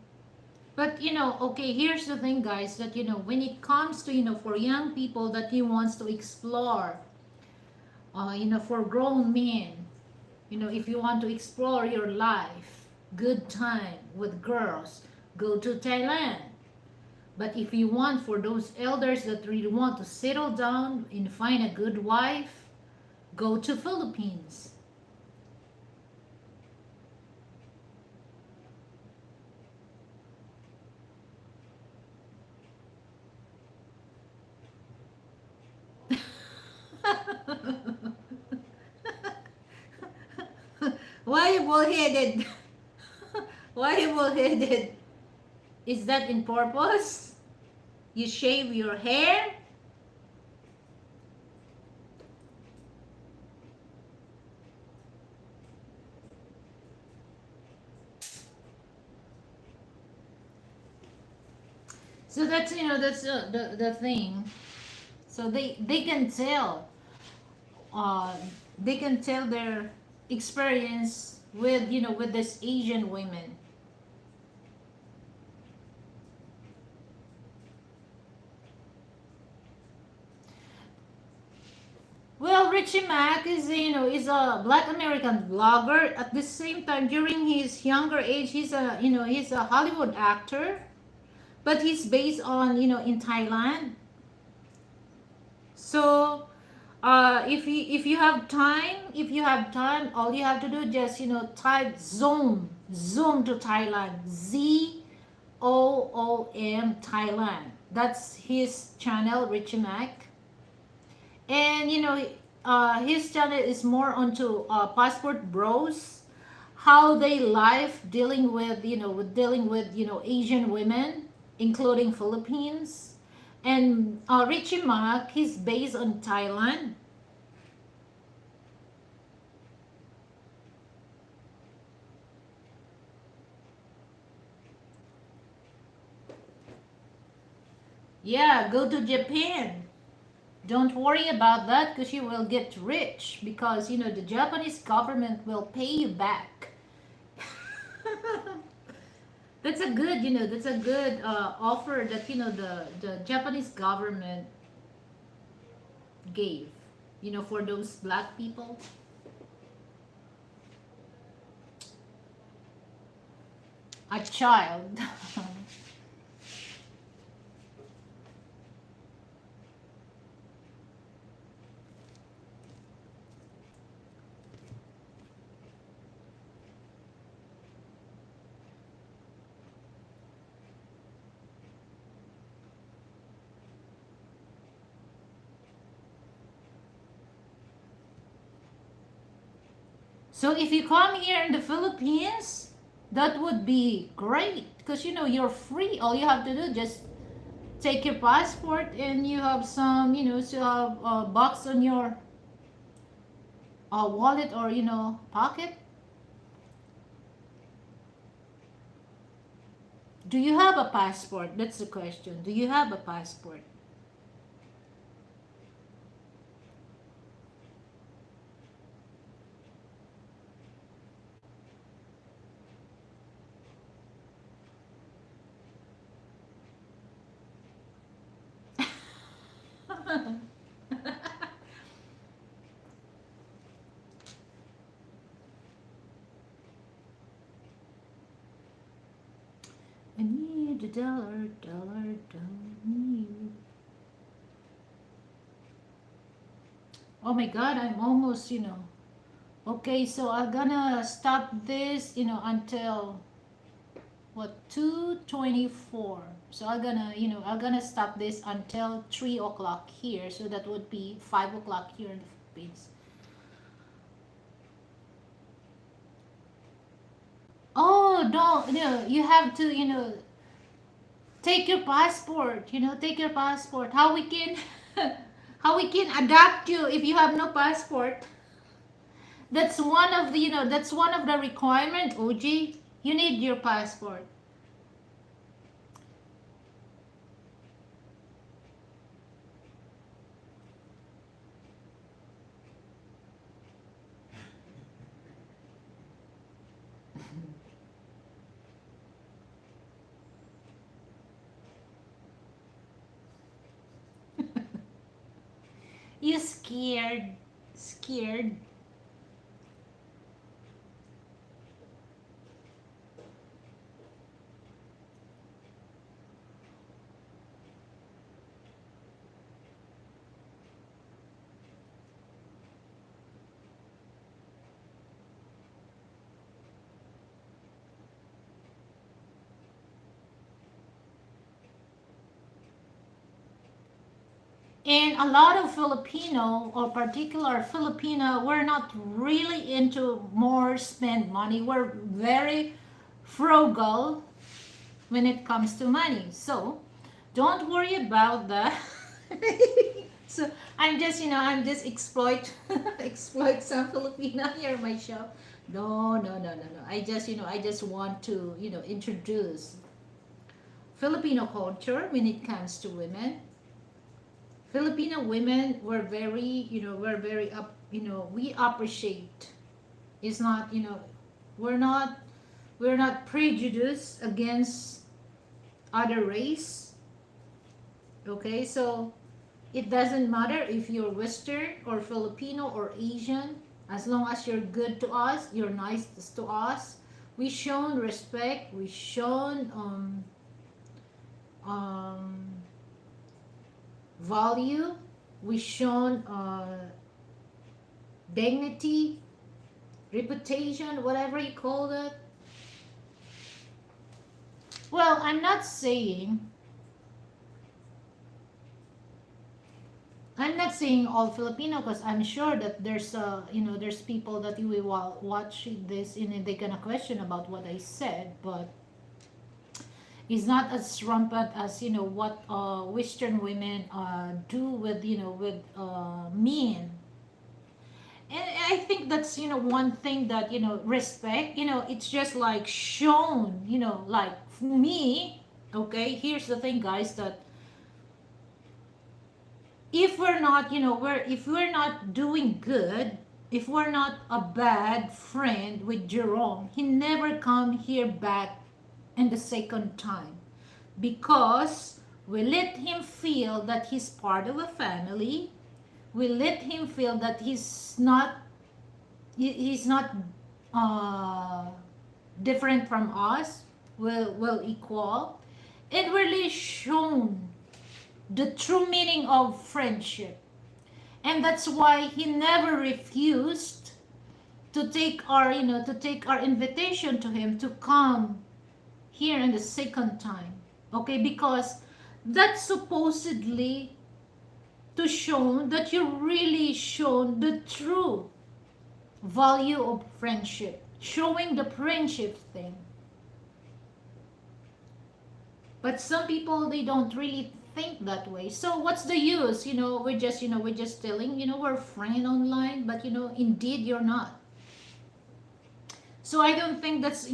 But okay, here's the thing, guys, that when it comes to for young people that he wants to explore, for grown men, if you want to explore your life, good time with girls, go to Thailand. But if you want for those elders that really want to settle down and find a good wife, go to Philippines. Why you bullheaded? Why you bullheaded? Is that in purpose? You shave your hair? So that's the thing. So they can tell, uh, they can tell their experience with with this Asian women. Well, Richie Mack is is a Black American blogger. At the same time, during his younger age, he's a he's a Hollywood actor, but he's based on in Thailand. So if you have time, all you have to do just type zoom to Thailand, Zoom That's his channel, Richie Mac. And his channel is more onto passport bros, how they life dealing with Asian women, including Philippines. And Richie Mac, he's based on Thailand. Yeah, go to Japan. Don't worry about that because you will get rich because the Japanese government will pay you back. That's a good offer that the Japanese government gave for those black people. A child. So if you come here in the Philippines, that would be great because you're free. All you have to do just take your passport and you have some to have a box on your wallet or pocket. Do you have a passport? That's the question. Do you have a passport? I need a dollar, dollar, dollar, need. Oh my God, I'm almost. Okay, so I'm gonna stop this, until what 2:24. So I'm gonna stop this until 3 o'clock here. So that would be 5 o'clock here in the Philippines. Oh, don't you have to take your passport. Take your passport. How we can how we can adapt you if you have no passport? That's one of the requirement, OG. You need your passport. You scared, scared. And a lot of Filipino, or particular Filipino, we're not really into more spend money. We're very frugal when it comes to money. So don't worry about that. So I'm just exploit some Filipino here in my show. No, no, no, no, no. I just want to, introduce Filipino culture when it comes to women. Filipino women were very, we're very up, we appreciate. It's not, we're not, we're not prejudiced against other race. Okay, so it doesn't matter if you're Western or Filipino or Asian, as long as you're good to us, you're nice to us. We shown respect, we shown um, value, we shown dignity, reputation, whatever you call it. Well, I'm not saying all Filipino, because I'm sure that there's people that you will watch this and they're gonna question about what I said, but it's not as rampant as what Western women do with men. And I think that's one thing that respect. It's just like shown. Like me. Okay, here's the thing, guys. That if we're not, if we're not doing good, if we're not a bad friend with Jerome, he never come here back and the second time, because we let him feel that he's part of a family. We let him feel that he's not uh, different from us. Will equal, and really shown the true meaning of friendship. And that's why he never refused to take our invitation to him to come here in the second time. Okay, because that's supposedly to show that you really shown the true value of friendship, showing the friendship thing. But some people, they don't really think that way. So what's the use? We're just telling, we're friend online, but indeed you're not. So I don't think that's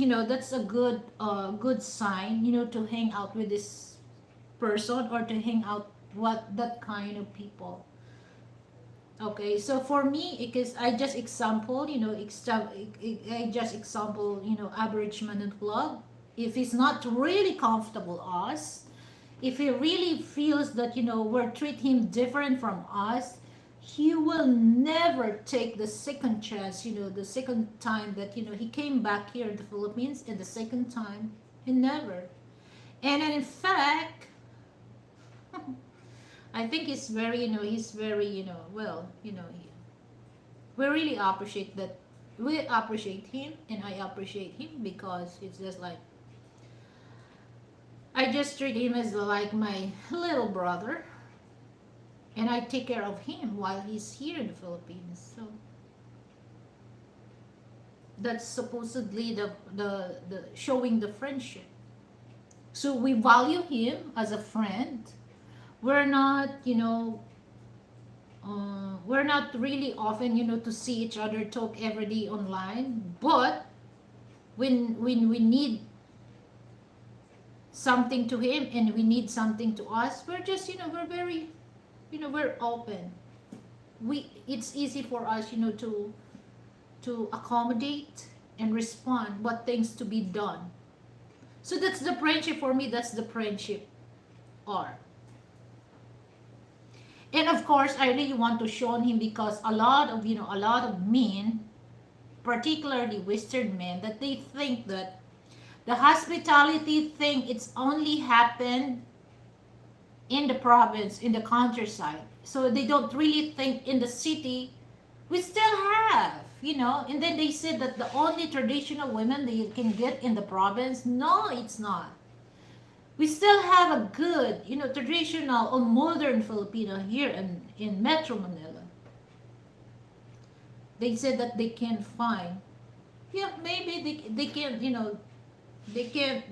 a good sign, to hang out with this person, or to hang out what that kind of people. Okay, so for me, because I just example, I just example, average man in love. If he's not really comfortable us, if he really feels that we're treat him different from us, he will never take the second chance, the second time that he came back here in the Philippines, and the second time he never. And in fact, I think he's very, well, we really appreciate that. We appreciate him, and I appreciate him, because it's just like I just treat him as like my little brother, and I take care of him while he's here in the Philippines. So that's supposedly the showing the friendship. So we value him as a friend. We're not, we're not really often, to see each other talk every day online. But when we need something to him, and we need something to us, we're just, we're very, we're open. It's easy for us, to accommodate. and respond what things to be done. So that's the friendship for me. That's the friendship are. And of course, I really want to show him because a lot of men, particularly Western men, that they think that the hospitality thing it's only happened in the province, in the countryside. So they don't really think in the city. We still have, and then they said that the only traditional women that you can get in the province. No, it's not. We still have a good, traditional or modern Filipino here in Metro Manila. They said that they can find. Yeah, maybe they can,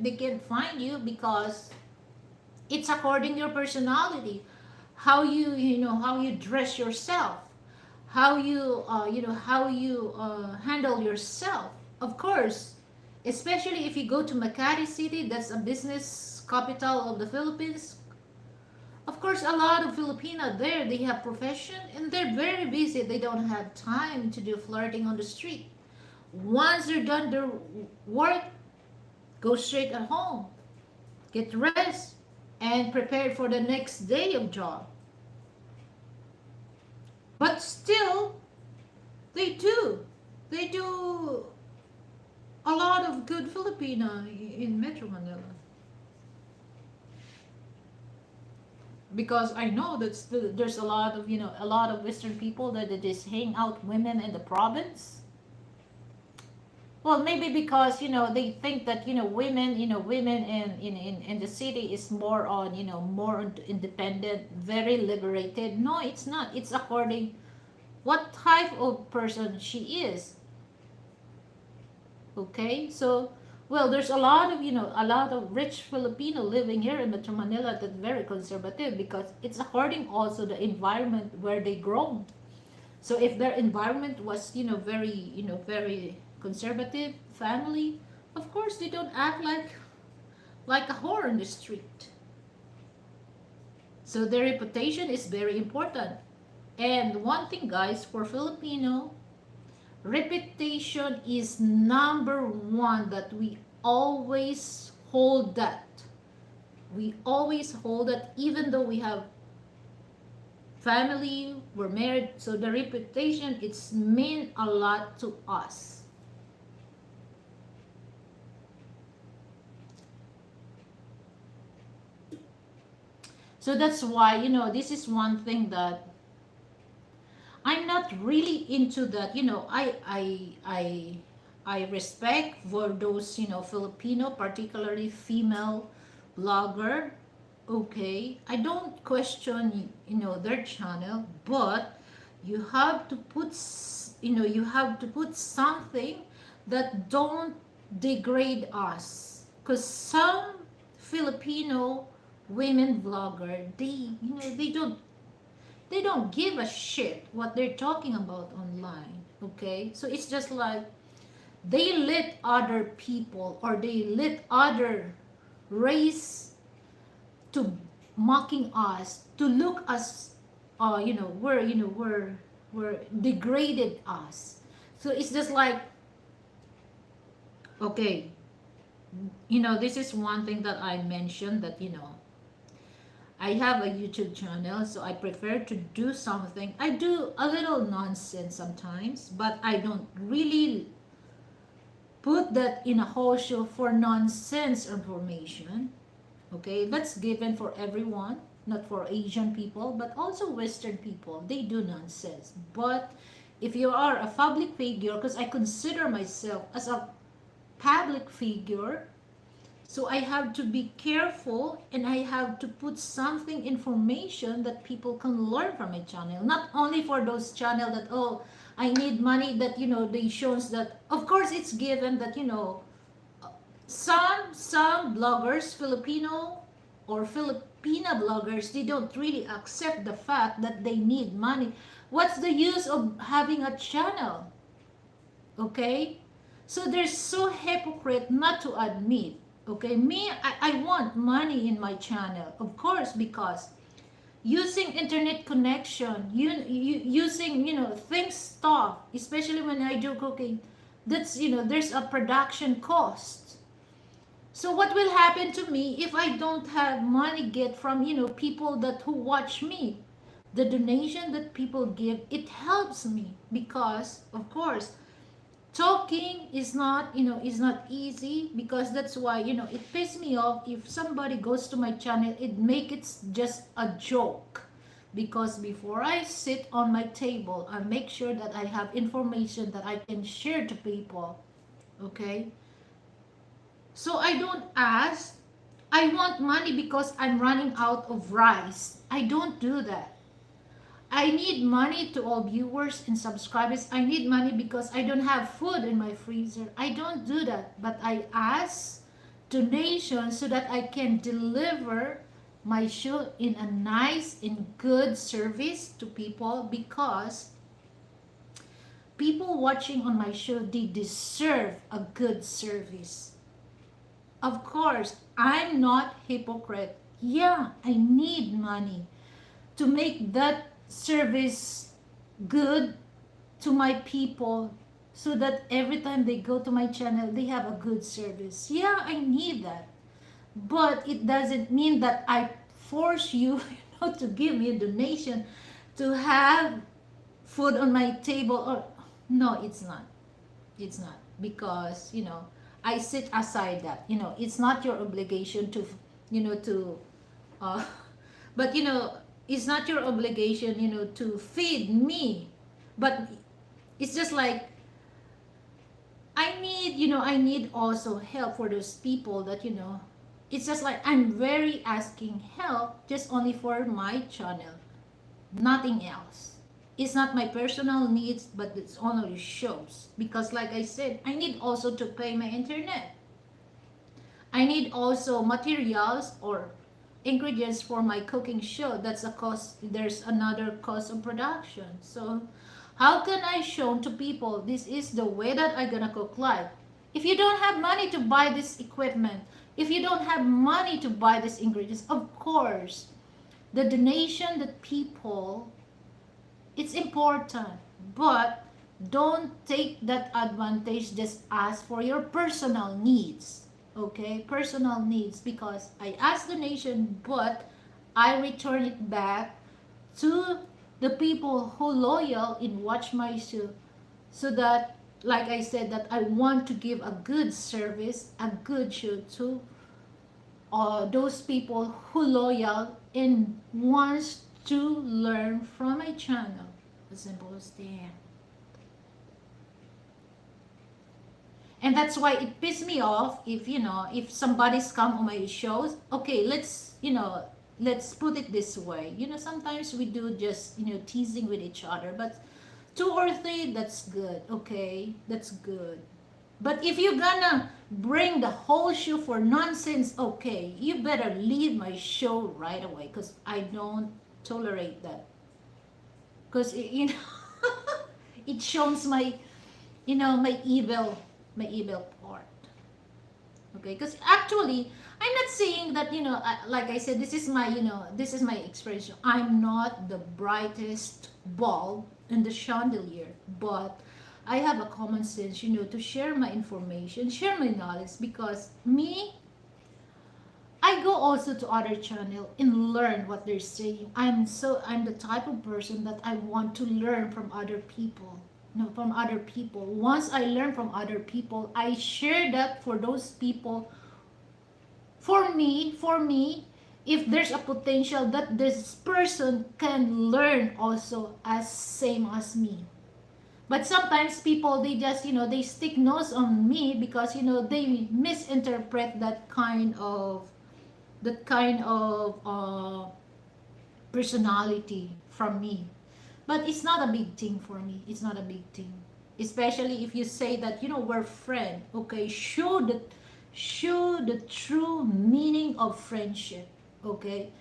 they can find you because it's according your personality, how how you dress yourself, how you handle yourself. Of course, especially if you go to Makati City, that's a business capital of the Philippines. Of course, a lot of Filipino there, they have profession and they're very busy. They don't have time to do flirting on the street. Once they're done their work, go straight at home, get rest, and prepare for the next day of job. But still, they do. They do a lot of good Filipino in Metro Manila. Because I know that there's a lot of Western people that they just hang out women in the province. Well, maybe because they think that women in the city is more on more independent, very liberated. No, it's not. It's according what type of person she is. Okay, so well, there's a lot of rich Filipino living here in Metro Manila that's very conservative because it's according also the environment where they grow. So if their environment was very conservative family, of course they don't act like a whore in the street. So their reputation is very important. And one thing, guys, for Filipino, reputation is number one that we always hold that. We always hold that even though we have family, we're married. So the reputation, it's mean a lot to us. So that's why, this is one thing that I'm not really into that. I respect for those, Filipino, particularly female blogger. Okay, I don't question, their channel, but you have to put, something that don't degrade us. Because some Filipino women blogger, they don't give a shit what they're talking about online. Okay, so it's just like they let other people or they let other race to mocking us, to look us, we're degraded us. So it's just like, okay, this is one thing that I mentioned, that I have a YouTube channel, so I prefer to do something. I do a little nonsense sometimes, but I don't really put that in a whole show for nonsense information. Okay, that's given for everyone, not for Asian people, but also Western people. They do nonsense. But if you are a public figure, because I consider myself as a public figure, so I have to be careful and I have to put something information that people can learn from my channel. Not only for those channel that, oh, I need money, that, they shows that, of course it's given that, some bloggers, Filipino or Filipina bloggers, they don't really accept the fact that they need money. What's the use of having a channel? Okay? So they're so hypocrite not to admit. Okay, me, I want money in my channel, of course, because using internet connection, using, things stuff, especially when I do cooking, that's, there's a production cost. So what will happen to me if I don't have money get from, people that who watch me? The donation that people give, it helps me because, of course, talking is not easy, because that's why, it pisses me off if somebody goes to my channel, it make it just a joke. Because before I sit on my table, I make sure that I have information that I can share to people. Okay, so I don't ask, I want money because I'm running out of rice. I don't do that. I need money, to all viewers and subscribers. I need money because I don't have food in my freezer. I don't do that. But I ask donations so that I can deliver my show in a nice and good service to people, because people watching on my show, they deserve a good service. Of course, I'm not hypocrite. Yeah, I need money to make that service good to my people, so that every time they go to my channel, they have a good service. Yeah, I need that. But it doesn't mean that I force you, to give me a donation to have food on my table. Or no, it's not. It's not, because I sit aside that. It's not your obligation to, to uh, but it's not your obligation, to feed me. But it's just like, I need also help for those people that, it's just like I'm very asking help just only for my channel, nothing else. It's not my personal needs, but it's only shows. Because like I said, I need also to pay my internet. I need also materials or ingredients for my cooking show. That's a cost. There's another cost of production. So how can I show to people this is the way that I'm gonna cook live? If you don't have money to buy this equipment, if you don't have money to buy these ingredients, of course, the donation that people, it's important. But don't take that advantage, just ask for your personal needs. Okay, personal needs, because I ask donation, but I return it back to the people who loyal in watch my show, so that, like I said, that I want to give a good service, a good show to those people who loyal and wants to learn from my channel. As simple as that. And that's why it pisses me off if somebody's come on my shows. Okay, let's put it this way. Sometimes we do just, teasing with each other, but 2 or 3, that's good. Okay, that's good. But if you're gonna bring the whole show for nonsense, okay, you better leave my show right away, because I don't tolerate that. Because it shows my, my evil part. Okay, because actually I'm not saying that, like I said, this is my expression. I'm not the brightest bulb in the chandelier, but I have a common sense, to share my information, share my knowledge, because I go also to other channel and learn what they're saying. I'm the type of person that I want to learn from other people. From other people. Once I learn from other people, I share that for those people. For me, if there's a potential that this person can learn also as same as me. But sometimes people, they just, they stick nose on me, because, they misinterpret that kind of personality from me. But it's not a big thing for me. It's not a big thing. Especially if you say that, we're friends. Okay, show the true meaning of friendship. Okay?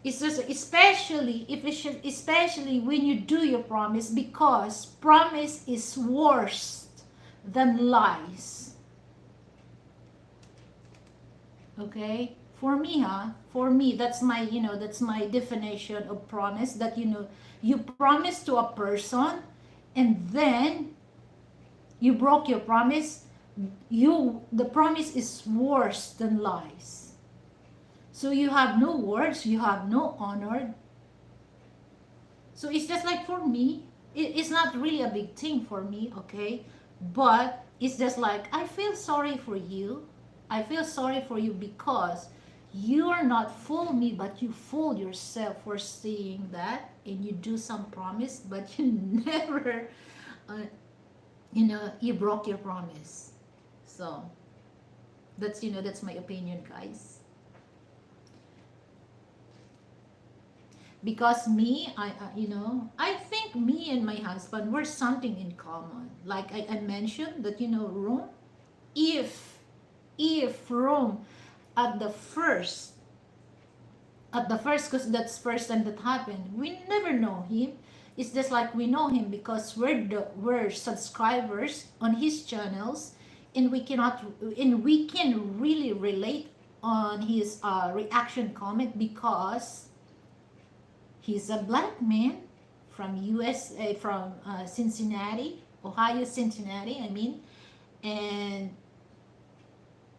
It's just, especially when you do your promise, because promise is worse than lies. Okay? For me, that's my definition of promise. That you promise to a person, and then You broke your promise. The promise is worse than lies. So you have no words, you have no honor. So it's just like for me, it's not really a big thing for me, okay? But it's just like I feel sorry for you. I feel sorry for you because you are not fool me, but you fool yourself for saying that, and you do some promise, but you never, uh, you broke your promise. So that's my opinion, guys. Because me, I think me and my husband, we're something in common. Like I mentioned that, Rome, if Rome at the first because that's first time that happened, we never know him. It's just like we know him because we're subscribers on his channels, and we can really relate on his reaction comment because he's a black man from USA, from Cincinnati, Ohio, Cincinnati, I mean. And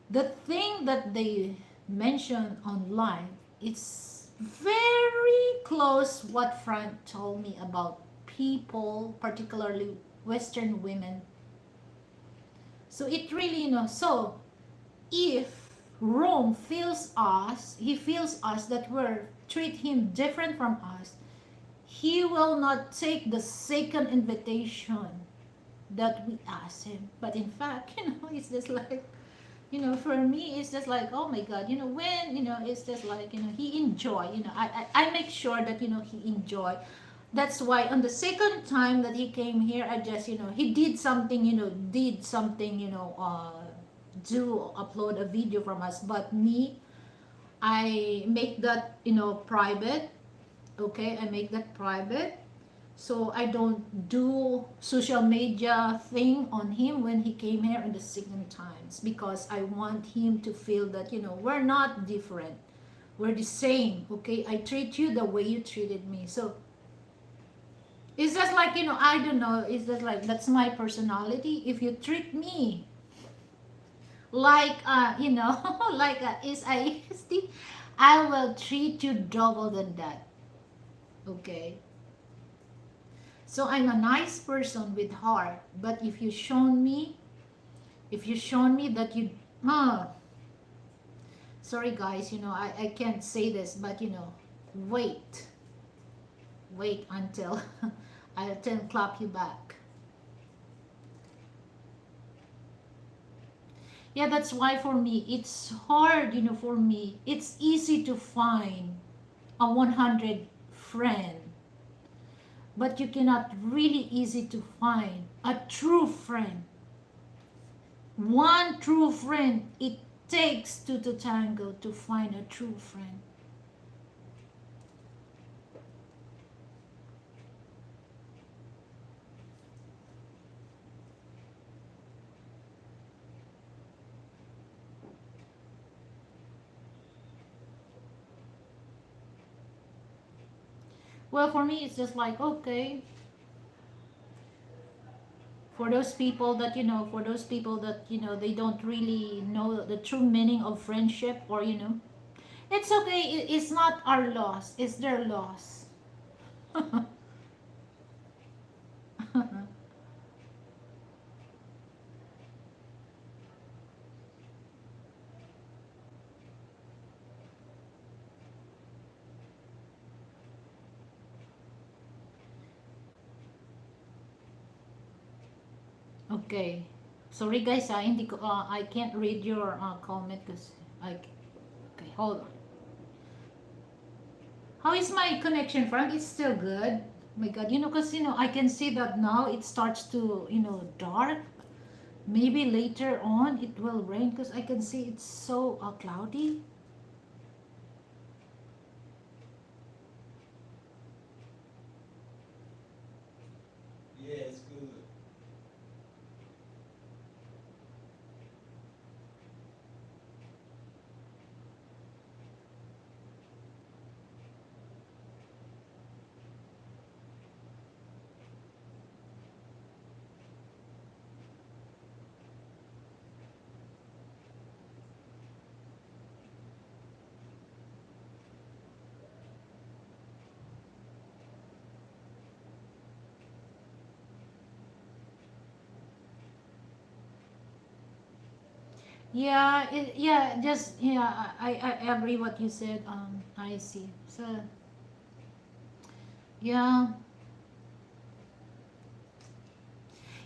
the thing that they mention online, it's very close what Frank told me about people, particularly Western women. So it really, so if Rome feels us, he feels us that we're treat him different from us, he will not take the second invitation that we ask him. But in fact, it's just like, for me, it's just like, oh my God, when, it's just like, he enjoy, I make sure that, he enjoy. That's why on the second time that he came here, I just, he did something, do upload a video from us. But me, I make that, private. Okay, I make that private. So I don't do social media thing on him when he came here in the second times, because I want him to feel that, we're not different. We're the same. Okay, I treat you the way you treated me. So it's just like, I don't know, it's just like that's my personality. If you treat me like like is I will treat you double than that. Okay. So I'm a nice person with heart, but if you shown me that you, uh, sorry guys, I can't say this, but wait, wait until I'll then clap you back. Yeah, that's why for me it's hard, for me it's easy to find a 100 friend, but you cannot really easy to find a true friend. One true friend, it takes two to tango to find a true friend. Well, for me, it's just like, okay, for those people that, they don't really know the true meaning of friendship, or, it's okay. It's not our loss, it's their loss. Okay. Sorry guys, I can't read your comment because okay, hold on. How is my connection, Frank? It's still good. Oh my God, because I can see that now it starts to dark. Maybe later on it will rain because I can see it's so cloudy. Yeah, it's good. Yeah, yeah, just yeah, I agree what you said. I see. So yeah,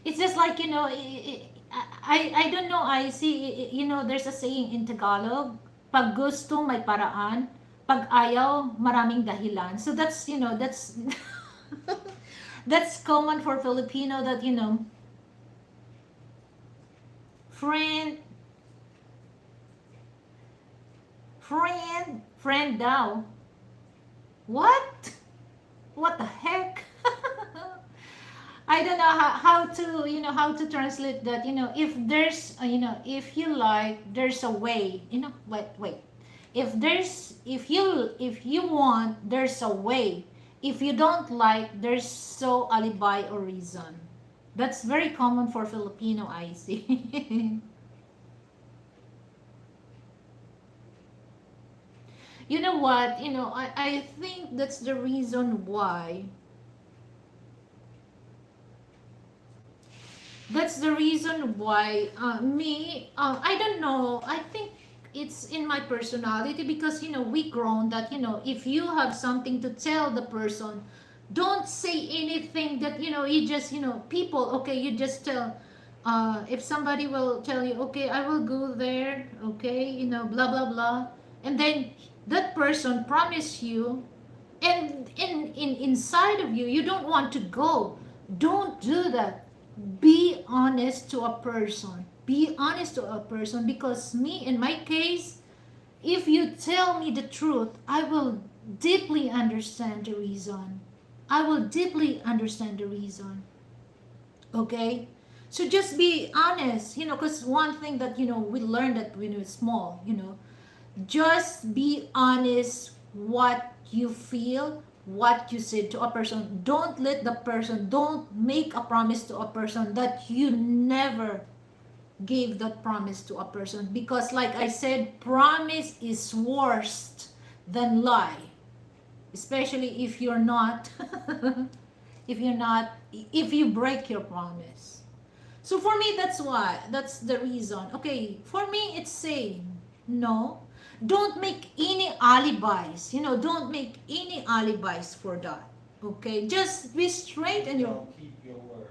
it's just like I don't know. I see. There's a saying in Tagalog. Pag gusto may paraan. Pag ayaw maraming dahilan. So that's that's common for Filipino that friend friend daw. What? What the heck? I don't know how to translate that. If there's if you like, there's a way. Wait. If you want, there's a way. If you don't like, there's so alibi or reason. That's very common for Filipino, I see. You know what? I think that's the reason why. That's the reason why me, I don't know. I think it's in my personality because we grown that if you have something to tell the person, don't say anything that you just people. Okay, you just tell. If somebody will tell you, okay, I will go there. Okay, blah blah blah, and then that person promise you, and in inside of you, you don't want to go. Don't do that. Be honest to a person. Be honest to a person, because me, in my case, if you tell me the truth, I will deeply understand the reason. I will deeply understand the reason. Okay? So just be honest, because one thing that we learned that when we were small, just be honest what you feel, what you said to a person. Don't make a promise to a person that you never gave that promise to a person, because like I said, promise is worse than lie, especially if you break your promise. So for me, that's the reason. Okay, for me, it's saying no. Don't make any alibis. Don't make any alibis for that. Okay, just be straight and you. Don't keep your word.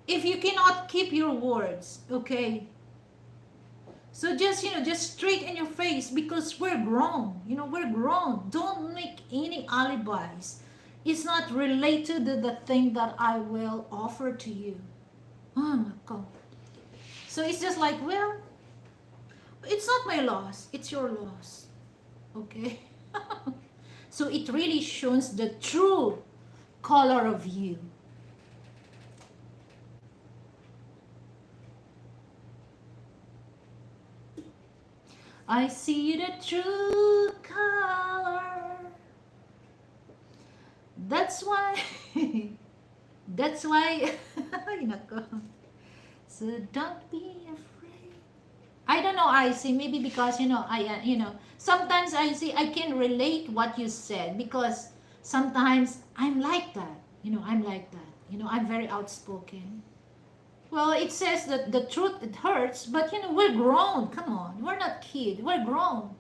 If you cannot keep your words, okay. So just straight in your face, because we're grown. We're grown. Don't make any alibis. It's not related to the thing that I will offer to you. Oh my God. So it's just like, well, it's not my loss, it's your loss. Okay? So it really shows the true color of you. I see the true color. That's why. That's why. Ay, nako. So don't be afraid. I don't know, I see. Maybe because sometimes I see I can relate what you said, because sometimes I'm like that. I'm like that. I'm very outspoken. Well, it says that the truth, it hurts, but we're grown. Come on, we're not kids. We're grown.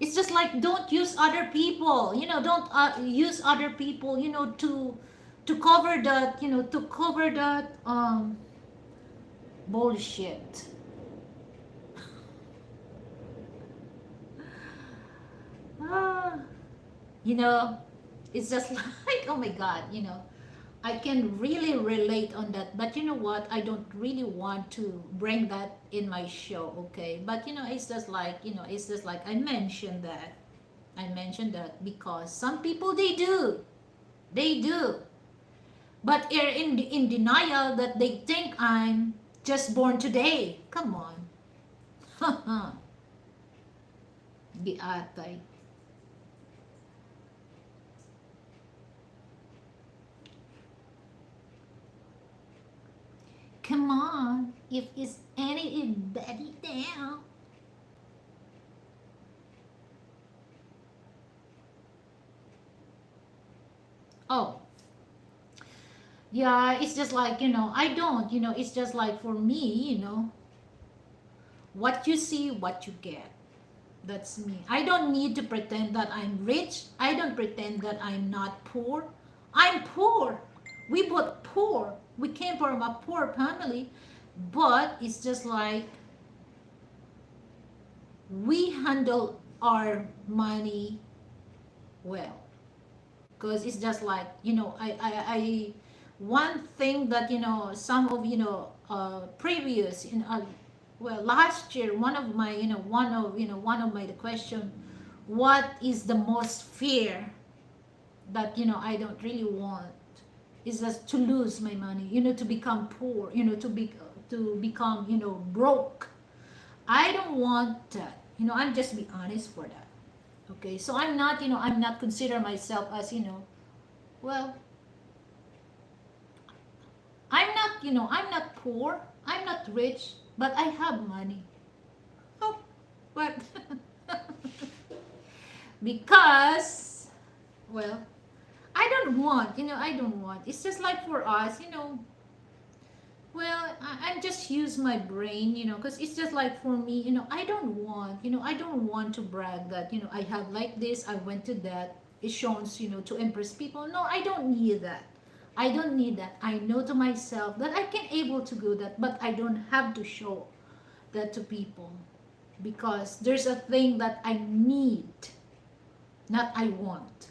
It's just like, don't use other people. Don't use other people. To cover that. To cover that bullshit. Ah, you know, it's just like, oh my God, I can really relate on that. But you know what? I don't really want to bring that in my show, okay? But it's just like I mentioned that. I mentioned that because some people, they do. They do. But they're in denial that they think I'm just born today. Come on. Biatay. Come on. If it's anybody down. Oh, Yeah, it's just like, I don't, it's just like for me, what you see, what you get. That's me. I don't need to pretend that I'm rich. I don't pretend that I'm not poor. I'm poor. We both poor. We came from a poor family. But it's just like we handle our money well. Because it's just like, one thing that, some of, previous, well, last year, one of my the question, what is the most fear that, I don't really want is just to lose my money, to become poor, to become, broke. I don't want that. I'm just be honest for that. Okay, so I'm not consider myself as, well, I'm not poor, I'm not rich, but I have money. Oh, but because, well, I don't want. It's just like for us, well, I just use my brain, because it's just like for me, I don't want to brag that, I have like this, I went to that. It shows, to impress people. No, I don't need that. I don't need that. I know to myself that I can able to do that, but I don't have to show that to people because there's a thing that I need, not I want.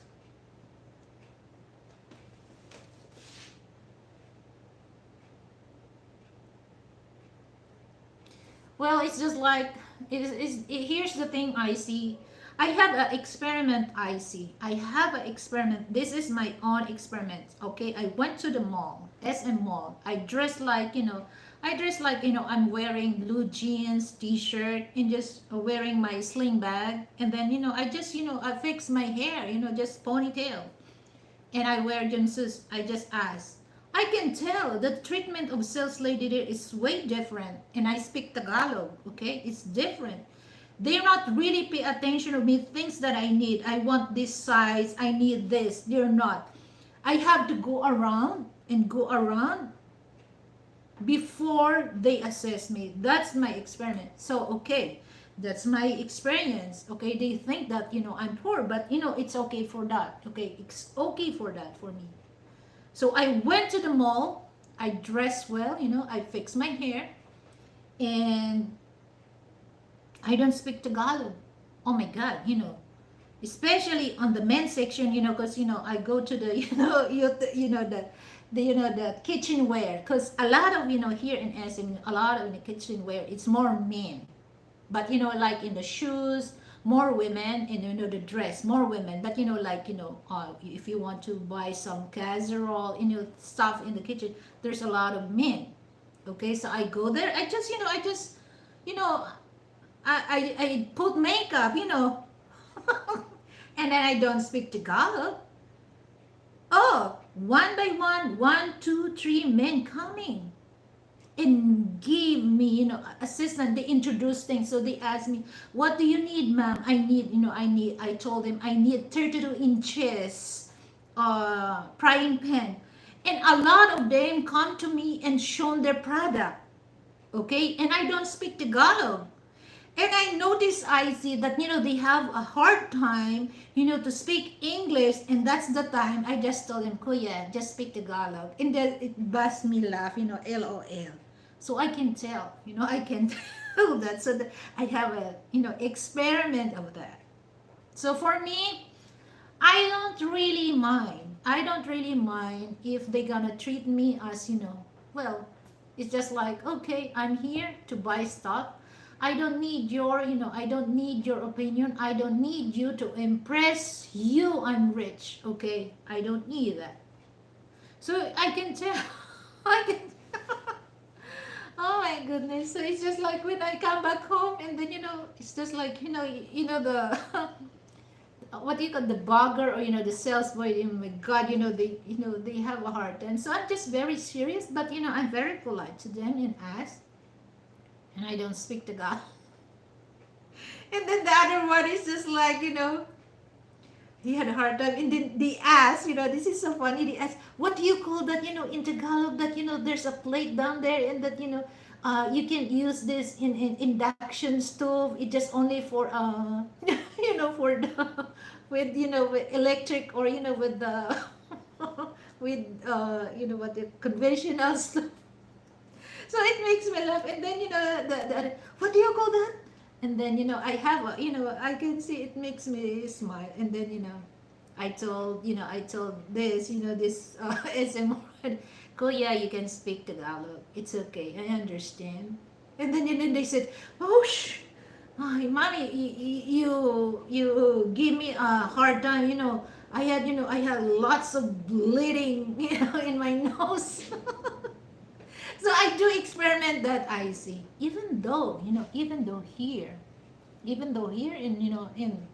Well, it's just like here's the thing I see. I have an experiment I see. I have an experiment. This is my own experiment. Okay, I went to the mall, SM Mall. I dress like I'm wearing blue jeans, t-shirt, and just wearing my sling bag, and then I just I fix my hair, just ponytail, and I wear jumpsuits. I just ask. I can tell the treatment of sales lady there is way different. And I speak Tagalog, okay? It's different. They're not really pay attention to me, things that I need. I want this size, I need this. They're not. I have to go around and go around before they assess me. That's my experiment. So, okay, that's my experience. Okay, they think that, I'm poor, but, it's okay for that. Okay, it's okay for that for me. So I went to the mall. I dressed well, I fixed my hair, and I don't speak Tagalog. Oh my God, especially on the men's section, because I go to the, the kitchenware, because a lot of here in SM, a lot of in the kitchenware, it's more men. But like in the shoes, more women, and the dress, more women. But like if you want to buy some casserole, stuff in the kitchen, there's a lot of men. Okay, so I go there. You know, I put makeup, and then I don't speak Tagalog. Oh, one by one, one, two, three men coming and give me, assistant. They introduce things. So they ask me, what do you need, ma'am? I told them I need 32 inches frying pan. And a lot of them come to me and show their product. Okay, and I don't speak Tagalog. And I notice, I see that, they have a hard time, to speak English. And that's the time I just told them, Kuya, just speak Tagalog. And then it busts me laugh, LOL. So I can tell, I can tell that. So that I have a, experiment of that. So for me, I don't really mind. I don't really mind if they're gonna treat me as, well, it's just like, okay, I'm here to buy stuff. I don't need your, I don't need your opinion. I don't need you to impress you. I'm rich, okay? I don't need that. So I can tell. I can. Oh my goodness! So it's just like when I come back home, and then it's just like the what do you call the bugger, or the sales boy. Oh my God, they have a hard time. So I'm just very serious, but I'm very polite to them and ask, and I don't speak to God. And then the other one is just like, He had a hard time, and then they asked, this is so funny. They asked, "What do you call that? In Tagalog, that there's a plate down there, and that you can use this in induction stove. It just only for for the with with electric, or with the with what the conventional stuff." So it makes me laugh. And then the what do you call that? And then I have I can see it makes me smile. And then I told this this SMR, Kuya, you can speak Tagalog. It's okay. I understand. And then they said, "Oh, mommy, you give me a hard time. I had lots of bleeding in my nose." So I do experiment that, I see. Even though here in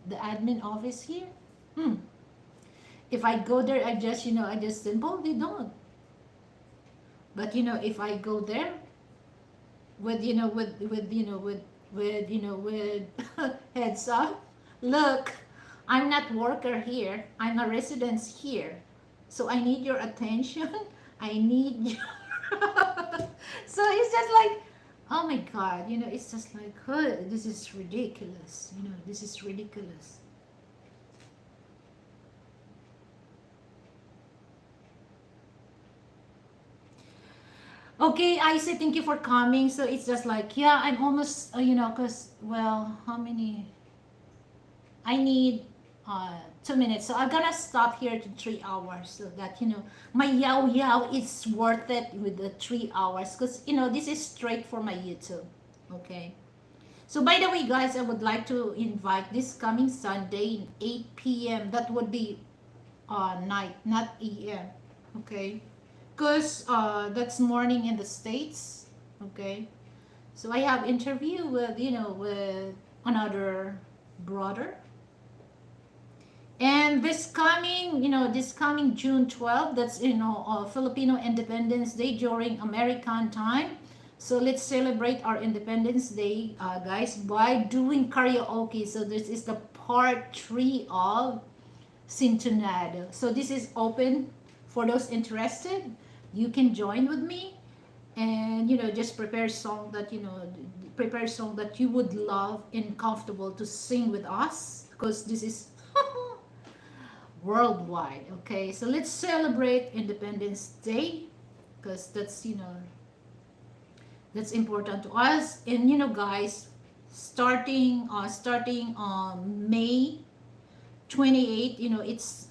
the admin office here, hmm, if I go there, I just simply don't. But if I go there with heads up, look, I'm not worker here. I'm a residence here. So I need your attention. I need your so it's just like, oh my God, it's just like, oh, this is ridiculous. This is ridiculous. Okay, I say thank you for coming. So it's just like, yeah, I'm almost, because, well, how many? I need 2 minutes. So I'm gonna stop here to 3 hours, so that my yow yow is worth it with the 3 hours, because this is straight for my YouTube. Okay. So by the way, guys, I would like to invite this coming Sunday in 8 p.m. That would be night, not AM. Okay. Because that's morning in the States. Okay. So I have interview with another brother. And this coming June 12th, that's Filipino Independence Day during American time. So let's celebrate our Independence Day, guys, by doing karaoke. So this is the part 3 of Sintonado. So this is open for those interested. You can join with me, and just prepare song that you would love and comfortable to sing with us, because this is worldwide. Okay, so let's celebrate Independence Day, because that's important to us. And guys, starting on May 28th, it's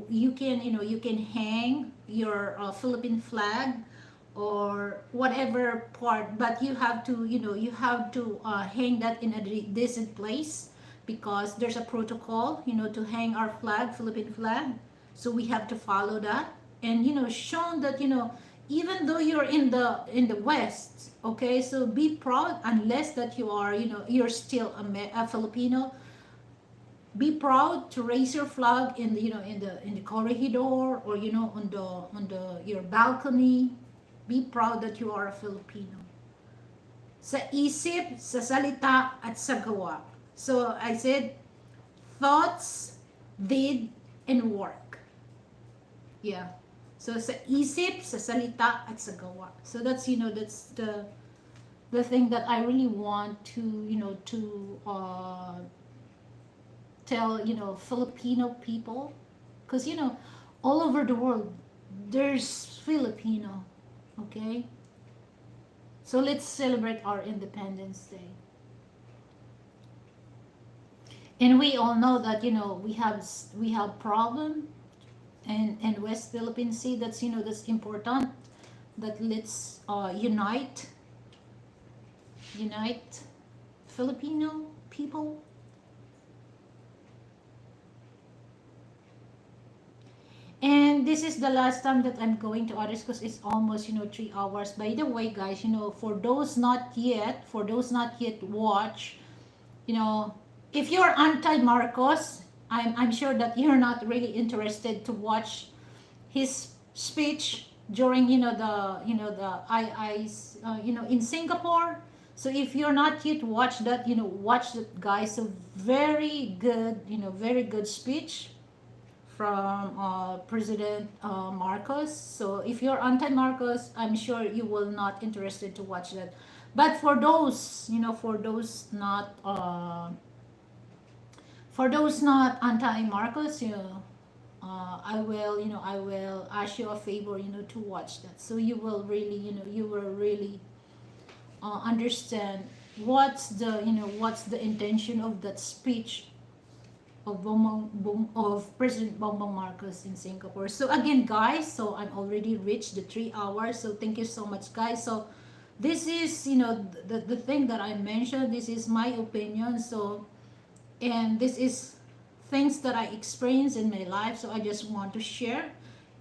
you can hang your Philippine flag, or whatever part, but you have to hang that in a decent place, because there's a protocol to hang our flag, Philippine flag. So we have to follow that, and shown that even though you're in the West. Okay, so be proud, unless that you're still a Filipino. Be proud to raise your flag in the corridor, or on the your balcony. Be proud that you are a Filipino. Sa isip, sa salita, at sa gawa. So I said, thoughts, deed, and work. Yeah. So sa isip, sa salita, at sa gawa. So that's the thing that I really want to tell Filipino people, because all over the world there's Filipino. Okay, so let's celebrate our Independence Day. And we all know that we have problem and West Philippine Sea. That's important, that let's unite Filipino people. And this is the last time that I'm going to others, because it's almost 3 hours. By the way, guys, for those not yet watch, if you're anti Marcos, I'm sure that you're not really interested to watch his speech during the II's in Singapore. So if you're not yet watch that, watch that, guys. So very good, very good speech from President Marcos. So if you're anti-Marcos, I'm sure you will not interested to watch that. But for those not anti-Marcos, I will ask you a favor, to watch that. So you will really, understand what's the intention of that speech of President Bongbong Marcos in Singapore. So again, guys, so I'm already reached the 3 hours. So thank you so much, guys. So this is, the thing that I mentioned. This is my opinion. So, and this is things that I experienced in my life. So I just want to share,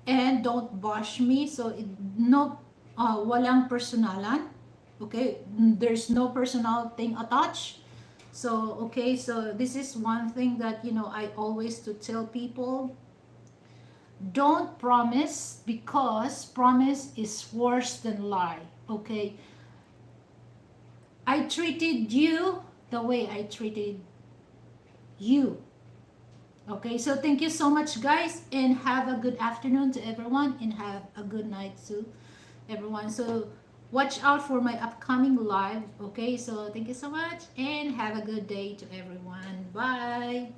and don't bash me. So no, walang personalan. Okay, there's no personal thing attached. So okay, so this is one thing that I always to tell people: don't promise, because promise is worse than lie. Okay, I treated you the way I treated you. Okay, so thank you so much, guys, and have a good afternoon to everyone, and have a good night to everyone. So watch out for my upcoming live. Okay, so thank you so much, and have a good day to everyone. Bye.